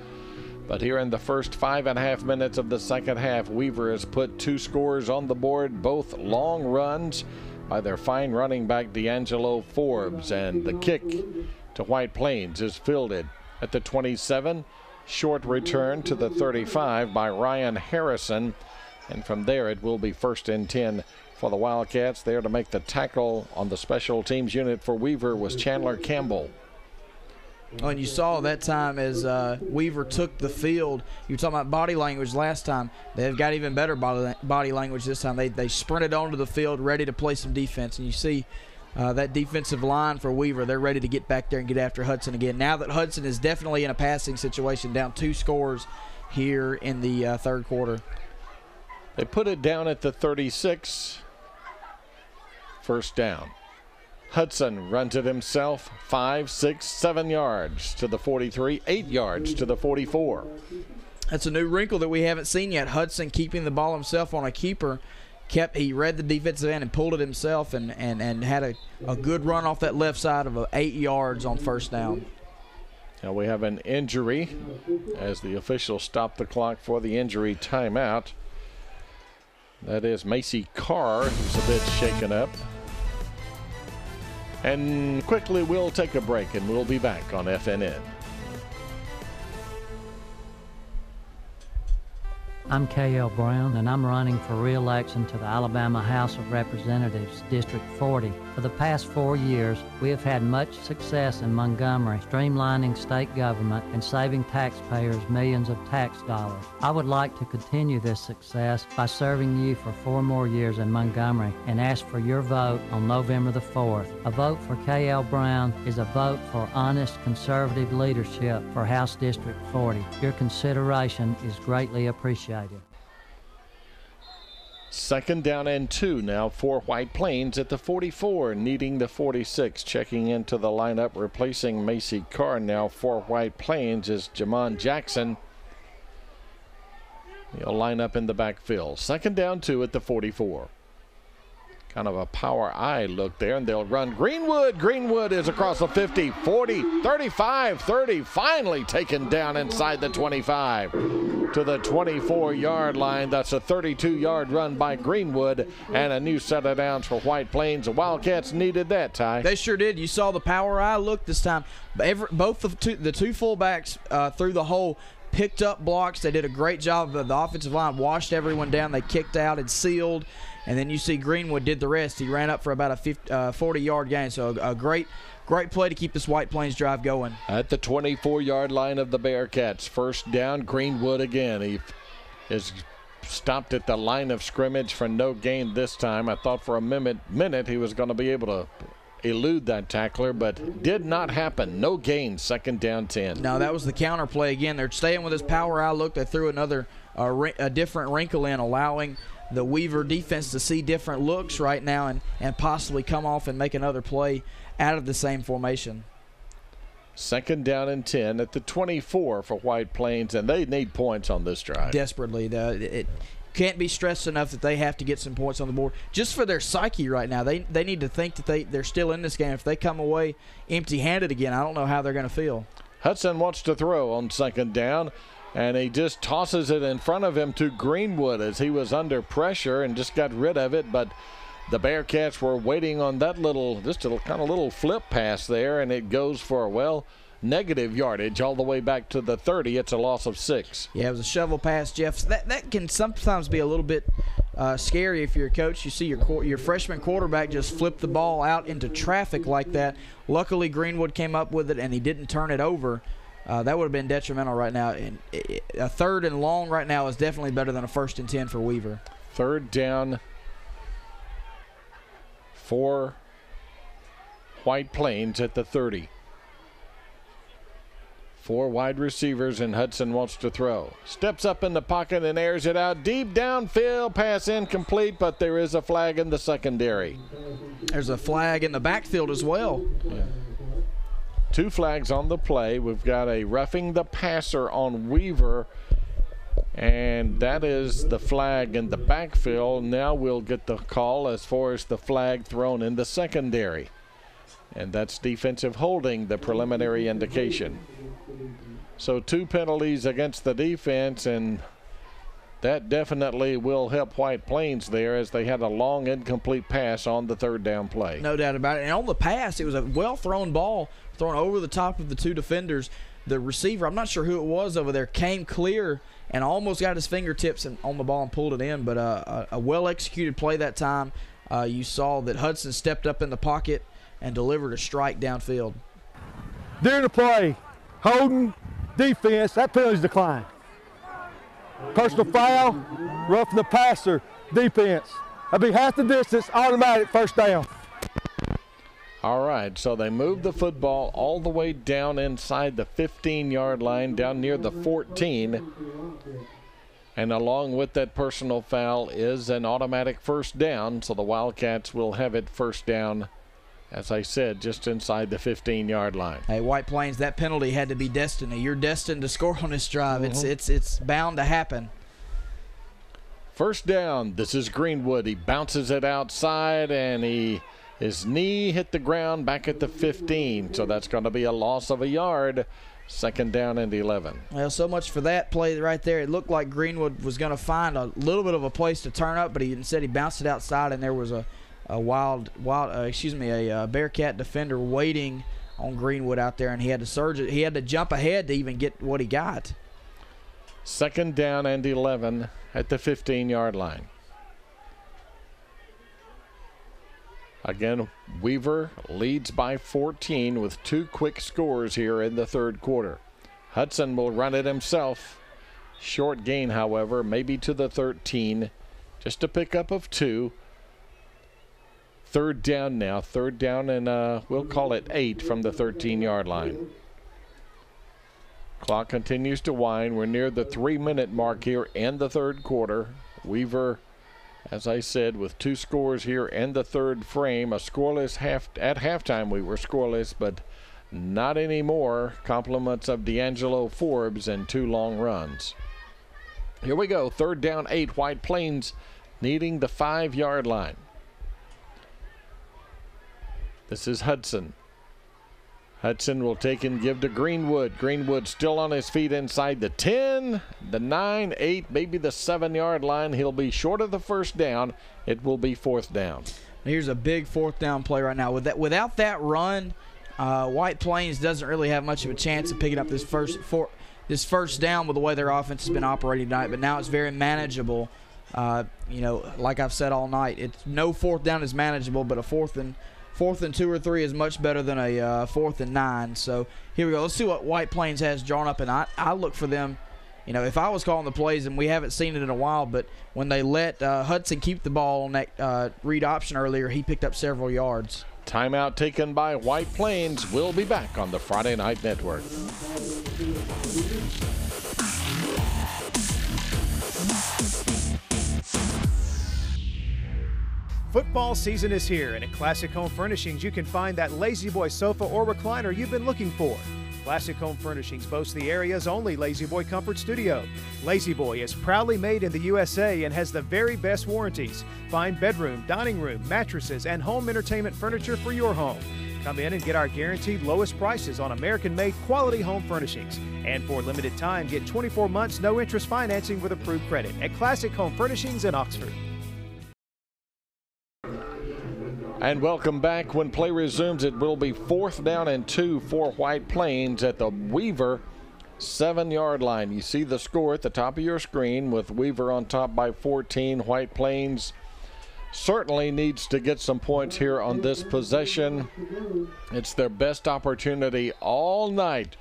Speaker 1: but here in the first 5.5 minutes of the second half, Weaver has put 2 scores on the board, both long runs by their fine running back D'Angelo Forbes, and the kick to White Plains is fielded at the 27. Short return to the 35 by Ryan Harrison, and from there it will be 1st and 10 for the Wildcats. There to make the tackle on the special teams unit for Weaver was Chandler Campbell.
Speaker 2: Oh, and you saw that time as Weaver took the field. You were talking about body language last time. They've got even better body language this time. They sprinted onto the field ready to play some defense. And you see that defensive line for Weaver, they're ready to get back there and get after Hudson again. Now that Hudson is definitely in a passing situation, down 2 scores here in the third quarter.
Speaker 1: They put it down at the 36. First down. Hudson runs it himself 5, 6, 7 yards to the 43, 8 yards to the 44.
Speaker 2: That's a new wrinkle that we haven't seen yet. Hudson keeping the ball himself on a keeper. He read the defensive end and pulled it himself and had a good run off that left side of 8 yards on first down.
Speaker 1: Now we have an injury as the officials stop the clock for the injury timeout. That is Macy Carr, who's a bit shaken up. And quickly we'll take a break and we'll be back on FNN.
Speaker 4: I'm K.L. Brown, and I'm running for re-election to the Alabama House of Representatives, District 40. For the past 4 years, we have had much success in Montgomery, streamlining state government and saving taxpayers millions of tax dollars. I would like to continue this success by serving you for 4 more years in Montgomery and ask for your vote on November the 4th. A vote for K.L. Brown is a vote for honest conservative leadership for House District 40. Your consideration is greatly appreciated.
Speaker 1: 2nd down and 2 now for White Plains at the 44, needing the 46. Checking into the lineup, replacing Macy Carr now for White Plains is Jamon Jackson. He'll line up in the backfield. 2nd down 2 at the 44. Kind of a power eye look there, and they'll run Greenwood. Greenwood is across the 50, 40, 35, 30, finally taken down inside the 25 to the 24-yard line. That's a 32-yard run by Greenwood and a new set of downs for White Plains. The Wildcats needed that, Ty.
Speaker 2: They sure did. You saw the power eye look this time. Both the two fullbacks through the hole picked up blocks. They did a great job. The offensive line washed everyone down. They kicked out and sealed. And then you see Greenwood did the rest. He ran up for about a 40-yard gain. So a great play to keep this White Plains drive going. At the 24-yard line of the Bearcats, 1st down, Greenwood again. He is stopped at the line of scrimmage for no gain this time. I thought for a minute he was going to be able to elude that tackler, but did not happen. No gain, 2nd down 10. No, that was the counter play again. They're staying with this power eye look. They threw another a different wrinkle in, allowing the Weaver defense to see different looks right now and possibly come off and make another play out of the same formation.
Speaker 1: 2nd down and 10 at the 24 for White Plains, and they need points on this drive.
Speaker 2: Desperately. It can't be stressed enough that they have to get some points on the board. Just for their psyche right now, they need to think that they're still in this game. If they come away empty-handed again, I don't know how they're going to feel.
Speaker 1: Hudson wants to throw on 2nd down, and he just tosses it in front of him to Greenwood as he was under pressure and just got rid of it. But the Bearcats were waiting on that little flip pass there, and it goes for, negative yardage all the way back to the 30. It's a loss of 6.
Speaker 2: Yeah, it was a shovel pass, Jeff. That can sometimes be a little bit scary if you're a coach. You see your freshman quarterback just flip the ball out into traffic like that. Luckily, Greenwood came up with it, and he didn't turn it over. That would have been detrimental right now. And a 3rd and long right now is definitely better than a 1st and 10 for Weaver.
Speaker 1: 3rd down for White Plains at the 30. 4 wide receivers, and Hudson wants to throw. Steps up in the pocket and airs it out deep downfield. Pass incomplete, but there is a flag in the secondary.
Speaker 2: There's a flag in the backfield as well.
Speaker 1: Yeah. 2 flags on the play. We've got a roughing the passer on Weaver, and that is the flag in the backfield. Now we'll get the call as far as the flag thrown in the secondary. And that's defensive holding, the preliminary indication. So 2 penalties against the defense, and that definitely will help White Plains there, as they had a long incomplete pass on the 3rd down play.
Speaker 2: No doubt about it. And on the pass, it was a well-thrown ball thrown over the top of the 2 defenders. The receiver, I'm not sure who it was over there, came clear and almost got his fingertips on the ball and pulled it in. But a well-executed play that time. You saw that Hudson stepped up in the pocket and delivered a strike downfield.
Speaker 5: During the play, holding, defense, that penalty's declined. Personal foul, roughing the passer, defense. That'd be half the distance, automatic, 1st down.
Speaker 1: All right, so they moved the football all the way down inside the 15-yard line, down near the 14. And along with that personal foul is an automatic 1st down, so the Wildcats will have it 1st down, as I said, just inside the 15-yard line.
Speaker 2: Hey, White Plains, that penalty had to be destiny. You're destined to score on this drive. It's bound to happen.
Speaker 1: 1st down. This is Greenwood. He bounces it outside, and his knee hit the ground back at the 15. So that's going to be a loss of a yard. 2nd down and 11.
Speaker 2: Well, so much for that play right there. It looked like Greenwood was going to find a little bit of a place to turn up, but instead he bounced it outside, and there was a Bearcat defender waiting on Greenwood out there, and he had to surge it. He had to jump ahead to even get what he got.
Speaker 1: 2nd down and 11 at the 15-yard line. Again, Weaver leads by 14 with 2 quick scores here in the 3rd quarter. Hudson will run it himself. Short gain, however, maybe to the 13. Just a pickup of 2. 3rd down now. 3rd down and we'll call it 8 from the 13-yard line. Clock continues to wind. We're near the 3-minute mark here in the 3rd quarter. Weaver, as I said, with 2 scores here in the 3rd frame. A scoreless at halftime. We were scoreless, but not anymore. Compliments of D'Angelo Forbes and 2 long runs. Here we go. 3rd down, 8. White Plains needing the 5-yard line. This is Hudson. Hudson will take and give to Greenwood. Greenwood still on his feet inside the 10, the 9, 8, maybe the 7-yard line. He'll be short of the 1st down. It will be 4th down.
Speaker 2: Here's a big 4th down play right now. Without that run, White Plains doesn't really have much of a chance of picking up this first down with the way their offense has been operating tonight. But now it's very manageable. Like I've said all night, it's no 4th down is manageable, but a 4th and 2 or 3 is much better than a 4th and 9. So here we go. Let's see what White Plains has drawn up, and I look for them. If I was calling the plays, and we haven't seen it in a while, but when they let Hudson keep the ball on that read option earlier, he picked up several yards.
Speaker 1: Timeout taken by White Plains. We'll be back on the Friday Night Network.
Speaker 15: Football season is here, and at Classic Home Furnishings, you can find that Lazy Boy sofa or recliner you've been looking for. Classic Home Furnishings boasts the area's only Lazy Boy Comfort Studio. Lazy Boy is proudly made in the USA and has the very best warranties. Find bedroom, dining room, mattresses, and home entertainment furniture for your home. Come in and get our guaranteed lowest prices on American-made quality home furnishings. And for a limited time, get 24 months no-interest financing with approved credit at Classic Home Furnishings in Oxford.
Speaker 1: And welcome back. When play resumes, it will be 4th down and 2 for White Plains at the Weaver 7-yard line. You see the score at the top of your screen with Weaver on top by 14. White Plains certainly needs to get some points here on this possession. It's their best opportunity all night.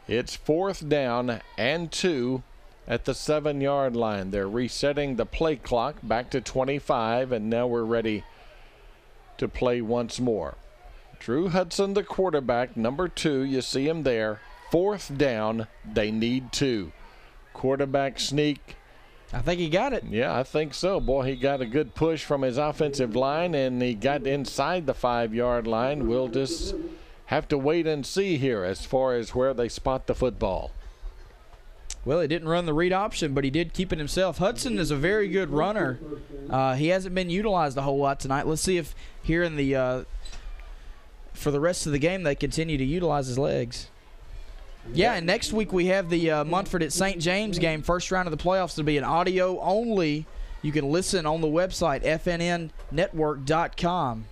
Speaker 1: It's 4th down and 2 at the 7-yard line. They're resetting the play clock back to 25, and now we're ready to play once more. Drew Hudson, the quarterback, number 2. You see him there. 4th down. They need 2. Quarterback sneak.
Speaker 2: I think he got it.
Speaker 1: Yeah, I think so. Boy, he got a good push from his offensive line, and he got inside the 5-yard line. We'll just have to wait and see here as far as where they spot the football.
Speaker 2: Well, he didn't run the read option, but he did keep it himself. Hudson is a very good runner. He hasn't been utilized a whole lot tonight. Let's see if here in the for the rest of the game, they continue to utilize his legs. Yeah, and next week we have the Munford at St. James game, first round of the playoffs. It'll be an audio only. You can listen on the website, FNNnetwork.com.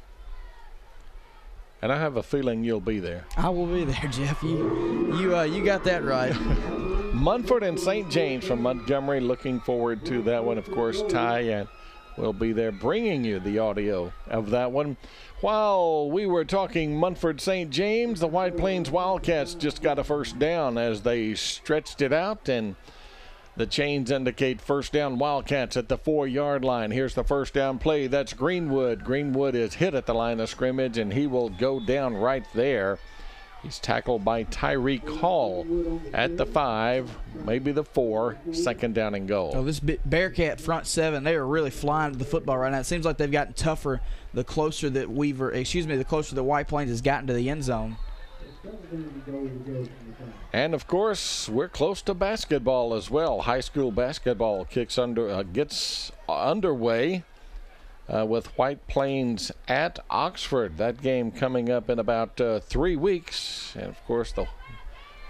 Speaker 1: And I have a feeling you'll be there.
Speaker 2: I will be there, Jeff. You got that right.
Speaker 1: Munford and St. James from Montgomery. Looking forward to that one. Of course, Ty will be there bringing you the audio of that one. While we were talking Munford St. James, the White Plains Wildcats just got a first down as they stretched it out, and the chains indicate first down Wildcats at the 4-yard line. Here's the first down play. That's Greenwood. Greenwood is hit at the line of scrimmage, and he will go down right there. He's tackled by Tyreek Hall at the 5, maybe the 4, second down and goal.
Speaker 2: Oh, this Bearcat front 7, they are really flying to the football right now. It seems like they've gotten tougher the closer that the closer that White Plains has gotten to the end zone.
Speaker 1: And of course, we're close to basketball as well. High school basketball gets underway with White Plains at Oxford. That game coming up in about 3 weeks. And of course, the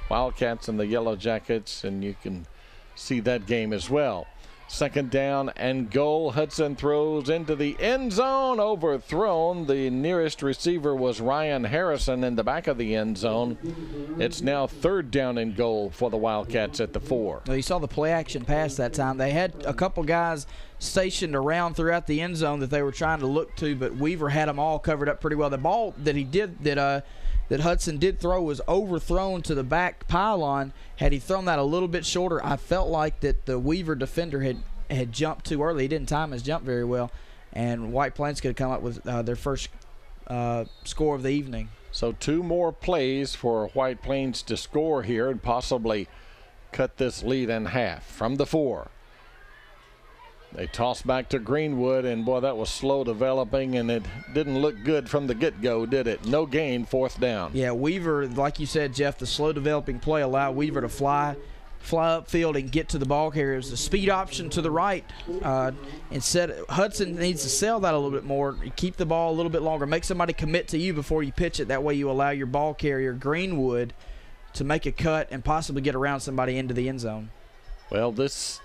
Speaker 1: Wildcats and the Yellow Jackets, and you can see that game as well. Second down and goal. Hudson throws into the end zone, overthrown. The nearest receiver was Ryan Harrison in the back of the end zone. It's now third down and goal for the Wildcats at the 4.
Speaker 2: Well, you saw the play action pass that time. They had a couple guys stationed around throughout the end zone that they were trying to look to, but Weaver had them all covered up pretty well. The ball that Hudson did throw was overthrown to the back pylon. Had he thrown that a little bit shorter, I felt like that the Weaver defender had jumped too early. He didn't time his jump very well, and White Plains could have come up with their first score of the evening.
Speaker 1: So 2 more plays for White Plains to score here and possibly cut this lead in half. From the 4. They toss back to Greenwood, and boy, that was slow developing, and it didn't look good from the get-go, did it? No gain, fourth down.
Speaker 2: Yeah, Weaver, like you said, Jeff, the slow developing play allowed Weaver to fly upfield and get to the ball carriers. The speed option to the right. Instead, Hudson needs to sell that a little bit more, keep the ball a little bit longer, make somebody commit to you before you pitch it. That way you allow your ball carrier, Greenwood, to make a cut and possibly get around somebody into the end zone.
Speaker 1: Well, this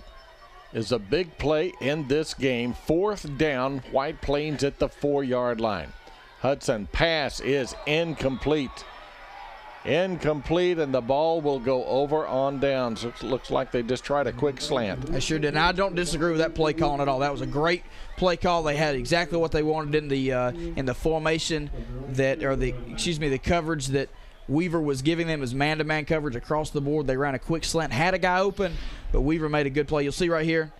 Speaker 1: is a big play in this game. Fourth down, White Plains at the 4-yard line. Hudson pass is incomplete. Incomplete, and the ball will go over on downs. So it looks like they just tried a quick slant.
Speaker 2: I sure did. And I don't disagree with that play calling at all. That was a great play call. They had exactly what they wanted in the formation the coverage that Weaver was giving them as man-to-man coverage across the board. They ran a quick slant, had a guy open, but Weaver made a good play. You'll see right here,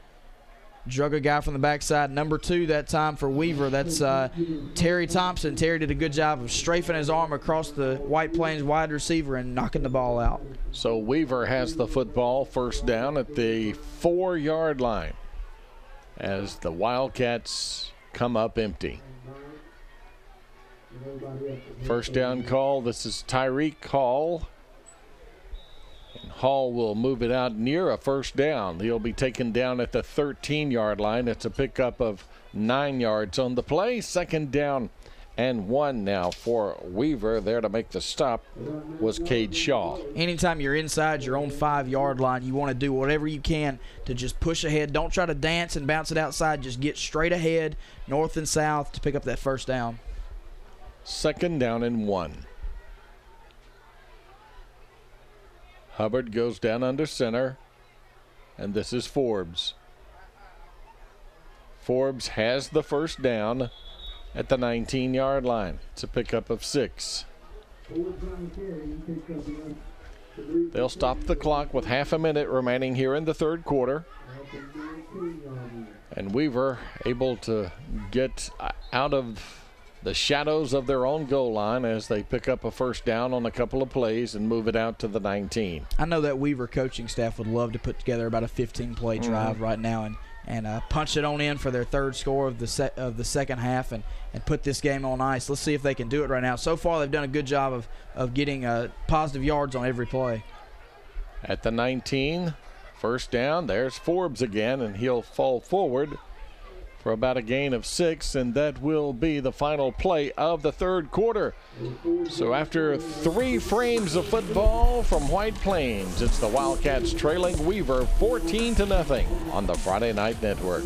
Speaker 2: drug a guy from the backside. Number 2 that time for Weaver. That's Terry Thompson. Terry did a good job of strafing his arm across the White Plains wide receiver and knocking the ball out.
Speaker 1: So Weaver has the football, first down at the 4-yard line as the Wildcats come up empty. First down call. This is Tyreek Hall. And Hall will move it out near a first down. He'll be taken down at the 13-yard line. It's a pickup of 9 yards on the play. Second down and 1 now for Weaver. There to make the stop was Cade Shaw.
Speaker 2: Anytime you're inside your own 5-yard line, you want to do whatever you can to just push ahead. Don't try to dance and bounce it outside. Just get straight ahead, north and south, to pick up that first down.
Speaker 1: Second down and 1. Hubbard goes down under center, and this is Forbes. Forbes has the first down at the 19-yard line. It's a pickup of 6. They'll stop the clock with half a minute remaining here in the third quarter. And Weaver able to get out of the shadows of their own goal line as they pick up a first down on a couple of plays and move it out to the 19.
Speaker 2: I know that Weaver coaching staff would love to put together about a 15-play drive right now and punch it on in for their third score of the second half and put this game on ice. Let's see if they can do it right now. So far, they've done a good job of getting positive yards on every play.
Speaker 1: At the 19, first down, there's Forbes again, and he'll fall forward for about a gain of 6, and that will be the final play of the third quarter. So after 3 frames of football from White Plains, it's the Wildcats trailing Weaver 14-0 on the Friday Night Network.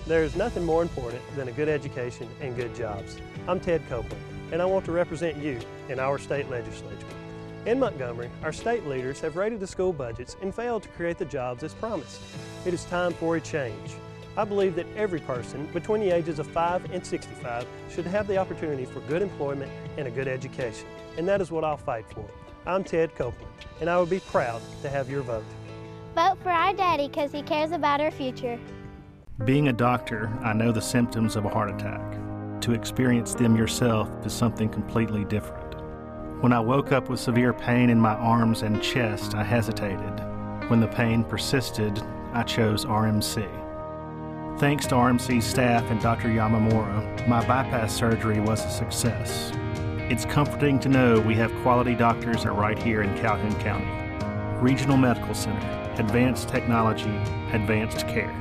Speaker 12: There's nothing more important than a good education and good jobs. I'm Ted Copeland, and I want to represent you in our state legislature. In Montgomery, our state leaders have raided the school budgets and failed to create the jobs as promised. It is time for a change. I believe that every person between the ages of 5 and 65 should have the opportunity for good employment and a good education, and that is what I'll fight for. I'm Ted Copeland, and I would be proud to have your vote.
Speaker 13: Vote for our daddy because he cares about our future.
Speaker 16: Being a doctor, I know the symptoms of a heart attack. To experience them yourself is something completely different. When I woke up with severe pain in my arms and chest, I hesitated. When the pain persisted, I chose RMC. Thanks to RMC's staff and Dr. Yamamura, my bypass surgery was a success. It's comforting to know we have quality doctors right here in Calhoun County. Regional Medical Center, advanced technology, advanced care.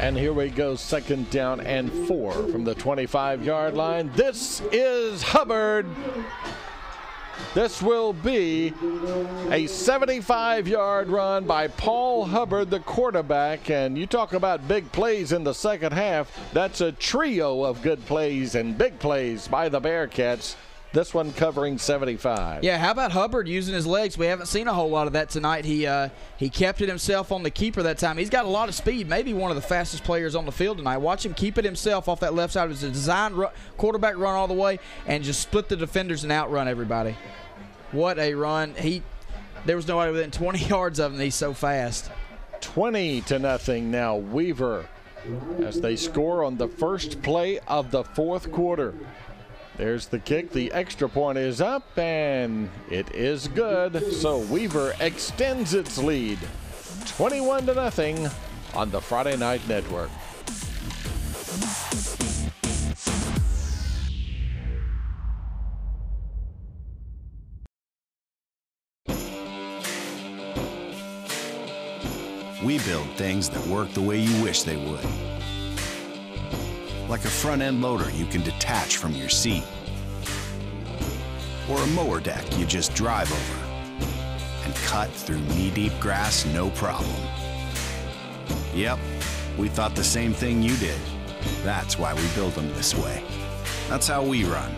Speaker 1: And here we go, 2nd down and 4 from the 25-yard line. This is Hubbard. This will be a 75-yard run by Paul Hubbard, the quarterback. And you talk about big plays in the second half. That's a trio of good plays and big plays by the Bearcats. This one covering 75.
Speaker 2: Yeah, how about Hubbard using his legs? We haven't seen a whole lot of that tonight. He kept it himself on the keeper that time. He's got a lot of speed, maybe one of the fastest players on the field tonight. Watch him keep it himself off that left side. It was a designed quarterback run all the way and just split the defenders and outrun everybody. What a run. There was nobody within 20 yards of him. He's so fast.
Speaker 1: 20-0 now, Weaver, as they score on the first play of the fourth quarter. There's the kick. The extra point is up, and it is good. So Weaver extends its lead, 21-0 on the Friday Night Network.
Speaker 17: We build things that work the way you wish they would. Like a front-end loader you can detach from your seat. Or a mower deck you just drive over and cut through knee-deep grass no problem. Yep, we thought the same thing you did. That's why we build them this way. That's how we run.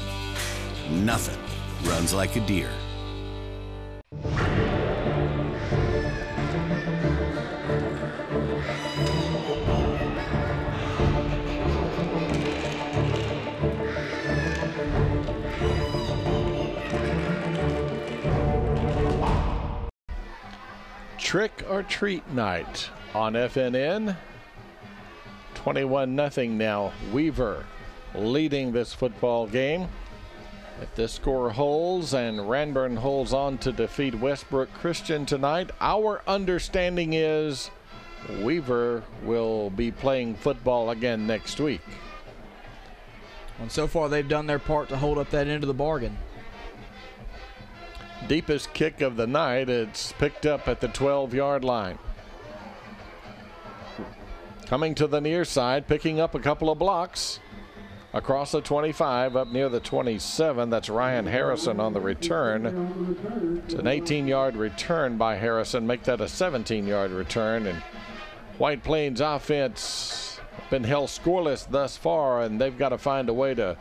Speaker 17: Nothing runs like a deer.
Speaker 1: Trick or treat night on FNN. 21-0 now. Weaver leading this football game. If this score holds and Ranburne holds on to defeat Westbrook Christian tonight, our understanding is Weaver will be playing football again next week.
Speaker 2: And so far they've done their part to hold up that end of the bargain.
Speaker 1: Deepest kick of the night. It's picked up at the 12-yard line. Coming to the near side, picking up a couple of blocks across the 25 up near the 27. That's Ryan Harrison on the return. It's an 18-yard return by Harrison. Make that a 17-yard return. And White Plains offense been held scoreless thus far, and they've got to find a way to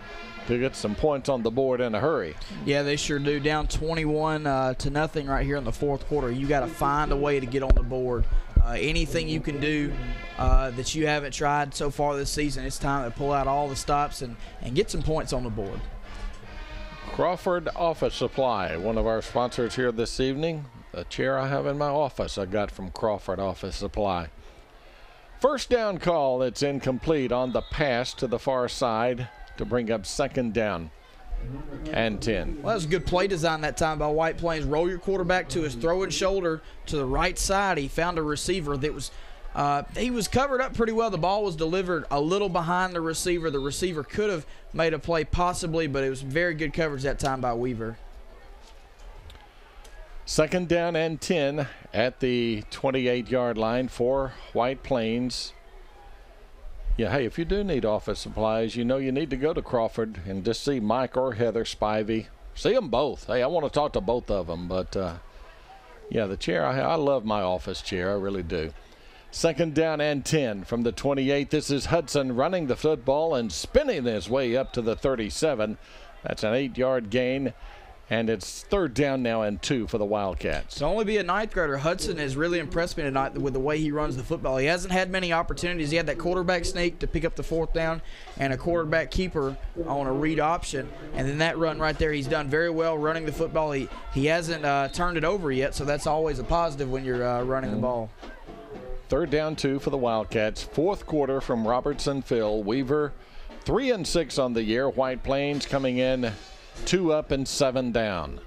Speaker 1: get some points on the board in a hurry.
Speaker 2: Yeah, they sure do. Down 21-0 right here in the fourth quarter. You got to find a way to get on the board. Anything you can do that you haven't tried so far this season, it's time to pull out all the stops and get some points on the board.
Speaker 1: Crawford Office Supply, one of our sponsors here this evening. The chair I have in my office I got from Crawford Office Supply. First down call. It's incomplete on the pass to the far side to bring up 2nd down. and 10.
Speaker 2: Well, that was a good play design that time by White Plains. Roll your quarterback to his throwing shoulder to the right side. He found a receiver that was he was covered up pretty well. The ball was delivered a little behind the receiver. The receiver could have made a play possibly, but it was very good coverage that time by Weaver.
Speaker 1: 2nd down and 10 at the 28-yard line for White Plains. Yeah, hey, if you do need office supplies, you know you need to go to Crawford and just see Mike or Heather Spivey. See them both. Hey, I want to talk to both of them. But, yeah, the chair, I love my office chair. I really do. 2nd down and 10 from the 28. This is Hudson running the football and spinning his way up to the 37. That's an 8-yard gain. And it's 3rd down now and 2 for the Wildcats.
Speaker 2: To only be a 9th grader, Hudson has really impressed me tonight with the way he runs the football. He hasn't had many opportunities. He had that quarterback sneak to pick up the 4th down and a quarterback keeper on a read option. And then that run right there, he's done very well running the football. He hasn't turned it over yet, so that's always a positive when you're running the ball.
Speaker 1: 3rd down 2 for the Wildcats. 4th quarter from Robertson Field. Weaver 3-6 on the year. White Plains coming in 2 up and 7 down.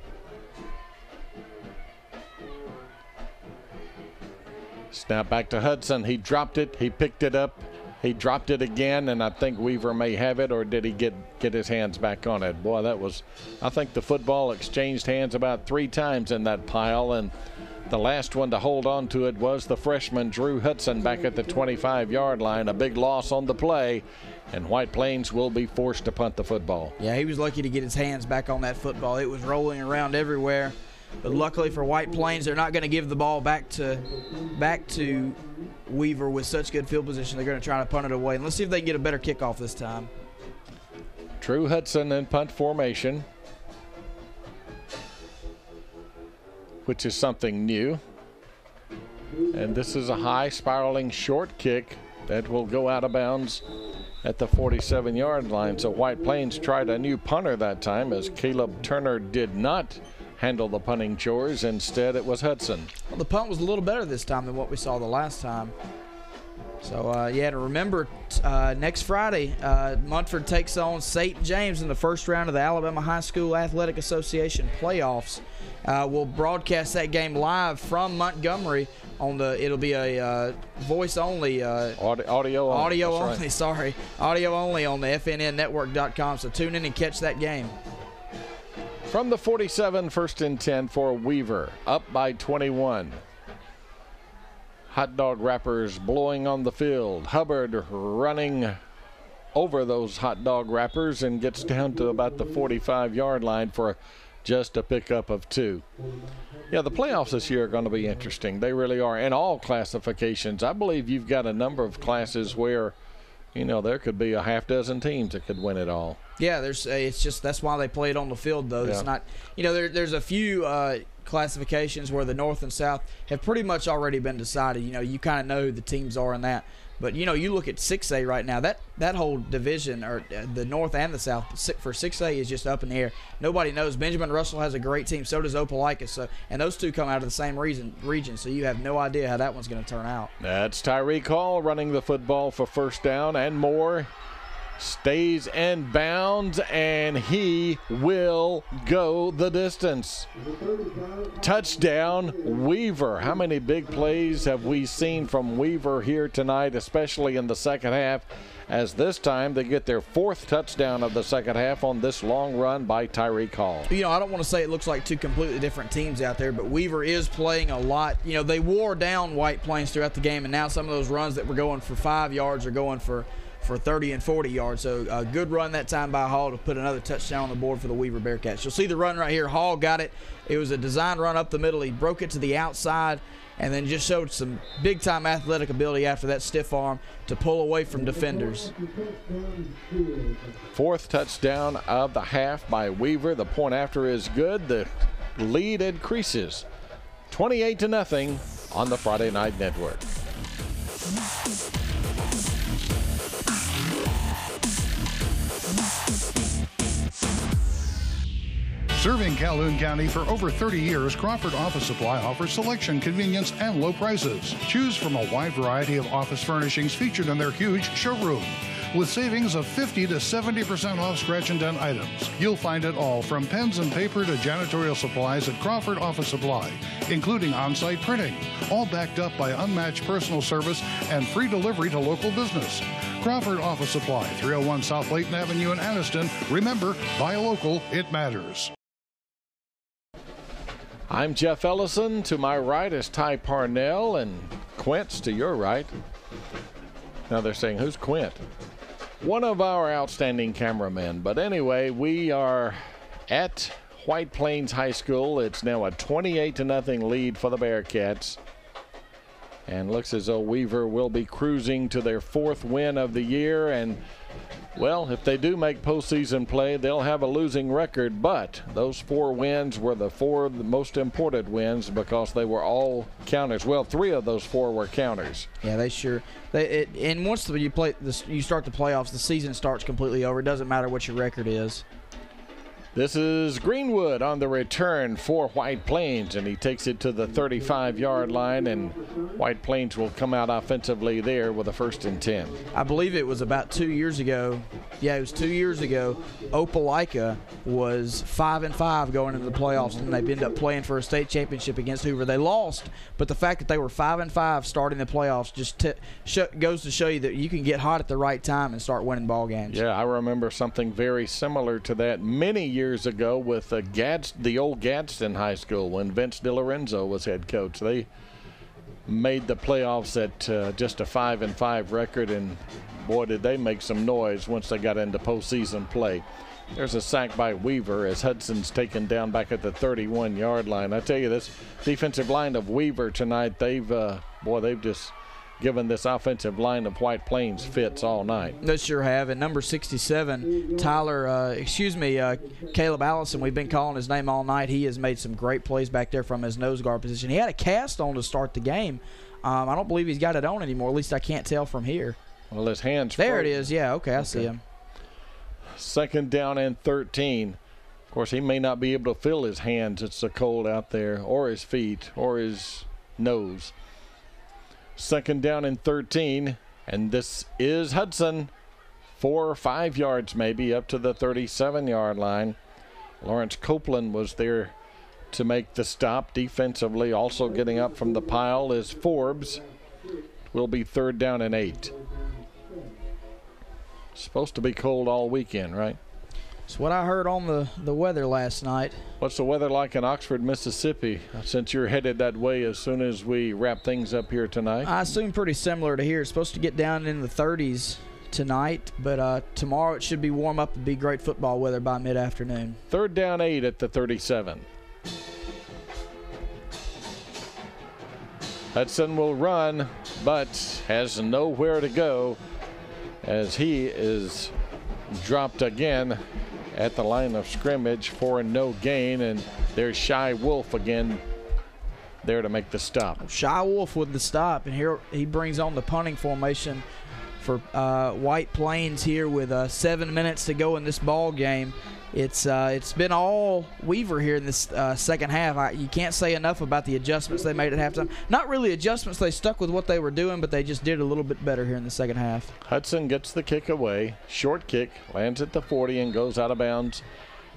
Speaker 1: Snap back to Hudson. He dropped it. He picked it up. He dropped it again, and I think Weaver may have it, or did he get his hands back on it? Boy, that was, I think the football exchanged hands about 3 times in that pile, and the last one to hold on to it was the freshman Drew Hudson back at the 25-yard line. A big loss on the play, and White Plains will be forced to punt the football.
Speaker 2: Yeah, he was lucky to get his hands back on that football. It was rolling around everywhere. But luckily for White Plains, they're not going to give the ball back to Weaver with such good field position. They're going to try to punt it away. And let's see if they can get a better kickoff this time.
Speaker 1: Drew Hudson in punt formation, which is something new. And this is a high spiraling short kick that will go out of bounds at the 47-yard line. So White Plains tried a new punter that time, as Caleb Turner did not handle the punting chores. Instead, it was Hudson.
Speaker 2: Well, the punt was a little better this time than what we saw the last time. So, yeah, to remember, next Friday, Munford takes on St. James in the first round of the Alabama High School Athletic Association playoffs. We'll broadcast that game live from Montgomery on it'll be a voice only,
Speaker 1: audio
Speaker 2: only, sorry, audio only on the FNNnetwork.com. So tune in and catch that game.
Speaker 1: From the 47, 1st and 10 for Weaver, up by 21. Hot dog wrappers blowing on the field. Hubbard running over those hot dog wrappers and gets down to about the 45-yard line for just a pickup of 2. Yeah, the playoffs this year are going to be interesting. They really are, in all classifications. I believe you've got a number of classes where, you know, there could be a half dozen teams that could win it all.
Speaker 2: Yeah, it's just that's why they play it on the field, though.
Speaker 1: Yeah.
Speaker 2: It's not, you know, there's a few classifications where the North and South have pretty much already been decided. You know, you kind of know who the teams are in that. But, you know, you look at 6A right now, that whole division, or the North and the South, for 6A is just up in the air. Nobody knows. Benjamin Russell has a great team. So does Opelika. And those two come out of the same region, so you have no idea how that one's going to turn out.
Speaker 1: That's Tyreek Hall running the football for 1st down and more. Stays and bounds, and he will go the distance. Touchdown, Weaver. How many big plays have we seen from Weaver here tonight, especially in the second half, as this time they get their 4th touchdown of the second half on this long run by Tyreek Hall.
Speaker 2: You know, I don't want to say it looks like two completely different teams out there, but Weaver is playing a lot. You know, they wore down White Plains throughout the game, and now some of those runs that were going for 5 yards are going for 30 and 40 yards. So a good run that time by Hall to put another touchdown on the board for the Weaver Bearcats. You'll see the run right here. Hall got it. It was a design run up the middle. He broke it to the outside and then just showed some big-time athletic ability after that stiff arm to pull away from defenders.
Speaker 1: 4th touchdown of the half by Weaver. The point after is good. The lead increases 28-0 on the Friday Night Network.
Speaker 14: Serving Calhoun County for over 30 years, Crawford Office Supply offers selection, convenience, and low prices. Choose from a wide variety of office furnishings featured in their huge showroom. with savings of 50 to 70% off scratch and dent items. You'll find it all from pens and paper to janitorial supplies at Crawford Office Supply, including on-site printing, all backed up by unmatched personal service and free delivery to local business. Crawford Office Supply, 301 South Layton Avenue in Anniston. Remember, buy local, it matters.
Speaker 1: I'm Jeff Ellison. To my right is Ty Parnell, and Quint's to your right. Now they're saying, who's Quint? One of our outstanding cameramen. But anyway, we are at White Plains High School. It's now a 28-0 lead for the Bearcats. And looks as though Weaver will be cruising to their 4th win of the year. And, well, if they do make postseason play, they'll have a losing record. But those 4 wins were the most important wins because they were all counters. Well, 3 of those 4 were counters.
Speaker 2: Yeah, they sure. And once you start the playoffs, the season starts completely over. It doesn't matter what your record is.
Speaker 1: This is Greenwood on the return for White Plains, and he takes it to the 35-yard line, and White Plains will come out offensively there with a 1st and 10.
Speaker 2: I believe it was about 2 years ago. Yeah, it was 2 years ago. Opelika was 5-5 going into the playoffs, and they ended up playing for a state championship against Hoover. They lost, but the fact that they were 5-5 starting the playoffs just goes to show you that you can get hot at the right time and start winning ball games.
Speaker 1: Yeah, I remember something very similar to that many years ago with the old Gadsden High School when Vince DiLorenzo was head coach. They made the playoffs at just a 5-5 record, and boy, did they make some noise once they got into postseason play. There's a sack by Weaver as Hudson's taken down back at the 31-yard line. I tell you, this defensive line of Weaver tonight, they've just given this offensive line of White Plains fits all night.
Speaker 2: They sure have. And number 67, Caleb Allison, we've been calling his name all night. He has made some great plays back there from his nose guard position. He had a cast on to start the game. I don't believe he's got it on anymore. At least I can't tell from here.
Speaker 1: Well, his hands.
Speaker 2: There it is. Yeah, okay, I see him.
Speaker 1: 2nd down and 13. Of course, he may not be able to feel his hands. It's so cold out there, or his feet, or his nose. 2nd down and 13, and this is Hudson. 4 or 5 yards maybe up to the 37-yard line. Lawrence Copeland was there to make the stop defensively. Also getting up from the pile is Forbes. Will be 3rd down and 8. Supposed to be cold all weekend, right?
Speaker 2: That's what I heard on the weather last night.
Speaker 1: What's the weather like in Oxford, Mississippi, since you're headed that way as soon as we wrap things up here tonight?
Speaker 2: I assume pretty similar to here. It's supposed to get down in the 30s tonight, but tomorrow it should be warm up and be great football weather by mid-afternoon.
Speaker 1: 3rd down 8 at the 37. Hudson will run, but has nowhere to go as he is dropped again at the line of scrimmage for no gain, and there's Shy Wolf again there to make the stop.
Speaker 2: Shy Wolf with the stop, and here he brings on the punting formation for White Plains here with 7 minutes to go in this ball game. It's been all Weaver here in this second half. You can't say enough about the adjustments they made at halftime. Not really adjustments. They stuck with what they were doing, but they just did a little bit better here in the second half.
Speaker 1: Hudson gets the kick away. Short kick, lands at the 40 and goes out of bounds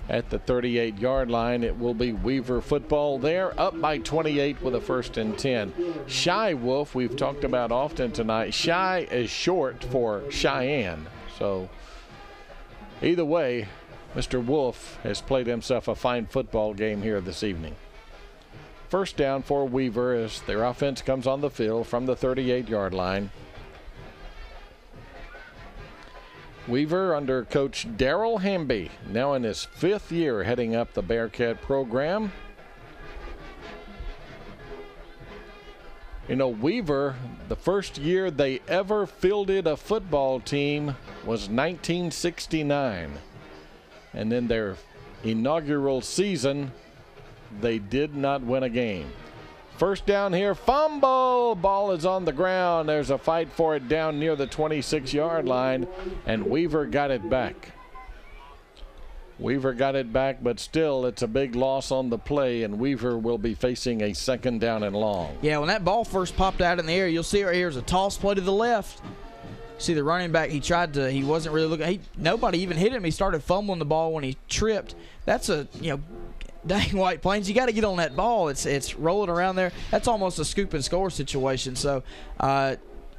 Speaker 1: at the 38-yard line. It will be Weaver football there, up by 28 with a 1st and 10. Shy Wolf, we've talked about often tonight. Shy is short for Cheyenne. So either way, Mr. Wolf has played himself a fine football game here this evening. 1st down for Weaver as their offense comes on the field from the 38-yard line. Weaver under Coach Darrell Hamby, now in his 5th year heading up the Bearcat program. You know, Weaver, the first year they ever fielded a football team was 1969. And in their inaugural season, they did not win a game. 1st down here, fumble. Ball is on the ground. There's a fight for it down near the 26-yard line, and Weaver got it back. Weaver got it back, but still it's a big loss on the play, and Weaver will be facing a 2nd down and long.
Speaker 2: Yeah, when that ball first popped out in the air, you'll see right here is a toss play to the left. See the running back, he wasn't really looking. Nobody even hit him. He started fumbling the ball when he tripped. That's dang White Plains, you got to get on that ball. It's rolling around there. That's almost a scoop and score situation. So,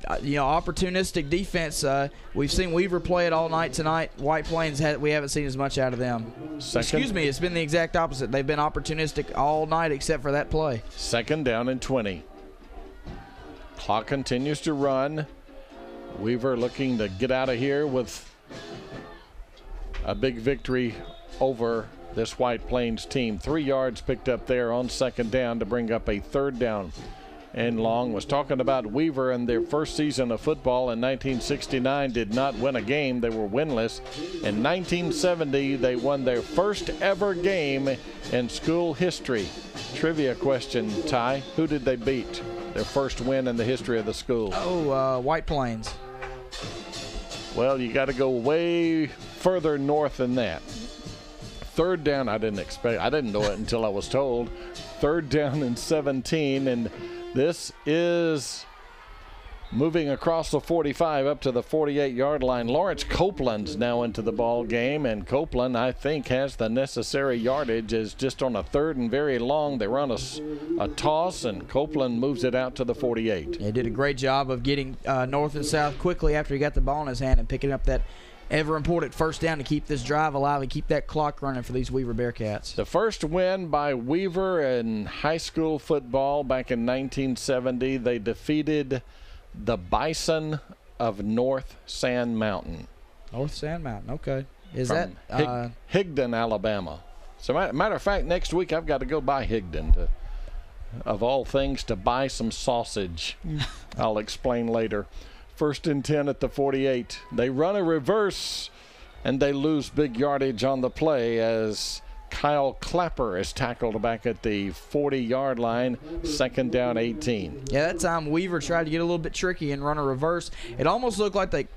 Speaker 2: opportunistic defense. We've seen Weaver play it all night tonight. White Plains, we haven't seen as much out of them. Excuse me, it's been the exact opposite. They've been opportunistic all night except for that play.
Speaker 1: 2nd down and 20. Clock continues to run. Weaver looking to get out of here with a big victory over this White Plains team. 3 yards picked up there on 2nd down to bring up a 3rd down and long. Was talking about Weaver and their first season of football in 1969 did not win a game. They were winless. In 1970, they won their first ever game in school history. Trivia question, Ty. Who did they beat? Their first win in the history of the school.
Speaker 2: White Plains.
Speaker 1: Well, you got to go way further north than that. 3rd down, I didn't know it until I was told. 3rd down and 17, and this is moving across the 45 up to the 48-yard line. Lawrence Copeland's now into the ball game, and Copeland, I think, has the necessary yardage. Is just on a 3rd and very long. They run a toss, and Copeland moves it out to the 48.
Speaker 2: He did a great job of getting north and south quickly after he got the ball in his hand and picking up that ever-important 1st down to keep this drive alive and keep that clock running for these Weaver Bearcats.
Speaker 1: The first win by Weaver in high school football back in 1970. They defeated the Bison of North Sand Mountain.
Speaker 2: North Sand Mountain, okay. Is
Speaker 1: From
Speaker 2: that
Speaker 1: Higdon, Alabama? So, matter of fact, next week I've got to go by Higdon of all things, to buy some sausage. I'll explain later. 1st and 10 at the 48. They run a reverse, and they lose big yardage on the play as Kyle Clapper is tackled back at the 40-yard line. 2nd down, 18.
Speaker 2: Yeah, that time Weaver tried to get a little bit tricky and run a reverse. It almost looked like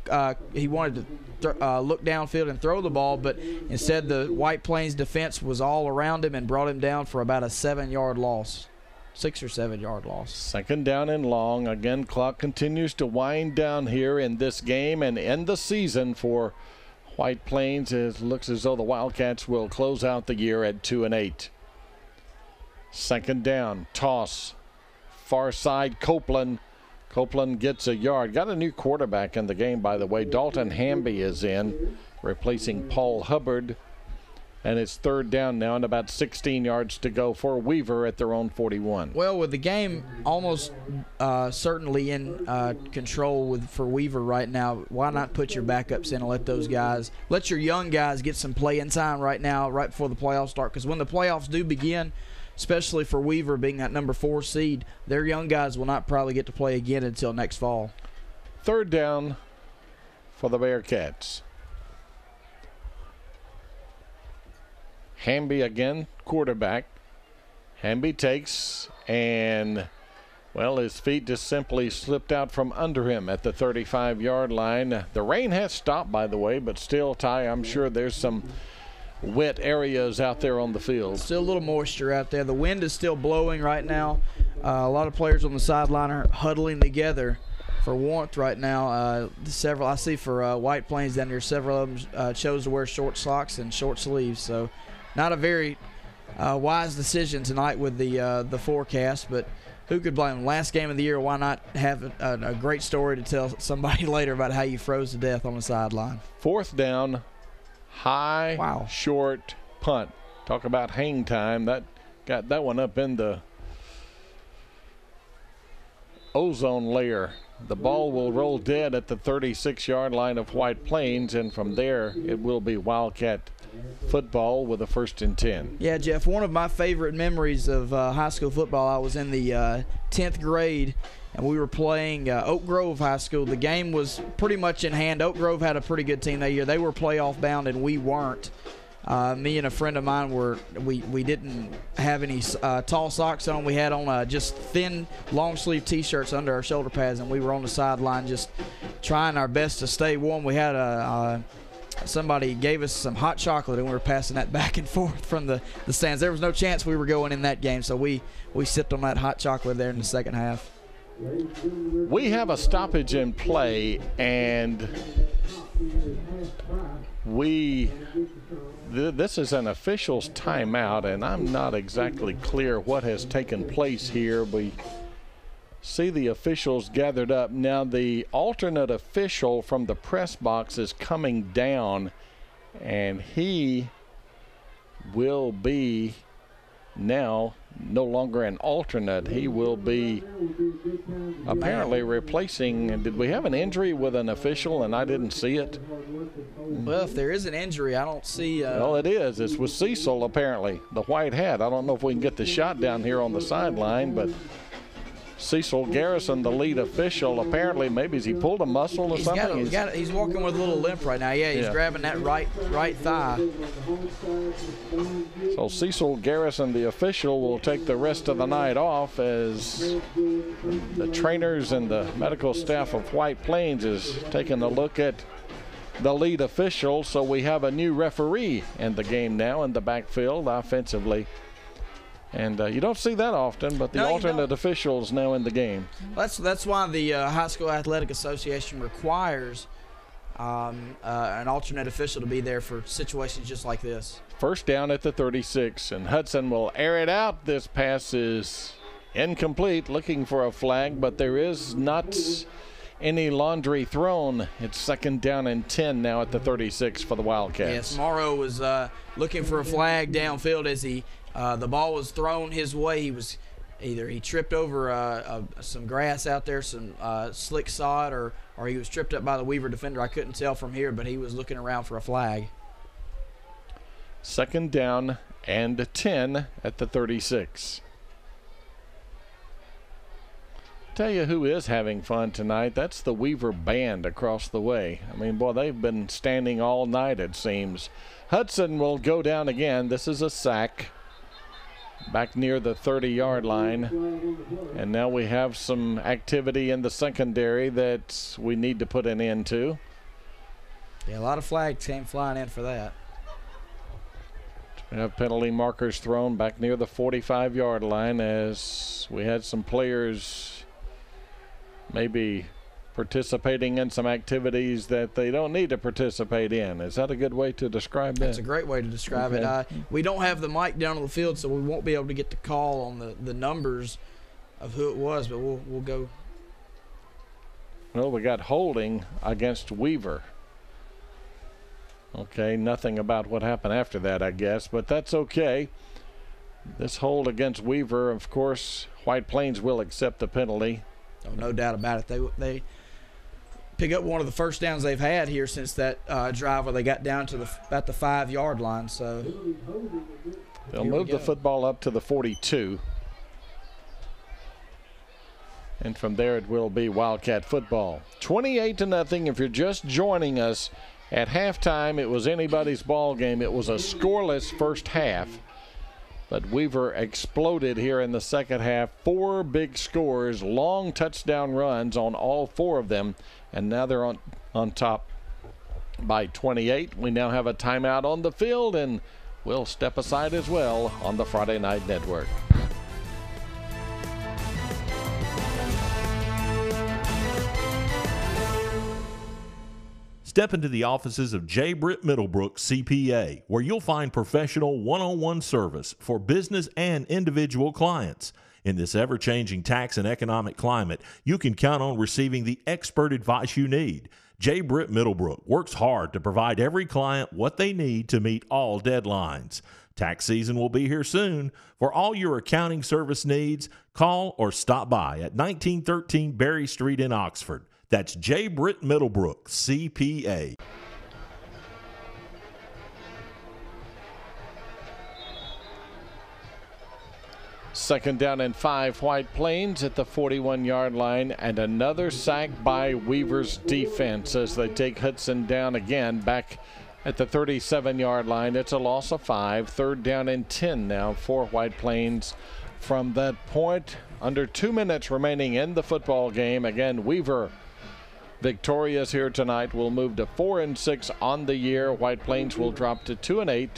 Speaker 2: he wanted to look downfield and throw the ball, but instead the White Plains defense was all around him and brought him down for about a 7-yard loss. 6 or 7-yard loss.
Speaker 1: 2nd down and long. Again, clock continues to wind down here in this game and end the season for White Plains. It looks as though the Wildcats will close out the year at 2-8. 2nd down, toss, far side, Copeland. Copeland gets a yard. Got a new quarterback in the game, by the way. Dalton Hamby is in, replacing Paul Hubbard. And it's 3rd down now and about 16 yards to go for Weaver at their own 41.
Speaker 2: Well, with the game almost certainly in control for Weaver right now, why not put your backups in and let your young guys get some playing time right now, right before the playoffs start? Because when the playoffs do begin, especially for Weaver being that number 4 seed, their young guys will not probably get to play again until next fall.
Speaker 1: 3rd down for the Bearcats. Hamby again, quarterback. Hamby takes, and, well, his feet just simply slipped out from under him at the 35-yard line. The rain has stopped, by the way, but still, Ty, I'm sure there's some wet areas out there on the field.
Speaker 2: Still a little moisture out there. The wind is still blowing right now. A lot of players on the sideline are huddling together for warmth right now. I see for White Plains down here, several of them chose to wear short socks and short sleeves, so not a very wise decision tonight with the forecast, but who could blame them? Last game of the year, why not have a great story to tell somebody later about how you froze to death on the sideline?
Speaker 1: 4th down, high, short punt. Talk about hang time. That got that one up in the ozone layer. The ball will roll dead at the 36-yard line of White Plains, and from there it will be Wildcat football with a 1st and 10.
Speaker 2: Yeah, Jeff, one of my favorite memories of high school football, I was in the 10th grade, and we were playing Oak Grove High School. The game was pretty much in hand. Oak Grove had a pretty good team that year. They were playoff bound, and we weren't. Me and a friend of mine we didn't have any tall socks on. We had on just thin long sleeve t-shirts under our shoulder pads, and we were on the sideline just trying our best to stay warm. We had somebody gave us some hot chocolate, and we were passing that back and forth from the stands. There was no chance we were going in that game, so we sipped on that hot chocolate there in the second half.
Speaker 1: We have a stoppage in play, and this is an official's timeout, and I'm not exactly clear what has taken place here. We see the officials gathered up. Now the alternate official from the press box is coming down, and he will be now no longer an alternate. He will be apparently replacing. And did we have an injury with an official and I didn't see it?
Speaker 2: Well, if there is an injury, I don't see.
Speaker 1: Well, it is. It's with Cecil, apparently, the white hat. I don't know if we can get the shot down here on the sideline, but Cecil Garrison, the lead official, apparently, maybe he pulled a muscle or something.
Speaker 2: He's walking with a little limp right now. Yeah, he's grabbing that right thigh.
Speaker 1: So Cecil Garrison, the official, will take the rest of the night off as the trainers and the medical staff of White Plains is taking a look at the lead official. So we have a new referee in the game now in the backfield offensively. And you don't see that often, but the alternate official is now in the game.
Speaker 2: That's why the High School Athletic Association requires an alternate official to be there for situations just like this.
Speaker 1: First down at the 36, and Hudson will air it out. This pass is incomplete, looking for a flag, but there is not any laundry thrown. It's second down and 10 now at the 36 for the Wildcats.
Speaker 2: Yes, Morrow was looking for a flag downfield as the ball was thrown his way. He was he tripped over some grass out there, some slick sod, or he was tripped up by the Weaver defender. I couldn't tell from here, but he was looking around for a flag.
Speaker 1: Second down and 10 at the 36. Tell you who is having fun tonight. That's the Weaver band across the way. I mean, boy, they've been standing all night, it seems. Hudson will go down again. This is a sack back near the 30-yard line. And now we have some activity in the secondary that we need to put an end to.
Speaker 2: Yeah, a lot of flags came flying in for that.
Speaker 1: We have penalty markers thrown back near the 45-yard line as we had some players maybe participating in some activities that they don't need to participate in. Is that a good way to describe that?
Speaker 2: That's a great way to describe it. We don't have the mic down on the field, so we won't be able to get the call on the numbers of who it was, but we'll go.
Speaker 1: Well, we got holding against Weaver. Okay, nothing about what happened after that, I guess, but that's okay. This hold against Weaver, of course, White Plains will accept the penalty.
Speaker 2: Oh, no doubt about it. They pick up one of the first downs they've had here since that drive where they got down to about the 5-yard line. So
Speaker 1: they'll move the football up to the 42. And from there it will be Wildcat football. 28-0 if you're just joining us. At halftime, it was anybody's ball game. It was a scoreless first half. But Weaver exploded here in the second half. 4 big scores, long touchdown runs on all 4 of them. And now they're on top by 28. We now have a timeout on the field, and we'll step aside as well on the Friday Night Network.
Speaker 3: Step into the offices of J. Britt Middlebrook CPA, where you'll find professional one-on-one service for business and individual clients. In this ever-changing tax and economic climate, you can count on receiving the expert advice you need. J. Britt Middlebrook works hard to provide every client what they need to meet all deadlines. Tax season will be here soon. For all your accounting service needs, call or stop by at 1913 Berry Street in Oxford. That's J. Britt Middlebrook, CPA.
Speaker 1: Second down and 5, White Plains at the 41-yard line, and another sack by Weaver's defense as they take Hudson down again back at the 37-yard line. It's a loss of 5. Third down and 10 now for White Plains. From that point, under 2 minutes remaining in the football game. Again, Weaver victorious here tonight. Will move to 4-6 on the year. White Plains will drop to 2-8.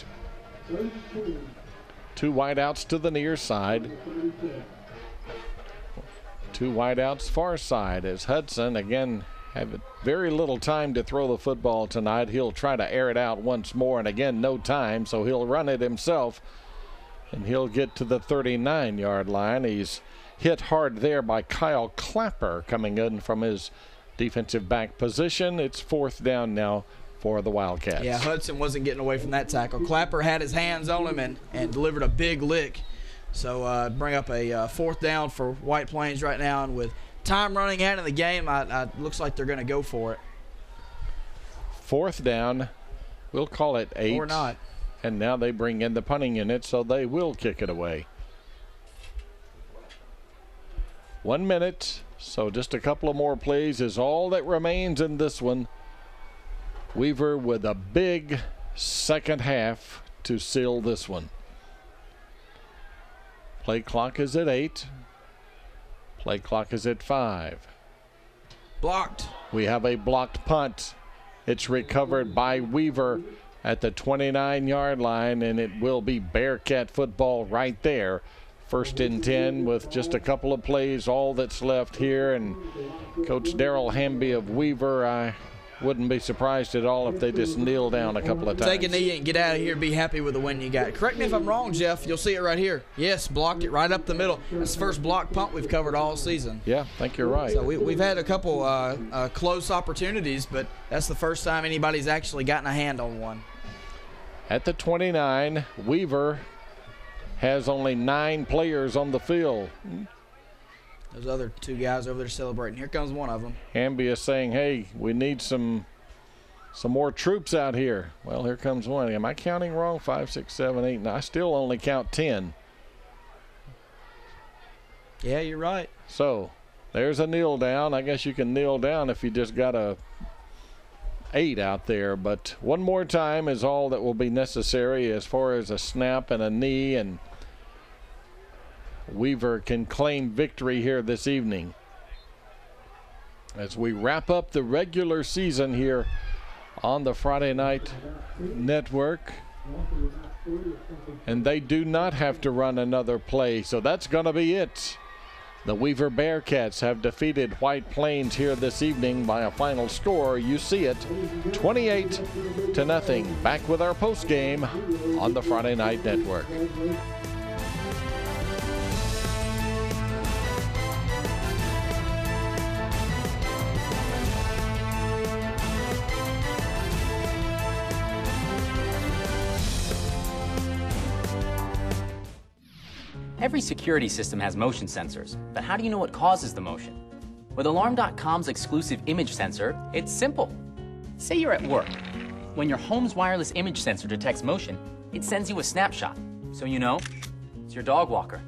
Speaker 1: 2 wideouts to the near side. Two wideouts far side as Hudson again had very little time to throw the football tonight. He'll try to air it out once more, and again no time, so he'll run it himself, and he'll get to the 39-yard line. He's hit hard there by Kyle Clapper coming in from his defensive back position. It's 4th down now for the Wildcats.
Speaker 2: Yeah, Hudson wasn't getting away from that tackle. Clapper had his hands on him and delivered a big lick. So bring up a 4th down for White Plains right now, and with time running out in the game, looks like they're going to go for it.
Speaker 1: 4th down. We'll call it 8.
Speaker 2: Or not.
Speaker 1: And now they bring in the punting unit, so they will kick it away. 1 minute, so just a couple of more plays is all that remains in this one. Weaver with a big second half to seal this one. Play clock is at 8. Play clock is at 5.
Speaker 2: Blocked.
Speaker 1: We have a blocked punt. It's recovered by Weaver at the 29-yard line, and it will be Bearcat football right there. 1st and 10 with just a couple of plays, all that's left here. And Coach Darrell Hamby of Weaver, I wouldn't be surprised at all if they just kneel down a couple of times.
Speaker 2: Take a knee and get out of here. Be happy with the win you got. Correct me if I'm wrong, Jeff. You'll see it right here. Yes, blocked it right up the middle. That's the first block punt we've covered all season.
Speaker 1: Yeah, I think you're right.
Speaker 2: So we've had a couple close opportunities, but that's the first time anybody's actually gotten a hand on one.
Speaker 1: At the 29, Weaver has only 9 players on the field.
Speaker 2: Those other 2 guys over there celebrating. Here comes one of them.
Speaker 1: Hamby is saying, hey, we need some more troops out here. Well, here comes one. Am I counting wrong? 5, 6, 7, 8. No, I still only count 10.
Speaker 2: Yeah, you're right.
Speaker 1: So there's a kneel down. I guess you can kneel down if you just got a 8 out there. But one more time is all that will be necessary as far as a snap and a knee, and Weaver can claim victory here this evening as we wrap up the regular season here on the Friday Night Network. And they do not have to run another play, so that's going to be it. The Weaver Bearcats have defeated White Plains here this evening by a final score. You see it, 28-0. Back with our post game on the Friday Night Network.
Speaker 19: Every security system has motion sensors, but how do you know what causes the motion? With Alarm.com's exclusive image sensor, it's simple. Say you're at work. When your home's wireless image sensor detects motion, it sends you a snapshot, so you know it's your dog walker,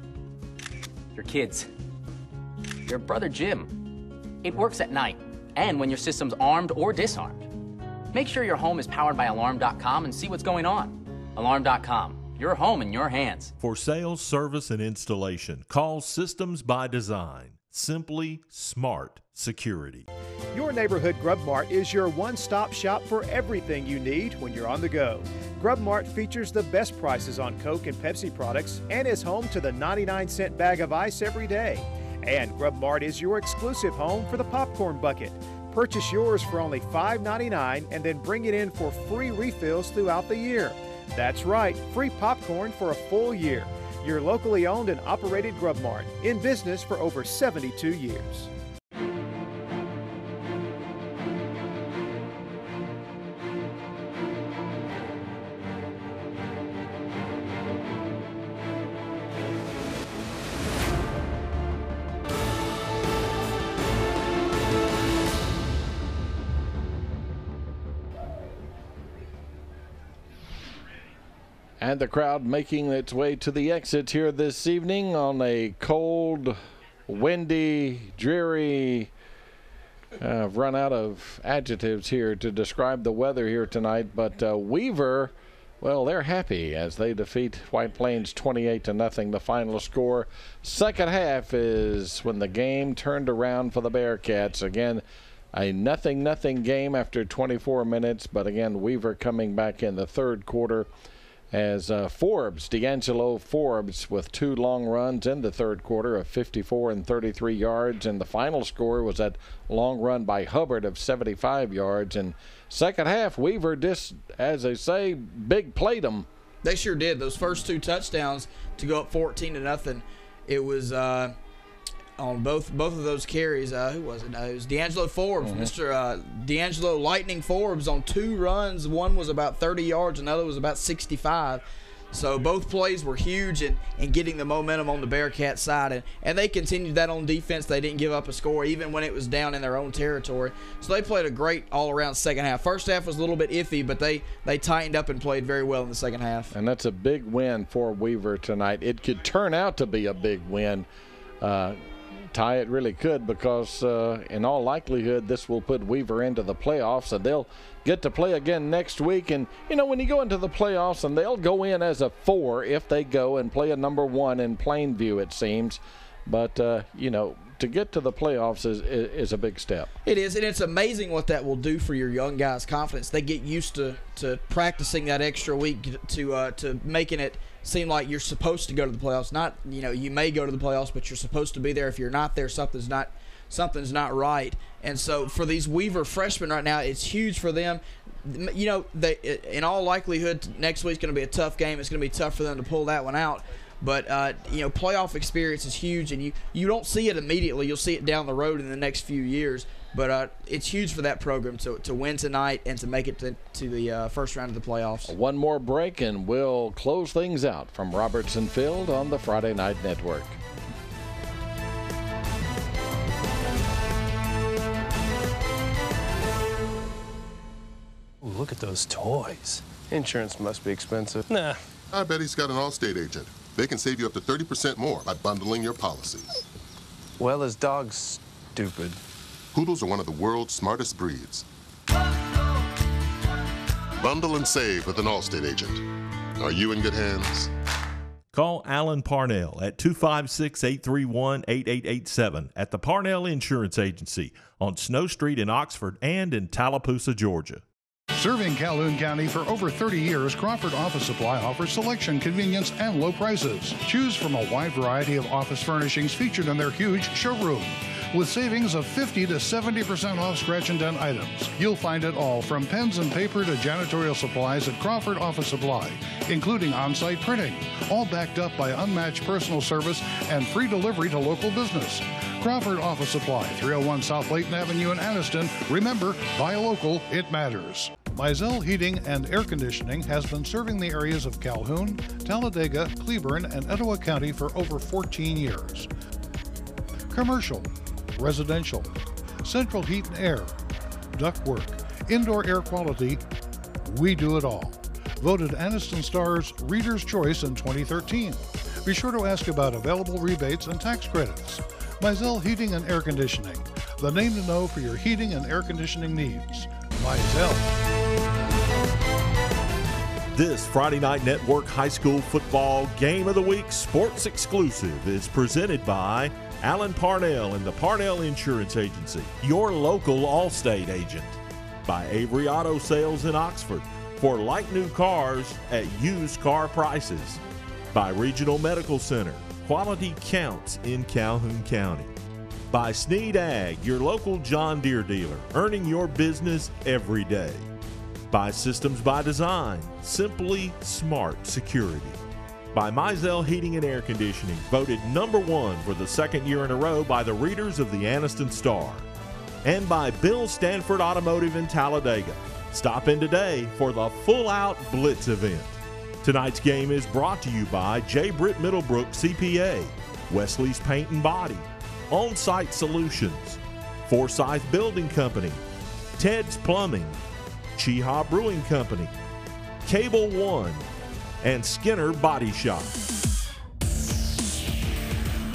Speaker 19: your kids, your brother Jim. It works at night and when your system's armed or disarmed. Make sure your home is powered by Alarm.com and see what's going on. Alarm.com. Your home in your hands.
Speaker 3: For sales, service, and installation, call Systems by Design. Simply smart security.
Speaker 15: Your neighborhood Grub Mart is your one-stop shop for everything you need when you're on the go. Grub Mart features the best prices on Coke and Pepsi products and is home to the 99-cent bag of ice every day. And Grub Mart is your exclusive home for the popcorn bucket. Purchase yours for only $5.99 and then bring it in for free refills throughout the year. That's right, free popcorn for a full year. Your locally owned and operated Grub Mart, in business for over 72 years.
Speaker 1: And the crowd making its way to the exit here this evening on a cold, windy, dreary, I've run out of adjectives here to describe the weather here tonight, but Weaver, well, they're happy as they defeat White Plains 28-0, the final score. Second half is when the game turned around for the Bearcats. Again, a 0-0 game after 24 minutes, but again, Weaver coming back in the third quarter as D'Angelo Forbes, with 2 long runs in the third quarter of 54 and 33 yards, and the final score was that long run by Hubbard of 75 yards. And second half, Weaver just, as they say, big played them.
Speaker 2: They sure did. Those first 2 touchdowns to go up 14-0. It was on both of those carries. Who was it? It was D'Angelo Forbes, Mr. D'Angelo Lightning Forbes, on 2 runs. One was about 30 yards, another was about 65. So both plays were huge in getting the momentum on the Bearcat side, and they continued that on defense. They didn't give up a score even when it was down in their own territory. So they played a great all-around second half. First half was a little bit iffy, but they tightened up and played very well in the second half.
Speaker 1: And that's a big win for Weaver tonight. It could turn out to be a big win. Ty, it really could, because in all likelihood this will put Weaver into the playoffs, and they'll get to play again next week. And when you go into the playoffs, and they'll go in as a 4 if they go and play a number 1 in Plainview, it seems. But to get to the playoffs is a big step.
Speaker 2: It is, and it's amazing what that will do for your young guys' confidence. They get used to practicing that extra week to making it seem like you're supposed to go to the playoffs. Not, you may go to the playoffs, but you're supposed to be there. If you're not there, something's not right. And so for these Weaver freshmen right now, it's huge for them. They, in all likelihood, next week's going to be a tough game. It's going to be tough for them to pull that one out. But, playoff experience is huge, and you don't see it immediately. You'll see it down the road in the next few years. But it's huge for that program to win tonight and to make it to the first round of the playoffs.
Speaker 1: One more break, and we'll close things out from Robertson Field on the Friday Night Network.
Speaker 7: Ooh, look at those toys.
Speaker 9: Insurance must be expensive.
Speaker 7: Nah.
Speaker 10: I bet he's got an Allstate agent. They can save you up to 30% more by bundling your policies.
Speaker 9: Well, his dog's stupid.
Speaker 10: Poodles are one of the world's smartest breeds. Bundle and save with an Allstate agent. Are you in good hands?
Speaker 3: Call Alan Parnell at 256-831-8887 at the Parnell Insurance Agency on Snow Street in Oxford and in Tallapoosa, Georgia.
Speaker 14: Serving Calhoun County for over 30 years, Crawford Office Supply offers selection, convenience, and low prices. Choose from a wide variety of office furnishings featured in their huge showroom. With savings of 50 to 70% off scratch and dent items. You'll find it all from pens and paper to janitorial supplies at Crawford Office Supply, including on-site printing, all backed up by unmatched personal service and free delivery to local business. Crawford Office Supply, 301 South Layton Avenue in Anniston. Remember, buy local, it matters. Mizell Heating and Air Conditioning has been serving the areas of Calhoun, Talladega, Cleburne, and Etowah County for over 14 years. Commercial, residential, central heat and air, ductwork, indoor air quality, we do it all. Voted Anniston Star's Reader's Choice in 2013. Be sure to ask about available rebates and tax credits. Mizell Heating and Air Conditioning, the name to know for your heating and air conditioning needs. Mizell.
Speaker 3: This Friday Night Network High School Football Game of the Week Sports Exclusive is presented by Alan Parnell and the Parnell Insurance Agency, your local Allstate agent. By Avery Auto Sales in Oxford, for like new cars at used car prices. By Regional Medical Center, quality counts in Calhoun County. By Snead Ag, your local John Deere dealer, earning your business every day. By Systems by Design, simply smart security. By Mizell Heating and Air Conditioning, voted #1 for the second year in a row by the readers of the Anniston Star. And by Bill Stanford Automotive in Talladega. Stop in today for the Full Out Blitz event. Tonight's game is brought to you by J. Britt Middlebrook CPA, Wesley's Paint and Body, On-Site Solutions, Forsyth Building Company, Ted's Plumbing, Cheehaw Brewing Company, Cable One, and Skinner Body Shop.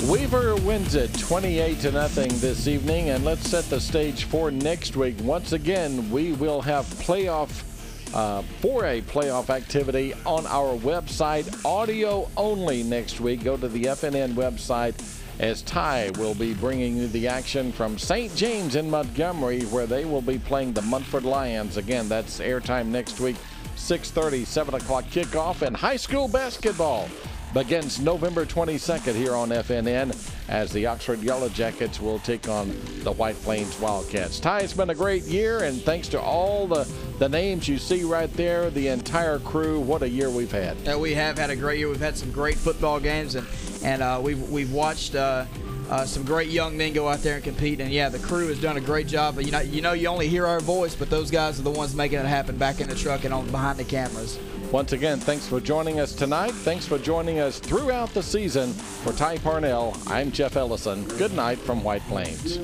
Speaker 1: Weaver wins it 28-0 this evening, and let's set the stage for next week. Once again, we will have playoff 4A playoff activity on our website, audio only next week. Go to the FNN website, as Ty will be bringing you the action from St. James in Montgomery, where they will be playing the Munford Lions. Again, that's airtime next week, 6:30, 7 o'clock kickoff, and high school basketball begins November 22nd here on FNN as the Oxford Yellow Jackets will take on the White Plains Wildcats. Ty, it's been a great year, and thanks to all the names you see right there, the entire crew, what a year we've had.
Speaker 2: We have had a great year. We've had some great football games, and we've watched some great young men go out there and compete. And, yeah, the crew has done a great job. But you only hear our voice, but those guys are the ones making it happen back in the truck and behind the cameras.
Speaker 1: Once again, thanks for joining us tonight. Thanks for joining us throughout the season. For Ty Parnell, I'm Jeff Ellison. Good night from White Plains.